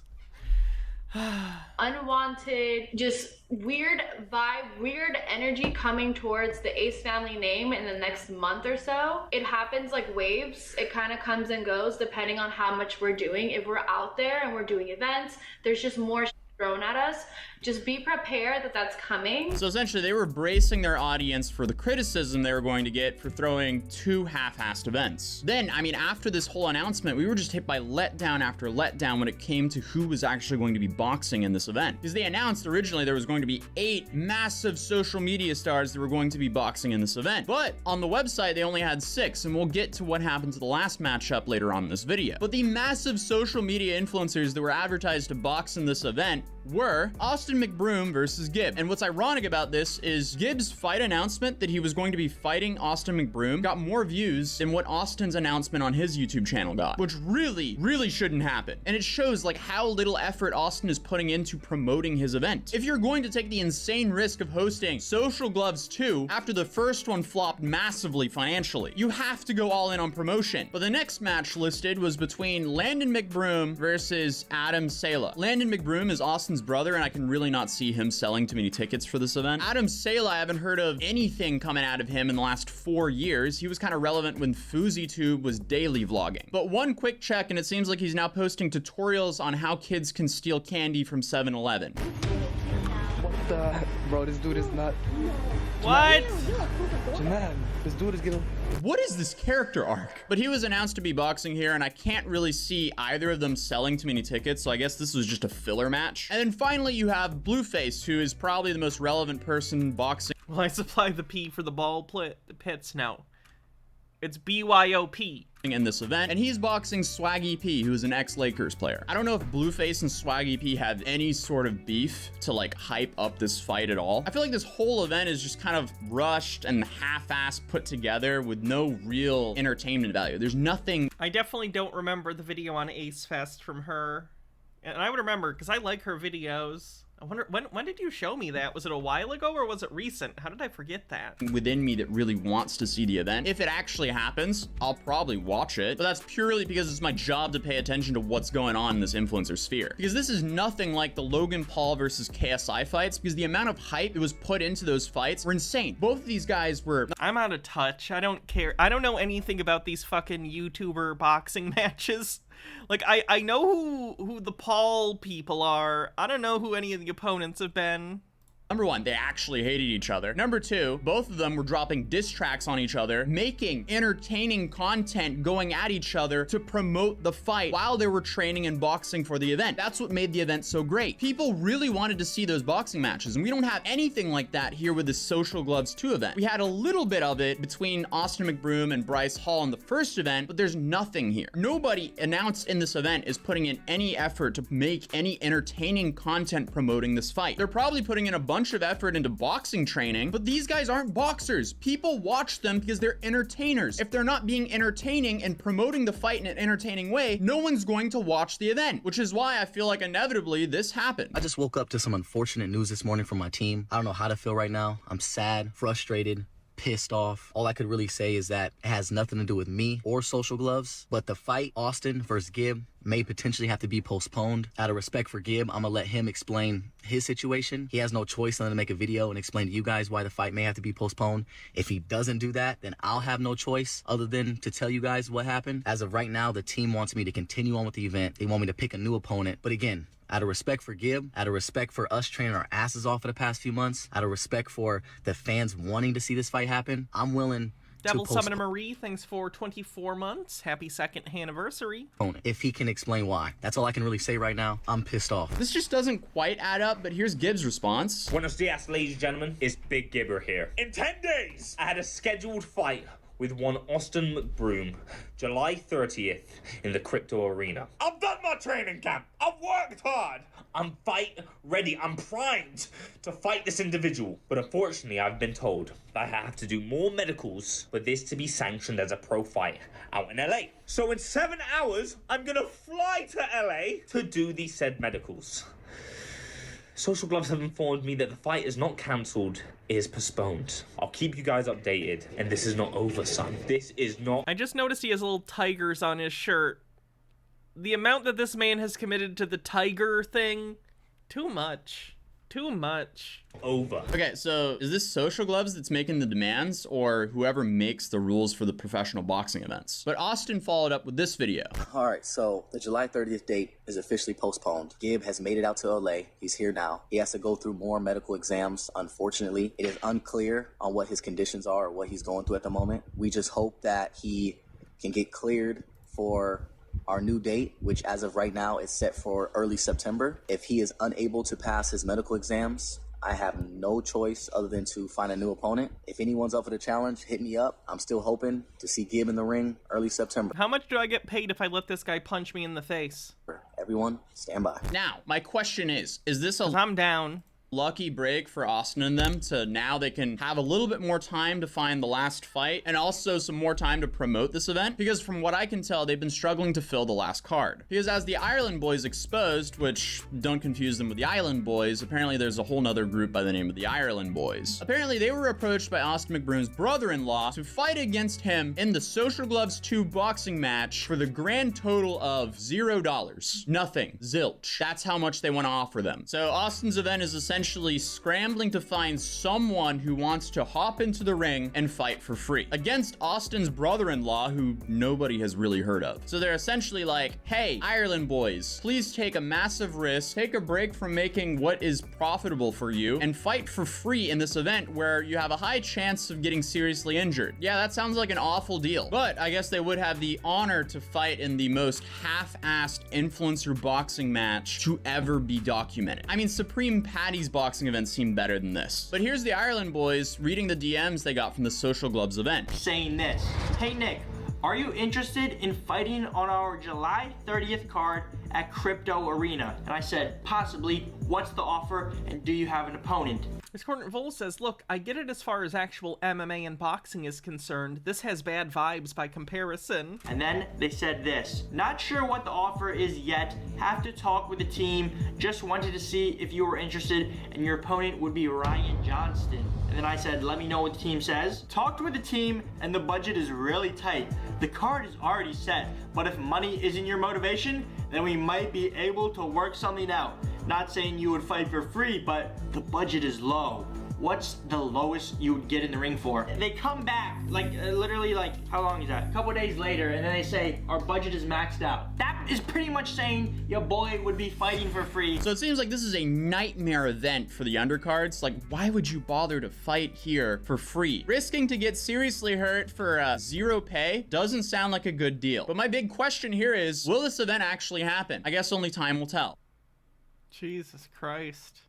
unwanted, just weird vibe, weird energy coming towards the Ace family name in the next month or so. It happens like waves. It kind of comes and goes depending on how much we're doing. If we're out there and we're doing events, there's just more thrown at us. Just be prepared that that's coming. So essentially they were bracing their audience for the criticism they were going to get for throwing 2 half-assed events. Then, I mean, after this whole announcement, we were just hit by letdown after letdown when it came to who was actually going to be boxing in this event. Because they announced originally there was going to be 8 massive social media stars that were going to be boxing in this event. But on the website, they only had 6, and we'll get to what happened to the last matchup later on in this video. But the massive social media influencers that were advertised to box in this event were Austin McBroom versus Gibb. And what's ironic about this is Gibb's fight announcement that he was going to be fighting Austin McBroom got more views than what Austin's announcement on his YouTube channel got, which really shouldn't happen. And it shows like how little effort Austin is putting into promoting his event. If you're going to take the insane risk of hosting Social Gloves 2 after the first one flopped massively financially, you have to go all in on promotion. But the next match listed was between Landon McBroom versus Adam Sala. Landon McBroom is Austin's brother, and I can really not see him selling too many tickets for this event. Adam Sala, I haven't heard of anything coming out of him in the last 4 years. He was kind of relevant when FouseyTube was daily vlogging. But one quick check, and it seems like he's now posting tutorials on how kids can steal candy from 7-Eleven. What the? Bro, this dude is not... What? Jaman, this dude is getting... What is this character arc? But he was announced to be boxing here, and I can't really see either of them selling too many tickets, so I guess this was just a filler match. And then finally, you have Blueface, who is probably the most relevant person boxing. Well, I supply the P for the ball pits now. It's BYOP. In this event, and he's boxing Swaggy P, who is an ex-Lakers player. I don't know if Blueface and Swaggy P have any sort of beef to like hype up this fight at all. I feel like this whole event is just kind of rushed and half-assed put together with no real entertainment value. There's nothing. I definitely don't remember the video on Ace Fest from her, and I would remember because I like her videos. I wonder, when did you show me that? Was it a while ago or was it recent? How did I forget that? Within me that really wants to see the event. If it actually happens, I'll probably watch it, but that's purely because it's my job to pay attention to what's going on in this influencer sphere. Because this is nothing like the Logan Paul versus KSI fights, because the amount of hype that was put into those fights were insane. Both of these guys were... I'm out of touch. I don't care. I don't know anything about these fucking YouTuber boxing matches. Like, I know who the Paul people are. I don't know who any of the opponents have been. Number one, they actually hated each other. Number two, both of them were dropping diss tracks on each other, making entertaining content going at each other to promote the fight while they were training and boxing for the event. That's what made the event so great. People really wanted to see those boxing matches, and we don't have anything like that here with the Social Gloves 2 event. We had a little bit of it between Austin McBroom and Bryce Hall in the first event, but there's nothing here. Nobody announced in this event is putting in any effort to make any entertaining content promoting this fight. They're probably putting in a bunch of effort into boxing training, but these guys aren't boxers. People watch them because they're entertainers. If they're not being entertaining and promoting the fight in an entertaining way, no one's going to watch the event, which is why I feel like inevitably this happened. I just woke up to some unfortunate news this morning from my team. I don't know how to feel right now. I'm sad, frustrated, pissed off. All I could really say is that it has nothing to do with me or Social Gloves, but the fight, Austin versus Gibb, may potentially have to be postponed. Out of respect for Gibb, I'm gonna let him explain his situation. He has no choice other than to make a video and explain to you guys why the fight may have to be postponed. If he doesn't do that, then I'll have no choice other than to tell you guys what happened. As of right now, the team wants me to continue on with the event. They want me to pick a new opponent. But again, out of respect for Gibb, out of respect for us training our asses off for the past few months, out of respect for the fans wanting to see this fight happen, I'm willing Devil Summoner Marie, thanks for 24 months. Happy 2nd anniversary. If he can explain why. That's all I can really say right now. I'm pissed off. This just doesn't quite add up, but here's Gibbs' response. Buenos dias, ladies and gentlemen. It's Big Gibber here. In 10 days, I had a scheduled fight with one Austin McBroom, July 30th in the Crypto Arena. I've done my training camp. I've worked hard. I'm fight ready. I'm primed to fight this individual. But unfortunately, I've been told that I have to do more medicals for this to be sanctioned as a pro fight out in LA. So in 7 hours, I'm gonna fly to LA to do these said medicals. Social Gloves have informed me that the fight is not cancelled, it is postponed. I'll keep you guys updated, and this is not over, son. This is not... I just noticed he has little tigers on his shirt. The amount that this man has committed to the tiger thing, too much. Too much. Over. Okay, so is this Social Gloves that's making the demands, or whoever makes the rules for the professional boxing events? But Austin followed up with this video. All right, so the July 30th date is officially postponed. Gibb has made it out to LA. He's here now. He has to go through more medical exams. Unfortunately, it is unclear on what his conditions are or what he's going through at the moment. We just hope that he can get cleared for our new date, which as of right now is set for early September. If he is unable to pass his medical exams, I have no choice other than to find a new opponent. If anyone's up for the challenge, hit me up. I'm still hoping to see Gibb in the ring early September. How much do I get paid if I let this guy punch me in the face? Everyone, stand by. Now, my question is this a... I'm down. Lucky break for Austin and them to now they can have a little bit more time to find the last fight and also some more time to promote this event? Because from what I can tell, they've been struggling to fill the last card. Because as the Ireland Boys exposed, which don't confuse them with the Island Boys, apparently there's a whole nother group by the name of the Ireland Boys. Apparently they were approached by Austin McBroom's brother-in-law to fight against him in the Social Gloves 2 boxing match for the grand total of $0. Nothing. Zilch. That's how much they want to offer them. So Austin's event is essentially scrambling to find someone who wants to hop into the ring and fight for free against Austin's brother-in-law, who nobody has really heard of. So they're essentially like, hey, Ireland Boys, please take a massive risk, take a break from making what is profitable for you, and fight for free in this event where you have a high chance of getting seriously injured. Yeah, that sounds like an awful deal, but I guess they would have the honor to fight in the most half-assed influencer boxing match to ever be documented. I mean, Supreme Patty's boxing events seem better than this. But here's the Ireland Boys reading the DMs they got from the Social Gloves event. Saying this, hey Nick, are you interested in fighting on our July 30th card at Crypto Arena? And I said, possibly. What's the offer? And do you have an opponent? Discordant Vol says, look, I get it as far as actual MMA and boxing is concerned. This has bad vibes by comparison. And then they said this, not sure what the offer is yet. Have to talk with the team. Just wanted to see if you were interested and your opponent would be Ryan Johnston. And then I said, let me know what the team says. Talked with the team and the budget is really tight. The card is already set, but if money isn't your motivation, then we might be able to work something out. Not saying you would fight for free, but the budget is low. What's the lowest you would get in the ring for? They come back, like literally like, how long is that? A couple days later, and then they say, our budget is maxed out. That That is pretty much saying your boy would be fighting for free. So it seems like this is a nightmare event for the undercards. Like, why would you bother to fight here for free? Risking to get seriously hurt for zero pay doesn't sound like a good deal. But my big question here is, will this event actually happen? I guess only time will tell. Jesus Christ.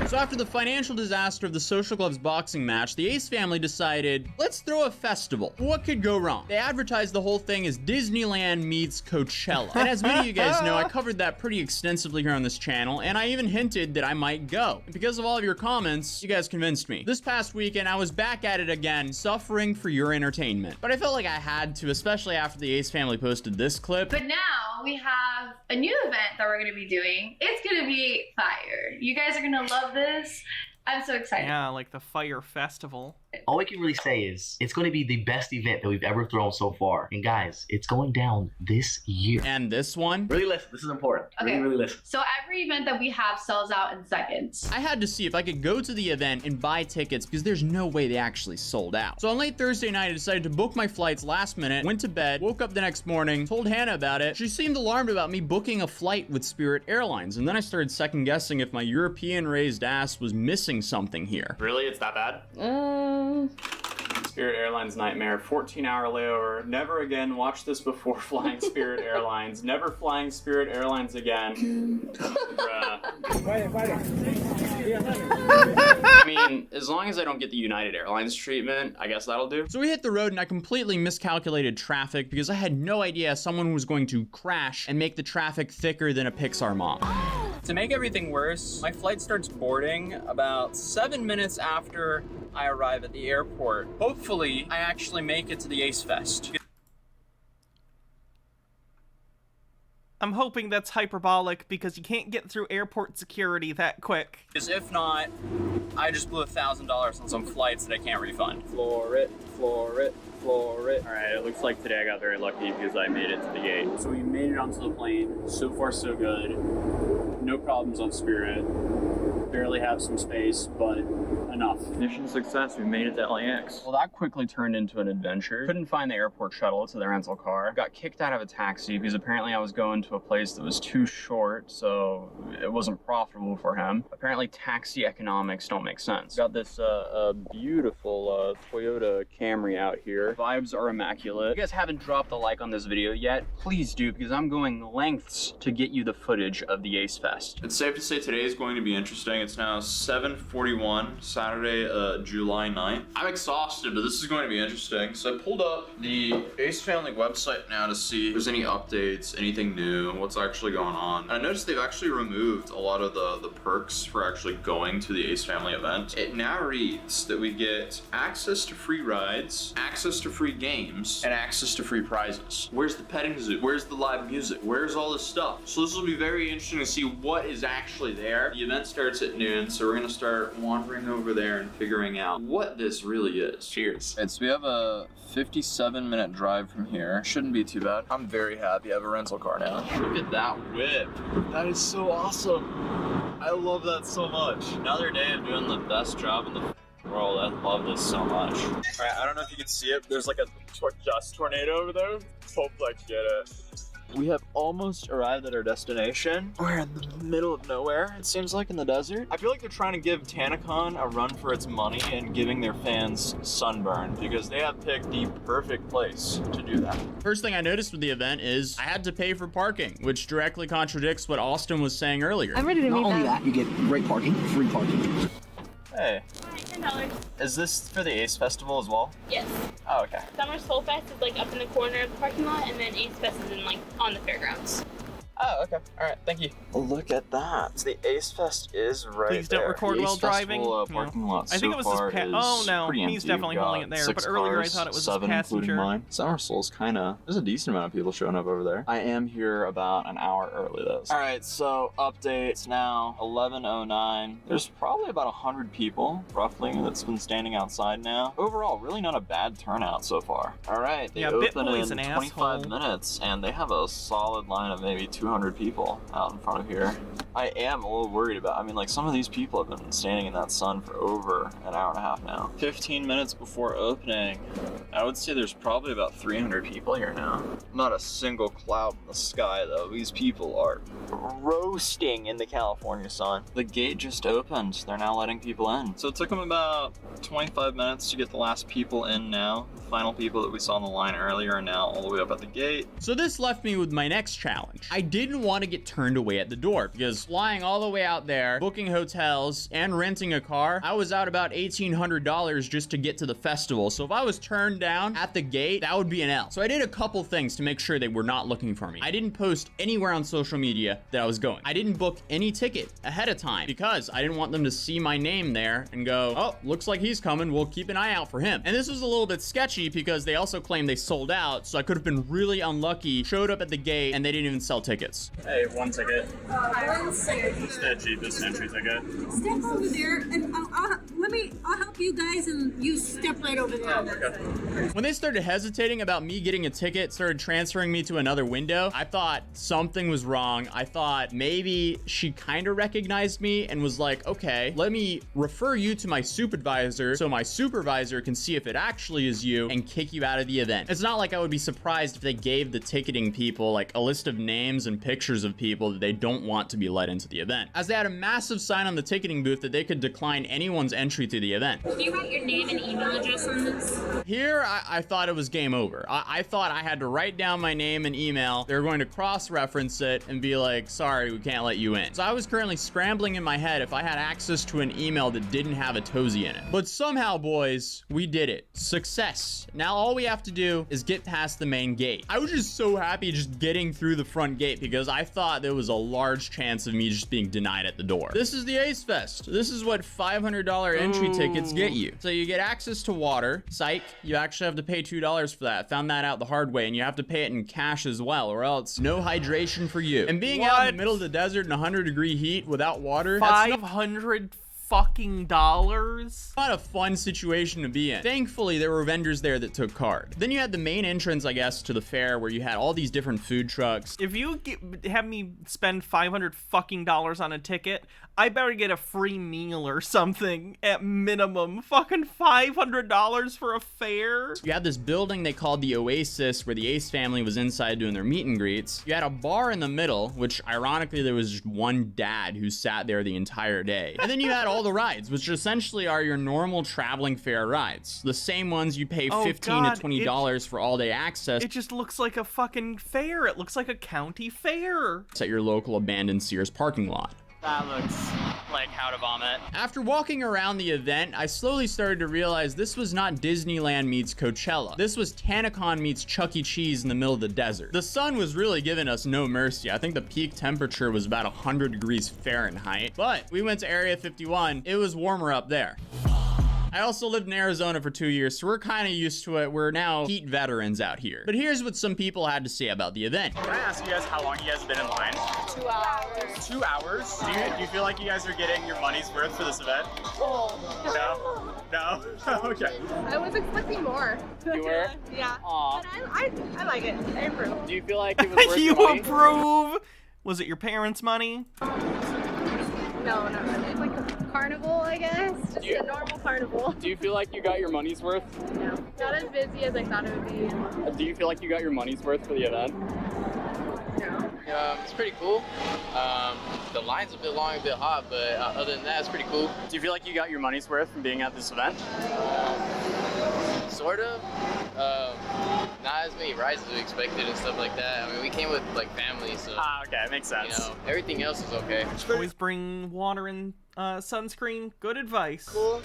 So after the financial disaster of the Social Gloves boxing match, the Ace family decided, let's throw a festival. What could go wrong? They advertised the whole thing as Disneyland meets Coachella. And as many of you guys know, I covered that pretty extensively here on this channel, and I even hinted that I might go. And because of all of your comments, you guys convinced me. This past weekend, I was back at it again, suffering for your entertainment. But I felt like I had to, especially after the Ace family posted this clip. But now we have a new event that we're going to be doing. It's going to be fire. You guys are going to love this. I'm so excited. Yeah, like the Fire Festival. All we can really say is it's going to be the best event that we've ever thrown so far. And guys, it's going down this year. And this one? Really listen. This is important. Okay. Really listen. So every event that we have sells out in seconds. I had to see if I could go to the event and buy tickets because there's no way they actually sold out. So on late Thursday night, I decided to book my flights last minute, went to bed, woke up the next morning, told Hannah about it. She seemed alarmed about me booking a flight with Spirit Airlines. And then I started second guessing if my European raised ass was missing something here. Really? It's that bad? Spirit Airlines nightmare, 14-hour layover. Never again. Watch this before flying Spirit Airlines. Never flying Spirit Airlines again. Bruh. I mean, as long as I don't get the United Airlines treatment, I guess that'll do. So we hit the road and I completely miscalculated traffic because I had no idea someone was going to crash and make the traffic thicker than a Pixar mom. To make everything worse, my flight starts boarding about 7 minutes after I arrive at the airport. Hopefully, I actually make it to the Ace Fest. I'm hoping that's hyperbolic because you can't get through airport security that quick. Because if not, I just blew $1,000 on some flights that I can't refund. Floor it, floor it, floor it. All right, it looks like today I got very lucky because I made it to the gate. So we made it onto the plane. So far, so good. No problems on Spirit. Barely have some space, but enough. Mission success, we made it to LAX. Well, that quickly turned into an adventure. Couldn't find the airport shuttle to the rental car. Got kicked out of a taxi because apparently I was going to a place that was too short, so it wasn't profitable for him. Apparently taxi economics don't make sense. Got this beautiful Toyota Camry out here. Vibes are immaculate. If you guys haven't dropped a like on this video yet, please do, because I'm going lengths to get you the footage of the Ace Fest. It's safe to say today is going to be interesting. It's now 7:41, Saturday, July 9th. I'm exhausted, but this is going to be interesting. So I pulled up the Ace Family website now to see if there's any updates, anything new, what's actually going on. And I noticed they've actually removed a lot of the perks for actually going to the Ace Family event. It now reads that we get access to free rides, access to free games, and access to free prizes. Where's the petting zoo? Where's the live music? Where's all this stuff? So this will be very interesting to see what is actually there. The event starts at noon, so we're gonna start wandering over there and figuring out what this really is. Cheers. Alright, so we have a 57-minute drive from here. Shouldn't be too bad. I'm very happy I have a rental car now. Look at that whip. That is so awesome. I love that so much. Another day of doing the best job in the world. I love this so much. Alright, I don't know if you can see it, but there's like a dust tornado over there. Hopefully I can get it. We have almost arrived at our destination. We're in the middle of nowhere, it seems like, in the desert. I feel like they're trying to give TanaCon a run for its money and giving their fans sunburn because they have picked the perfect place to do that. First thing I noticed with the event is I had to pay for parking, which directly contradicts what Austin was saying earlier. I'm ready to meet them. Not only that, you get great parking, free parking. Hey. $10. Is this for the Ace Festival as well? Yes. Oh, okay. Summer Soul Fest is like up in the corner of the parking lot, and then Ace Fest is in like on the fairgrounds. Oh, okay. All right, thank you. Look at that. The Ace Fest is right Please don't there. record while driving. Parking lot I think it was so his far oh no, pretty he's empty. definitely We've holding it got there. 6 But earlier I cars, thought it was 7 his passenger. including mine. Summer Soul's there's a decent amount of people showing up over there. I am here about an hour early though. All right, so update. It's now 11:09. There's probably about 100 people roughly that's been standing outside now. Overall, really not a bad turnout so far. All right, they open in 25 minutes and they have a solid line of maybe 200 200 people out in front of here. I am a little worried about, I mean, like, some of these people have been standing in that sun for over an hour and a half now. 15 minutes before opening, I would say there's probably about 300 people here now. Not a single cloud in the sky, though. These people are roasting in the California sun. The gate just opened. They're now letting people in. So it took them about 25 minutes to get the last people in now. The final people that we saw on the line earlier are now all the way up at the gate. So this left me with my next challenge. I didn't want to get turned away at the door because flying all the way out there, booking hotels, and renting a car, I was out about $1,800 just to get to the festival. So if I was turned down at the gate, that would be an L. So I did a couple things to make sure they were not looking for me. I didn't post anywhere on social media that I was going. I didn't book any ticket ahead of time because I didn't want them to see my name there and go, oh, looks like he's coming. We'll keep an eye out for him. And this was a little bit sketchy because they also claimed they sold out. So I could have been really unlucky, showed up at the gate, and they didn't even sell tickets. Hey, one ticket. One second. It's the cheapest entry ticket. Step over there, and I'll help you guys, and you step right over there. When they started hesitating about me getting a ticket, started transferring me to another window, I thought something was wrong. I thought maybe she kind of recognized me and was like, okay, let me refer you to my supervisor so my supervisor can see if it actually is you and kick you out of the event. It's not like I would be surprised if they gave the ticketing people like a list of names and pictures of people that they don't want to be let into the event, as they had a massive sign on the ticketing booth that they could decline anyone's entry to the event. Do you write your name and email address on this? Here, I thought it was game over. I thought I had to write down my name and email. They were going to cross-reference it and be like, sorry, we can't let you in. So I was currently scrambling in my head if I had access to an email that didn't have a Tozy in it. But somehow, boys, we did it. Success. Now all we have to do is get past the main gate. I was just so happy just getting through the front gate because I thought there was a large chance of me just being denied at the door. This is the Ace Fest. This is what $500 entry tickets get you. So you get access to water. Psych. You actually have to pay $2 for that. Found that out the hard way, and you have to pay it in cash as well, or else no hydration for you. And being out in the middle of the desert in 100-degree heat without water, $500 fucking dollars. Not a fun situation to be in. Thankfully, there were vendors there that took card. Then you had the main entrance, I guess, to the fair where you had all these different food trucks. If you have me spend $500 fucking dollars on a ticket, I better get a free meal or something at minimum. Fucking $500 for a fair. You had this building they called the Oasis where the Ace family was inside doing their meet and greets. You had a bar in the middle, which ironically there was just one dad who sat there the entire day. And then you had all the rides, which essentially are your normal traveling fair rides. The same ones you pay $15 to $20 for all day access. It just looks like a fucking fair. It looks like a county fair. It's at your local abandoned Sears parking lot. That looks like how to vomit. After walking around the event, I slowly started to realize this was not Disneyland meets Coachella. This was TanaCon meets Chuck E. Cheese in the middle of the desert. The sun was really giving us no mercy. I think the peak temperature was about 100 degrees Fahrenheit, but we went to Area 51. It was warmer up there. I also lived in Arizona for 2 years, so we're kind of used to it. We're now heat veterans out here. But here's what some people had to say about the event. Can I ask you guys how long you guys have been in line? 2 hours. 2 hours? Do you feel like you guys are getting your money's worth for this event? Oh. No? Okay. I was expecting more. You were? Yeah. Aw. But I like it. I approve. Do you feel like it was worth You your money? approve? Was it your parents' money? No, not really. It's like a carnival, I guess. Just a normal carnival. Do you feel like you got your money's worth? No. Not as busy as I thought it would be. Do you feel like you got your money's worth for the event? No. It's pretty cool. The line's a bit long, a bit hot, but other than that, it's pretty cool. Do you feel like you got your money's worth from being at this event? Sort of. Not as many rides as we expected and stuff like that. I mean, we came with like family, so. Okay, makes sense. You know, everything else is okay. Always bring water and sunscreen. Good advice. Cool.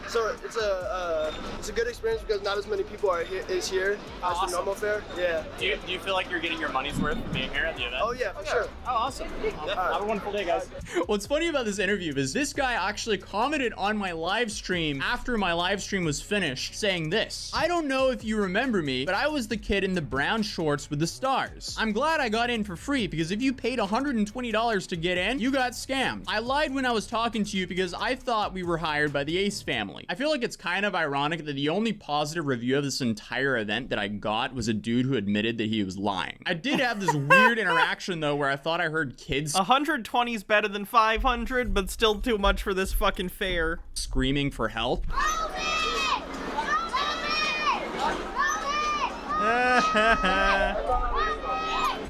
So it's a good experience because not as many people are here as the normal fair. Yeah. Do you feel like you're getting your money's worth from being here at the event? Oh yeah, for sure. Oh, awesome. Have a wonderful day, guys. What's funny about this interview is this guy actually commented on my live stream after my live stream was finished saying this. I don't know if you remember me, but I was the kid in the brown shorts with the stars. I'm glad I got in for free because if you paid $120 to get in, you got scammed. I lied when I was talking talking to you because I thought we were hired by the Ace family. I feel like it's kind of ironic that the only positive review of this entire event that I got was a dude who admitted that he was lying. I did have this weird interaction though where I thought I heard kids 120 is better than 500, but still too much for this fucking fair. Screaming for help.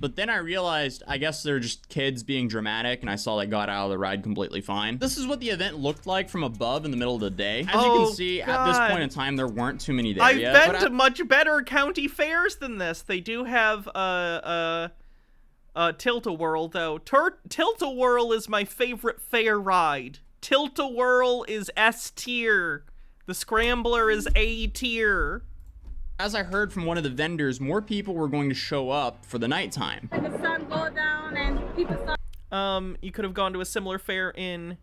But then I realized, I guess they're just kids being dramatic, and I saw they got out of the ride completely fine. This is what the event looked like from above in the middle of the day. As you can see, at this point in time, there weren't too many there yet. I've been to much better county fairs than this. They do have Tilt-A-Whirl, though. Tilt-A-Whirl is my favorite fair ride. Tilt-A-Whirl is S tier. The Scrambler is A tier. As I heard from one of the vendors, more people were going to show up for the nighttime. Like the sun go down and people start. You could have gone to a similar fair in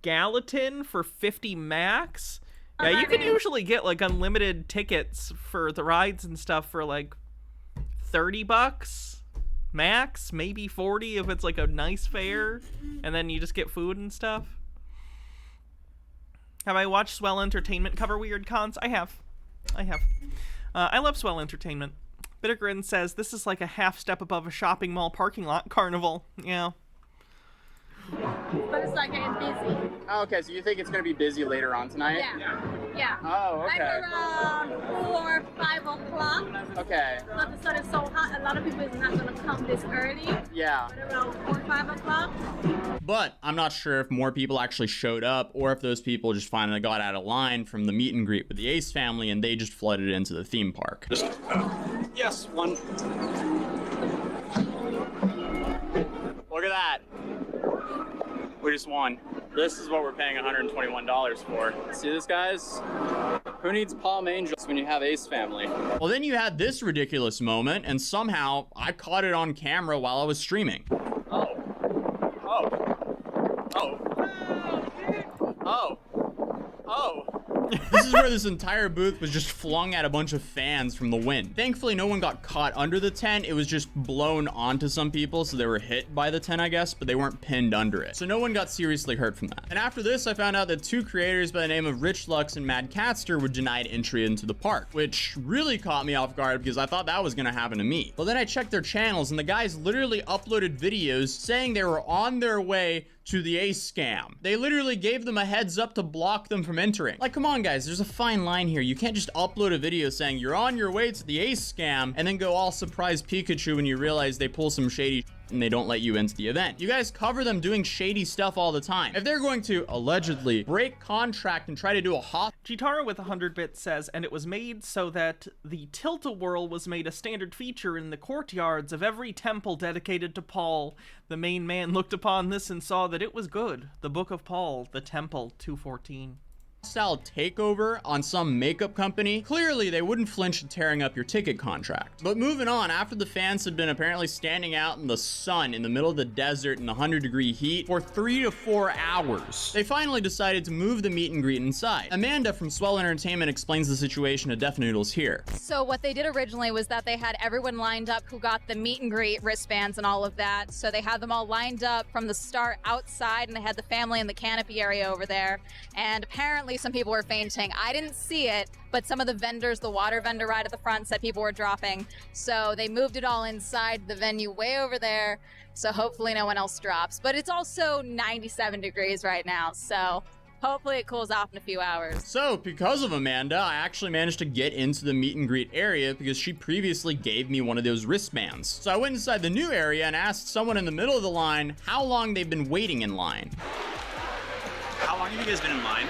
Gallatin for 50 max. Yeah, you can usually get like unlimited tickets for the rides and stuff for like $30 max, maybe 40 if it's like a nice fair, and then you just get food and stuff. Have I watched Swell Entertainment cover weird cons? I have. I love Swell Entertainment. Bittergrin says, this is like a half step above a shopping mall parking lot carnival. Yeah. But it's like getting busy. Oh, okay, so you think it's going to be busy later on tonight? Yeah. Oh, okay. Like around 4, 5 o'clock. Okay. But the sun is so hot, a lot of people is not going to come this early. Yeah. But around 4, 5 o'clock. But I'm not sure if more people actually showed up or if those people just finally got out of line from the meet and greet with the Ace family and they just flooded into the theme park. Yes, one. Look at that. We just won. This is what we're paying $121 for. See this, guys? Who needs Palm Angels when you have Ace family? Well, then you had this ridiculous moment, and somehow I caught it on camera while I was streaming. This is where this entire booth was just flung at a bunch of fans from the wind. Thankfully, no one got caught under the tent. It was just blown onto some people, so they were hit by the tent, I guess, but they weren't pinned under it. So no one got seriously hurt from that. And after this, I found out that 2 creators by the name of Rich Lux and Mad Catster were denied entry into the park, which really caught me off guard because I thought that was gonna happen to me. Well, then I checked their channels, and the guys literally uploaded videos saying they were on their way to the Ace scam. They literally gave them a heads up to block them from entering. Like, come on guys, there's a fine line here. You can't just upload a video saying you're on your way to the Ace scam and then go all surprise Pikachu when you realize they pull some shady and they don't let you into the event. You guys cover them doing shady stuff all the time. If they're going to allegedly break contract and try to do a hot... Jitara with 100 bits says, and it was made so that the Tilt-A-Whirl was made a standard feature in the courtyards of every temple dedicated to Paul. The main man looked upon this and saw that it was good. The Book of Paul, the Temple, 214. Style takeover on some makeup company, clearly they wouldn't flinch at tearing up your ticket contract. But moving on, after the fans had been apparently standing out in the sun in the middle of the desert in the 100-degree heat for 3 to 4 hours, they finally decided to move the meet and greet inside. Amanda from Swell Entertainment explains the situation to Def Noodles here. So what they did originally was that they had everyone lined up who got the meet and greet wristbands and all of that. So they had them all lined up from the start outside, and they had the family in the canopy area over there. And apparently some people were fainting. I didn't see it, but some of the vendors, the water vendor right at the front, said people were dropping. So they moved it all inside the venue way over there. So hopefully no one else drops. But it's also 97 degrees right now. So hopefully it cools off in a few hours. So, because of Amanda, I actually managed to get into the meet and greet area because she previously gave me one of those wristbands. So I went inside the new area and asked someone in the middle of the line how long they've been waiting in line. How long have you guys been in line?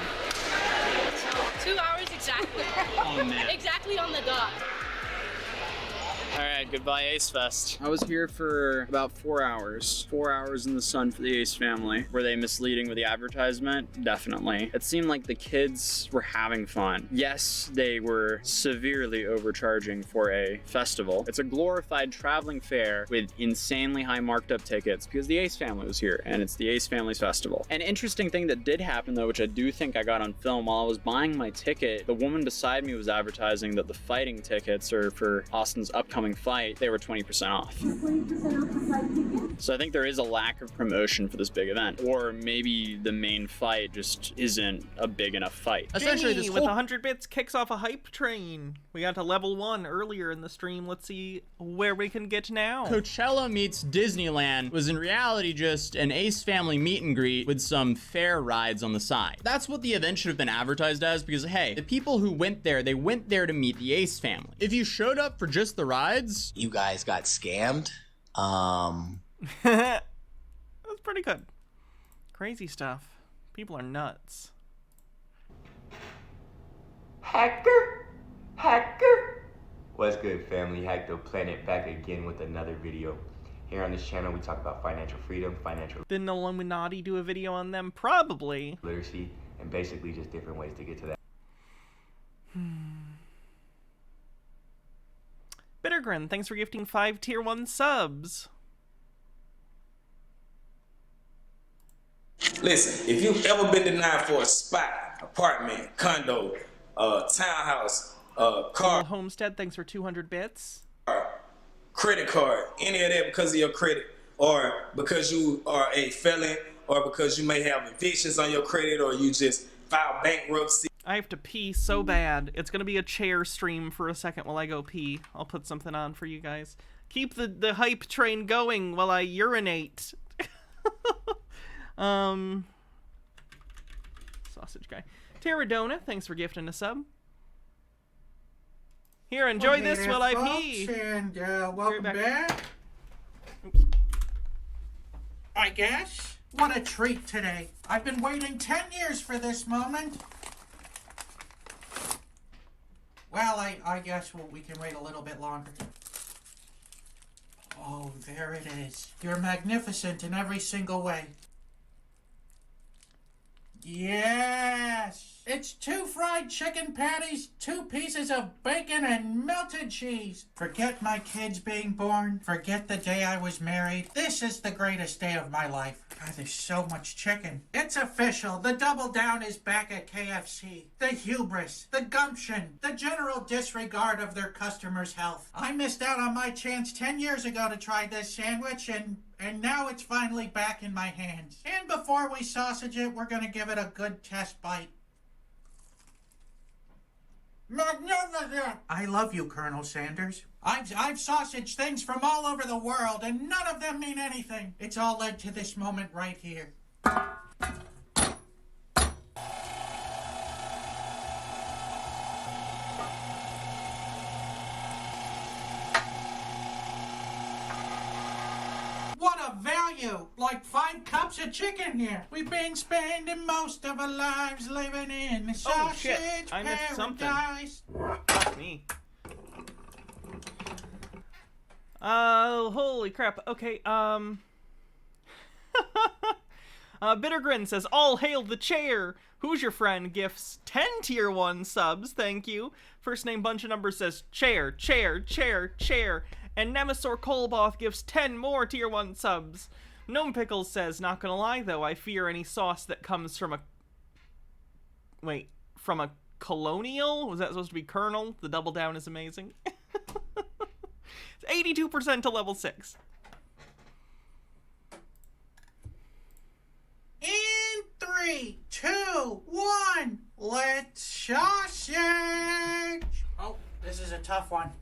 2 hours exactly. Oh man. Exactly on the dot. Alright, goodbye Ace Fest. I was here for about 4 hours. 4 hours in the sun for the Ace family. Were they misleading with the advertisement? Definitely. It seemed like the kids were having fun. Yes, they were severely overcharging for a festival. It's a glorified traveling fair with insanely high marked up tickets because the Ace family was here and it's the Ace family's festival. An interesting thing that did happen though, which I do think I got on film, while I was buying my ticket, the woman beside me was advertising that the fighting tickets are for Austin's upcoming upcoming fight, they were 20% off. So I think there is a lack of promotion for this big event. Or maybe the main fight just isn't a big enough fight. Essentially, Jamie this with whole 100 bits kicks off a hype train. We got to level 1 earlier in the stream. Let's see where we can get now. Coachella meets Disneyland was in reality just an Ace Family meet and greet with some fair rides on the side. That's what the event should have been advertised as, because hey, the people who went there, they went there to meet the Ace Family. If you showed up for just the rides, You guys got scammed. That's pretty good. Crazy stuff. People are nuts. Hacker? What's good, family? Hack the Planet back again with another video. Here on this channel, we talk about financial freedom, financial Didn't Illuminati do a video on them? Probably. literacy, and basically just different ways to get to that. Bittergrin, thanks for gifting 5 tier 1 subs. Listen, if you've ever been denied for a spot, apartment, condo, townhouse, car, Homestead, thanks for 200 bits. credit card, any of that because of your credit, or because you are a felon, or because you may have evictions on your credit, or you just filed bankruptcy. I have to pee so bad. It's gonna be a chair stream for a second while I go pee. I'll put something on for you guys. Keep the hype train going while I urinate. Sausage guy. Terradona, thanks for gifting a sub. Here, enjoy this while I pee. And welcome back. I guess. What a treat today. I've been waiting 10 years for this moment. Well, I guess we can wait a little bit longer. Oh, there it is. You're magnificent in every single way. Yes! It's 2 fried chicken patties, 2 pieces of bacon, and melted cheese. Forget my kids being born. Forget the day I was married. This is the greatest day of my life. God, there's so much chicken. It's official. The Double Down is back at KFC. The hubris, the gumption, the general disregard of their customers' health. I missed out on my chance 10 years ago to try this sandwich, and now it's finally back in my hands. And before we sausage it, we're gonna give it a good test bite. Magnificent! I love you, Colonel Sanders. I've sausaged things from all over the world, and none of them mean anything. It's all led to this moment right here. What a value! Like 5 cups of chicken here. We've been spending most of our lives living in the sausage I missed something. paradise. Fuck me. Holy crap. Okay, Bittergrin says, all hail the chair. Who's your friend? Gifts 10 tier 1 subs, thank you. First name bunch of numbers says, chair, chair, chair, chair. And Nemesaur Kolboth gives 10 more tier 1 subs. Gnome Pickles says, not gonna lie though, I fear any sauce that comes from a... Wait, from a colonial? Was that supposed to be Colonel? The double down is amazing. It's 82% to level 6. In 3, 2, 1, let's sausage! Oh, this is a tough one.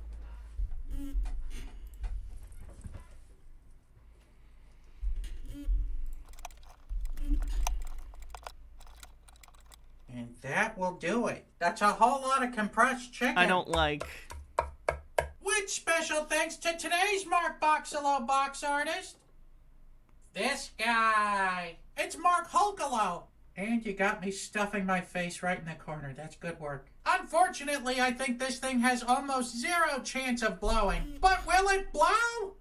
And that will do it. That's a whole lot of compressed chicken. I don't like... With special thanks to today's Mark Boxalo box artist. This guy. It's Mark Holkalo. And you got me stuffing my face right in the corner. That's good work. Unfortunately, I think this thing has almost 0 chance of blowing. But will it blow?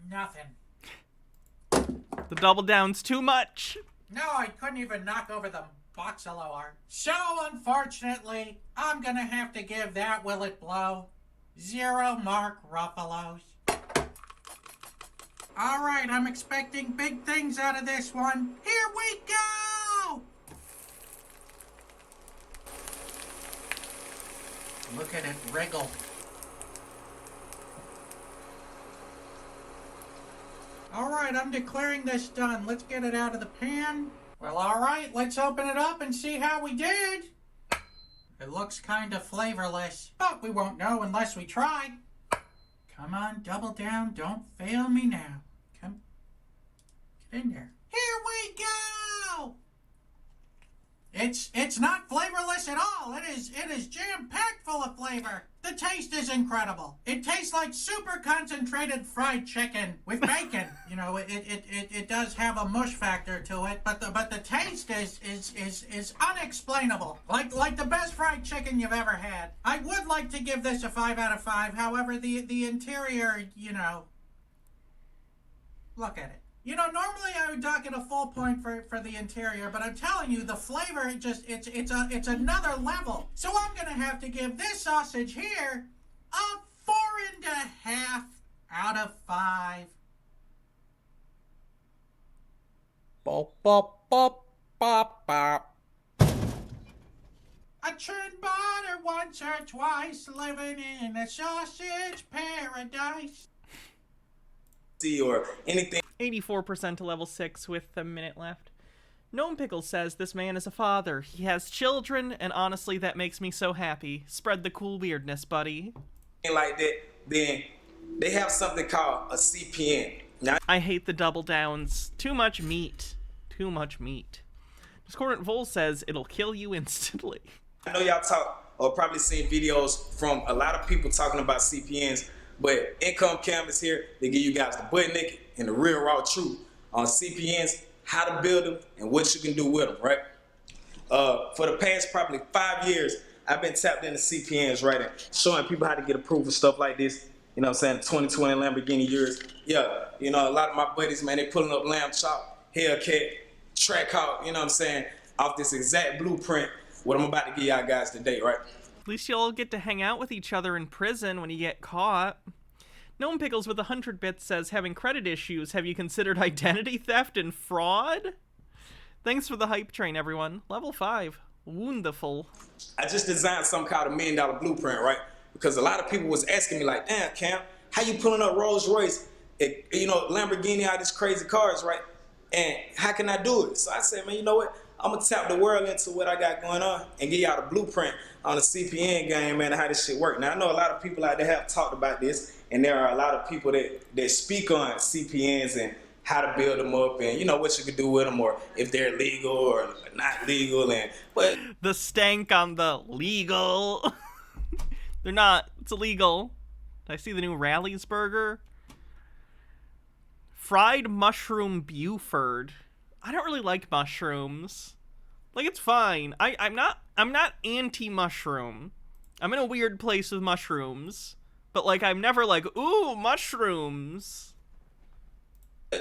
Nothing. The double down's too much. No, I couldn't even knock over the Boxalo art. So, unfortunately, I'm gonna have to give that Will It Blow 0 Mark Ruffalos. Alright, I'm expecting big things out of this one. Here we go! Look at it wriggle. All right, I'm declaring this done. Let's get it out of the pan. Well, all right, let's open it up and see how we did. It looks kind of flavorless, but we won't know unless we try. Come on, double down. Don't fail me now. Come. Get in there. Here we go! It's not flavorless at all. It is jam-packed full of flavor. The taste is incredible. It tastes like super concentrated fried chicken with bacon. You know, it does have a mush factor to it, but the taste is unexplainable. Like the best fried chicken you've ever had. I would like to give this a 5 out of 5. However, the interior, you know, look at it. You know, normally I would dock it a full point for the interior, but I'm telling you, the flavor, it's another level. So I'm gonna have to give this sausage here a 4.5 out of 5. Bop, bop, bop, bop, bop. I churned butter once or twice, living in a sausage paradise. Or anything. 84% to level 6 with a minute left. Gnome Pickles says, this man is a father. He has children, and honestly, that makes me so happy. Spread the cool weirdness, buddy. Like that, then they have something called a CPN. Now, I hate the double downs. Too much meat. Too much meat. Discordant Vol says, it'll kill you instantly. I know y'all talk or probably seen videos from a lot of people talking about CPNs, but Income Cam is here. They give you guys the butt naked and the real raw truth on CPNs, how to build them, and what you can do with them, right? For the past probably 5 years, I've been tapped into CPNs, right? And showing people how to get approved for stuff like this. You know what I'm saying? 2020 Lamborghini years. Yeah, you know, a lot of my buddies, man, they pulling up Lamb Chop, Hellcat, Trackhawk, you know what I'm saying? Off this exact blueprint, what I'm about to give y'all guys today, right? At least you'll get to hang out with each other in prison when you get caught. Gnome Pickles with 100 bits says, having credit issues, have you considered identity theft and fraud? Thanks for the hype train, everyone. Level 5. Wonderful. I just designed something called a $1 million blueprint, right? Because a lot of people was asking me like, damn, Cam, how you pulling up Rolls Royce, you know, Lamborghini, all these crazy cars, right? And how can I do it? So I said, man, you know what? I'm gonna tap the world into what I got going on and give y'all the blueprint on the CPN game, man, and how this shit work. Now, I know a lot of people out there have talked about this, and there are a lot of people that speak on CPNs and how to build them up and, you know, what you can do with them or if they're legal or not legal. But the stank on the legal. They're not. It's illegal. Did I see the new Rally's burger? Fried mushroom Buford. I don't really like mushrooms. Like, it's fine. I'm not anti-mushroom. I'm in a weird place with mushrooms. But, like, I'm never like, ooh, mushrooms.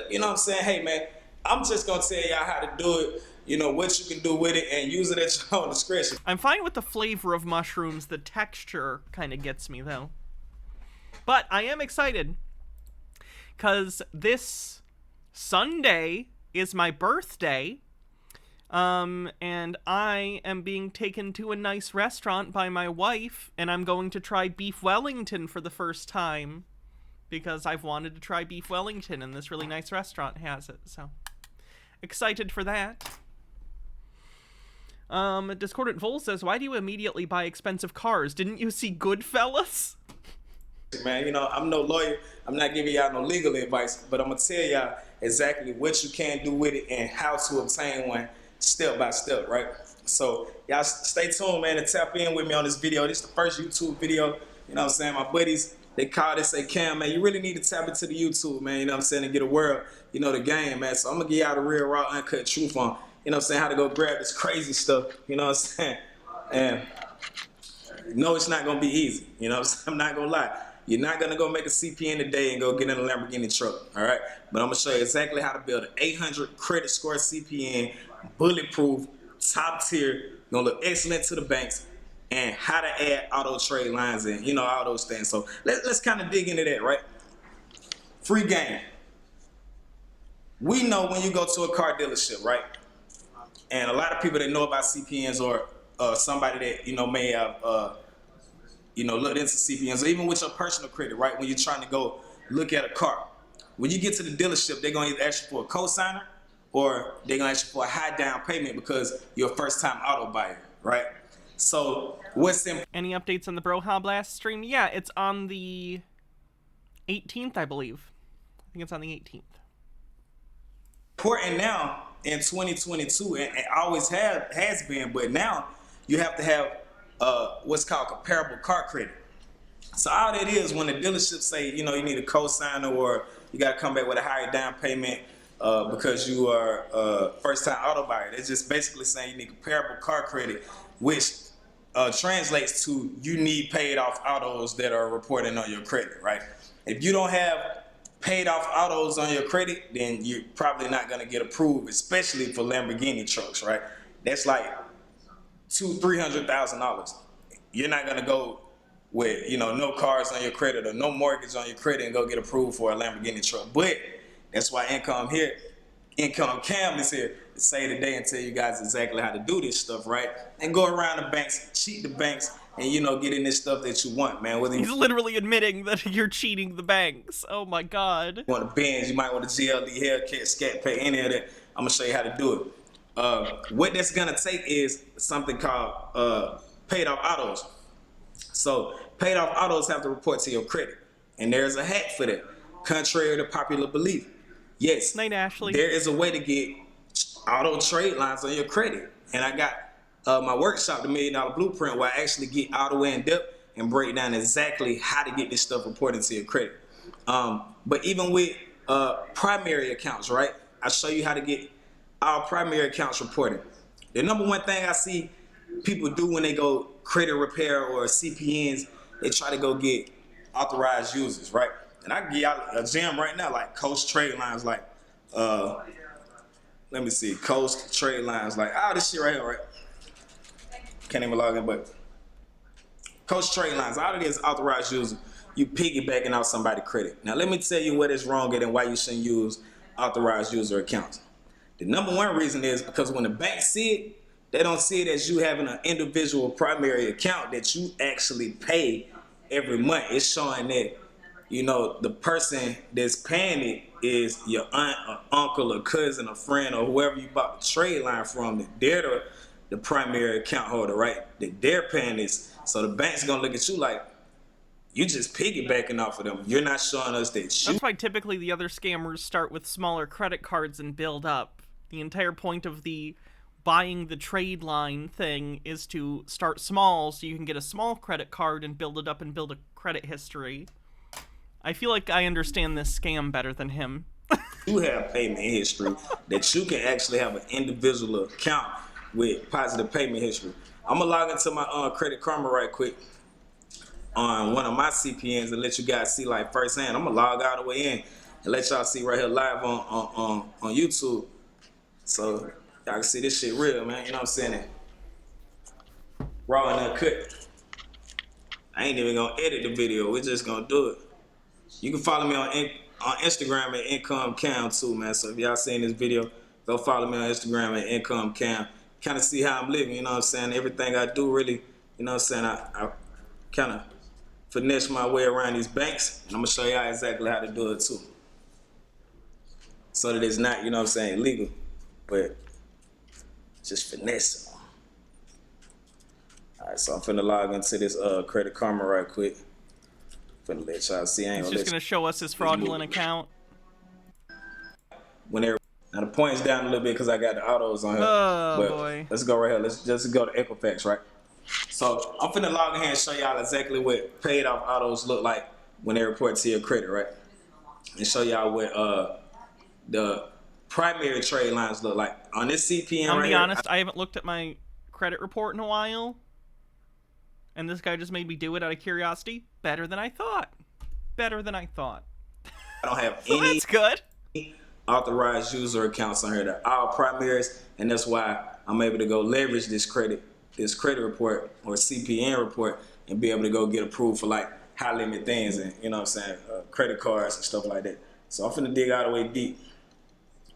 You know what I'm saying? Hey, man, I'm just going to tell y'all how to do it, you know, what you can do with it, and use it at your own discretion. I'm fine with the flavor of mushrooms. The texture kind of gets me, though. But I am excited. Because this Sunday is my birthday. And I am being taken to a nice restaurant by my wife, and I'm going to try beef Wellington for the first time. Because I've wanted to try beef Wellington, and this really nice restaurant has it, so excited for that. Discordant Vol says, why do you immediately buy expensive cars? Didn't you see Goodfellas? Man, you know, I'm no lawyer. I'm not giving y'all no legal advice, but I'm going to tell y'all exactly what you can do with it and how to obtain one step by step, right? So y'all stay tuned, man, and tap in with me on this video. This is the first YouTube video. You know what I'm saying? My buddies, they call this, say, Cam, man, you really need to tap into the YouTube, man, you know what I'm saying, and get a world, you know, the game, man. So I'm going to give y'all the real, raw, uncut truth on, you know what I'm saying, how to go grab this crazy stuff, you know what I'm saying? And no, it's not going to be easy, you know what I'm saying? I'm not going to lie. You're not going to go make a CPN today and go get in a Lamborghini truck, all right? But I'm going to show you exactly how to build an 800 credit score CPN, bulletproof, top tier, going to look excellent to the banks, and how to add auto trade lines and, you know, all those things. So let's kind of dig into that, right? Free game. We know when you go to a car dealership, right? And a lot of people that know about CPNs or somebody that, you know, may have, you know, looked into CPNs, or even with your personal credit, right? When you're trying to go look at a car, when you get to the dealership, they're gonna either ask you for a co-signer or they're gonna ask you for a high down payment because you're a first-time auto buyer, right? So what's Any updates on the Broha Blast stream? Yeah, it's on the 18th, I believe. I think it's on the 18th. important now in 2022, and always has been, but now you have to have what's called comparable car credit. So all that is, when the dealership say, you know, you need a co-signer or you got to come back with a higher down payment because you are a first-time auto buyer, it's just basically saying you need comparable car credit, which translates to you need paid off autos that are reporting on your credit, right? If you don't have paid off autos on your credit, then you're probably not going to get approved, especially for Lamborghini trucks, right? That's like $200,000-$300,000. You're not going to go with, you know, no cars on your credit or no mortgage on your credit and go get approved for a Lamborghini truck. But that's why Income Cam is here to say today and tell you guys exactly how to do this stuff, right? And go around the banks, cheat the banks, and, you know, get in this stuff that you want, man. Whether He's literally admitting that you're cheating the banks. Oh my God. You want a Benz, you might want a GLD, Hellcat, Scat Pay, any of that. I'm gonna show you how to do it. What that's gonna take is something called paid off autos. So paid off autos have to report to your credit, and there's a hack for that. Contrary to popular belief, yes, Night, Ashley. There is a way to get auto trade lines on your credit, and I got my workshop, the $1 Million Blueprint, where I actually get all the way in depth and break down exactly how to get this stuff reported to your credit. But even with primary accounts, right? I show you how to get our primary accounts reported. The number one thing I see people do when they go credit repair or CPNs, they try to go get authorized users, right? And I can give y'all a gem right now, like Coast Trade Lines, like, let me see, Coast Trade Lines, like, all this shit right here, right? Can't even log in, but Coast Trade Lines, all it is authorized user. You piggybacking out somebody's credit. Now, let me tell you what is wrong and why you shouldn't use authorized user accounts. The number one reason is because when the banks see it, they don't see it as you having an individual primary account that you actually pay every month. It's showing that, you know, the person that's paying it is your aunt or uncle or cousin or friend or whoever you bought the trade line from, that they're the primary account holder, right? That they're paying this. So the bank's gonna look at you like, you just piggybacking off of them. You're not showing us that you. That's why typically the other scammers start with smaller credit cards and build up. The entire point of the buying the trade line thing is to start small so you can get a small credit card and build it up and build a credit history. I feel like I understand this scam better than him. You have payment history that you can actually have an individual account with positive payment history. I'm gonna log into my Credit Karma right quick on one of my CPNs and let you guys see like firsthand. I'm gonna log all the way in and let y'all see right here live on YouTube. So y'all can see this shit real, man. You know what I'm saying? Raw and uncut. I ain't even gonna edit the video. We're just gonna do it. You can follow me on Instagram at Income Cam too, man. So if y'all seen this video, go follow me on Instagram at Income Cam. Kind of see how I'm living, you know what I'm saying? Everything I do really, you know what I'm saying? I kind of finesse my way around these banks, and I'm gonna show y'all exactly how to do it too. So that it's not, you know what I'm saying, legal, but just finesse. All right, so I'm finna log into this Credit Karma right quick. Finna let y'all see. I ain't He's gonna just gonna show us his fraudulent account. Now the point's down a little bit because I got the autos on here. Oh, but boy. Let's go right here. Let's just go to Equifax, right? So I'm finna log in here and show y'all exactly what paid off autos look like when they report to your credit, right? And show y'all what the primary trade lines look like. On this CPN I'll right be here, honest, I haven't looked at my credit report in a while. And this guy just made me do it out of curiosity. Better than I thought. Better than I thought. I don't have So any that's good. authorized user accounts on here. They're all primaries, and that's why I'm able to go leverage this credit report or CPN report and be able to go get approved for like high limit things and, you know what I'm saying, credit cards and stuff like that. So I'm finna dig all the way deep.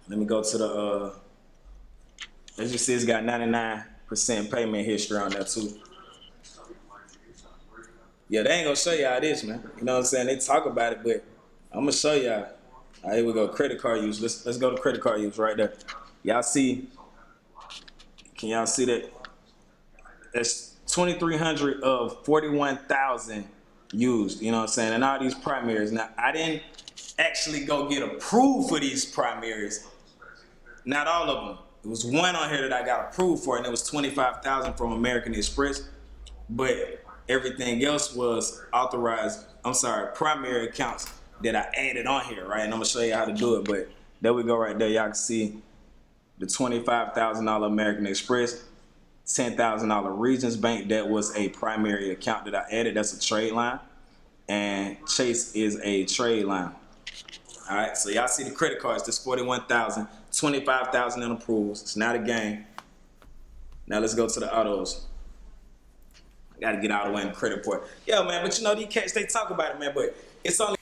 Let me go to the, as you see, it's got 99% payment history on there too. Yeah, they ain't gonna show y'all this, man. You know what I'm saying? They talk about it, but I'm gonna show y'all. All right, here we go. Credit card use. Let's go to credit card use right there. Y'all see? Can y'all see that? That's 2,300 of 41,000 used. You know what I'm saying? And all these primaries. Now, I didn't actually go get approved for these primaries. Not all of them. There was one on here that I got approved for, and it was 25,000 from American Express. But everything else was authorized. I'm sorry, primary accounts that I added on here, right? And I'm gonna show you how to do it. But there we go, right there. Y'all can see the $25,000 American Express, $10,000 Regions Bank. That was a primary account that I added. That's a trade line, and Chase is a trade line. All right, so y'all see the credit cards. This 41,000, 25,000 in approvals. It's not a game. Now let's go to the autos. I gotta get out of the way in the credit report. Yeah, man, but you know these cats, they talk about it, man, but it's only.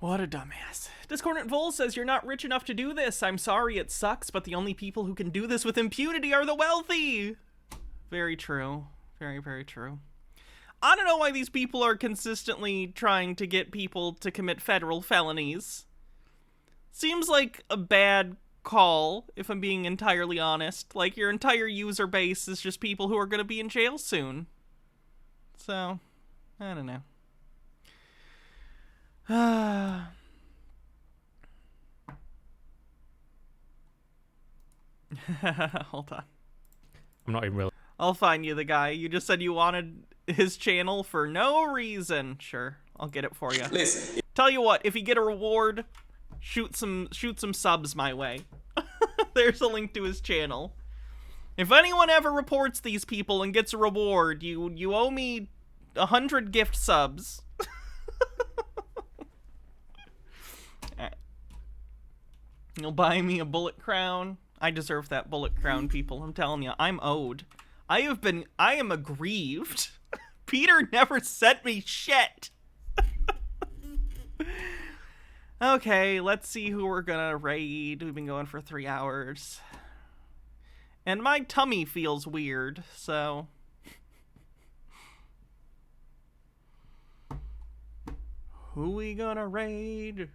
What a dumbass. Discordant Vol says, you're not rich enough to do this. I'm sorry, it sucks, but the only people who can do this with impunity are the wealthy. Very true. Very, very true. I don't know why these people are consistently trying to get people to commit federal felonies. Seems like a bad call, if I'm being entirely honest. Like, your entire user base is just people who are going to be in jail soon. So, I don't know. Hold on. I'm not even really. I'll find you the guy. You just said you wanted his channel for no reason. Sure, I'll get it for you. Listen. Tell you what, if you get a reward, shoot some subs my way. There's a link to his channel. If anyone ever reports these people and gets a reward, you owe me 100 gift subs. Right. You'll buy me a bullet crown. I deserve that bullet crown, people. I'm telling you, I'm owed. I am aggrieved. Peter never sent me shit. Okay, let's see who we're gonna raid. We've been going for 3 hours. And my tummy feels weird, so... Who we gonna raid?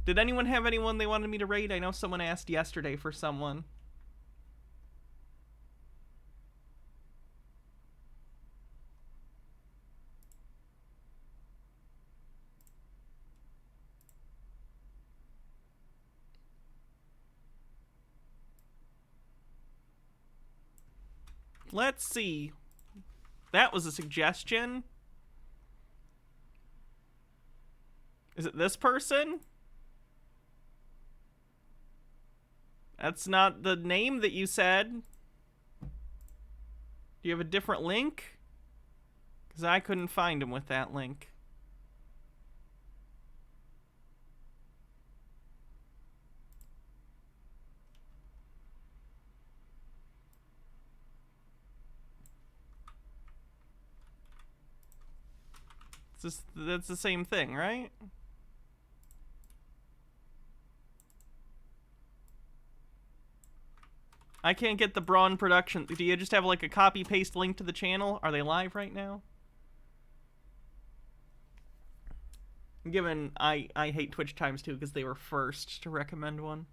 Did anyone have anyone they wanted me to raid? I know someone asked yesterday for someone. Let's see. That was a suggestion. Is it this person? That's not the name that you said. Do you have a different link? Because I couldn't find him with that link. That's the same thing, right? I can't get the Braun production. Do you just have like a copy-paste link to the channel? Are they live right now? Given I hate Twitch Times too because they were first to recommend one.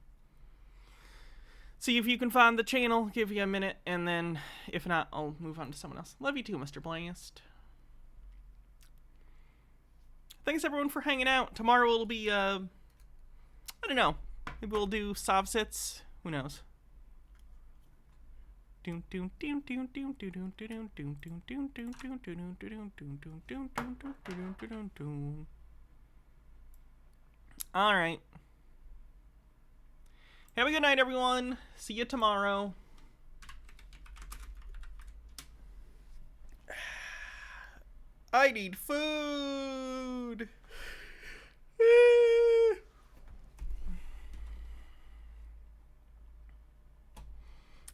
See if you can find the channel, give you a minute, and then if not, I'll move on to someone else. Love you too, Mr. Blast. Thanks everyone for hanging out. Tomorrow it'll be, I don't know. Maybe we'll do Sovsits. Who knows? All right. Have a good night, everyone. See you tomorrow. I need food.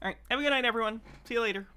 All right. Have a good night, everyone. See you later.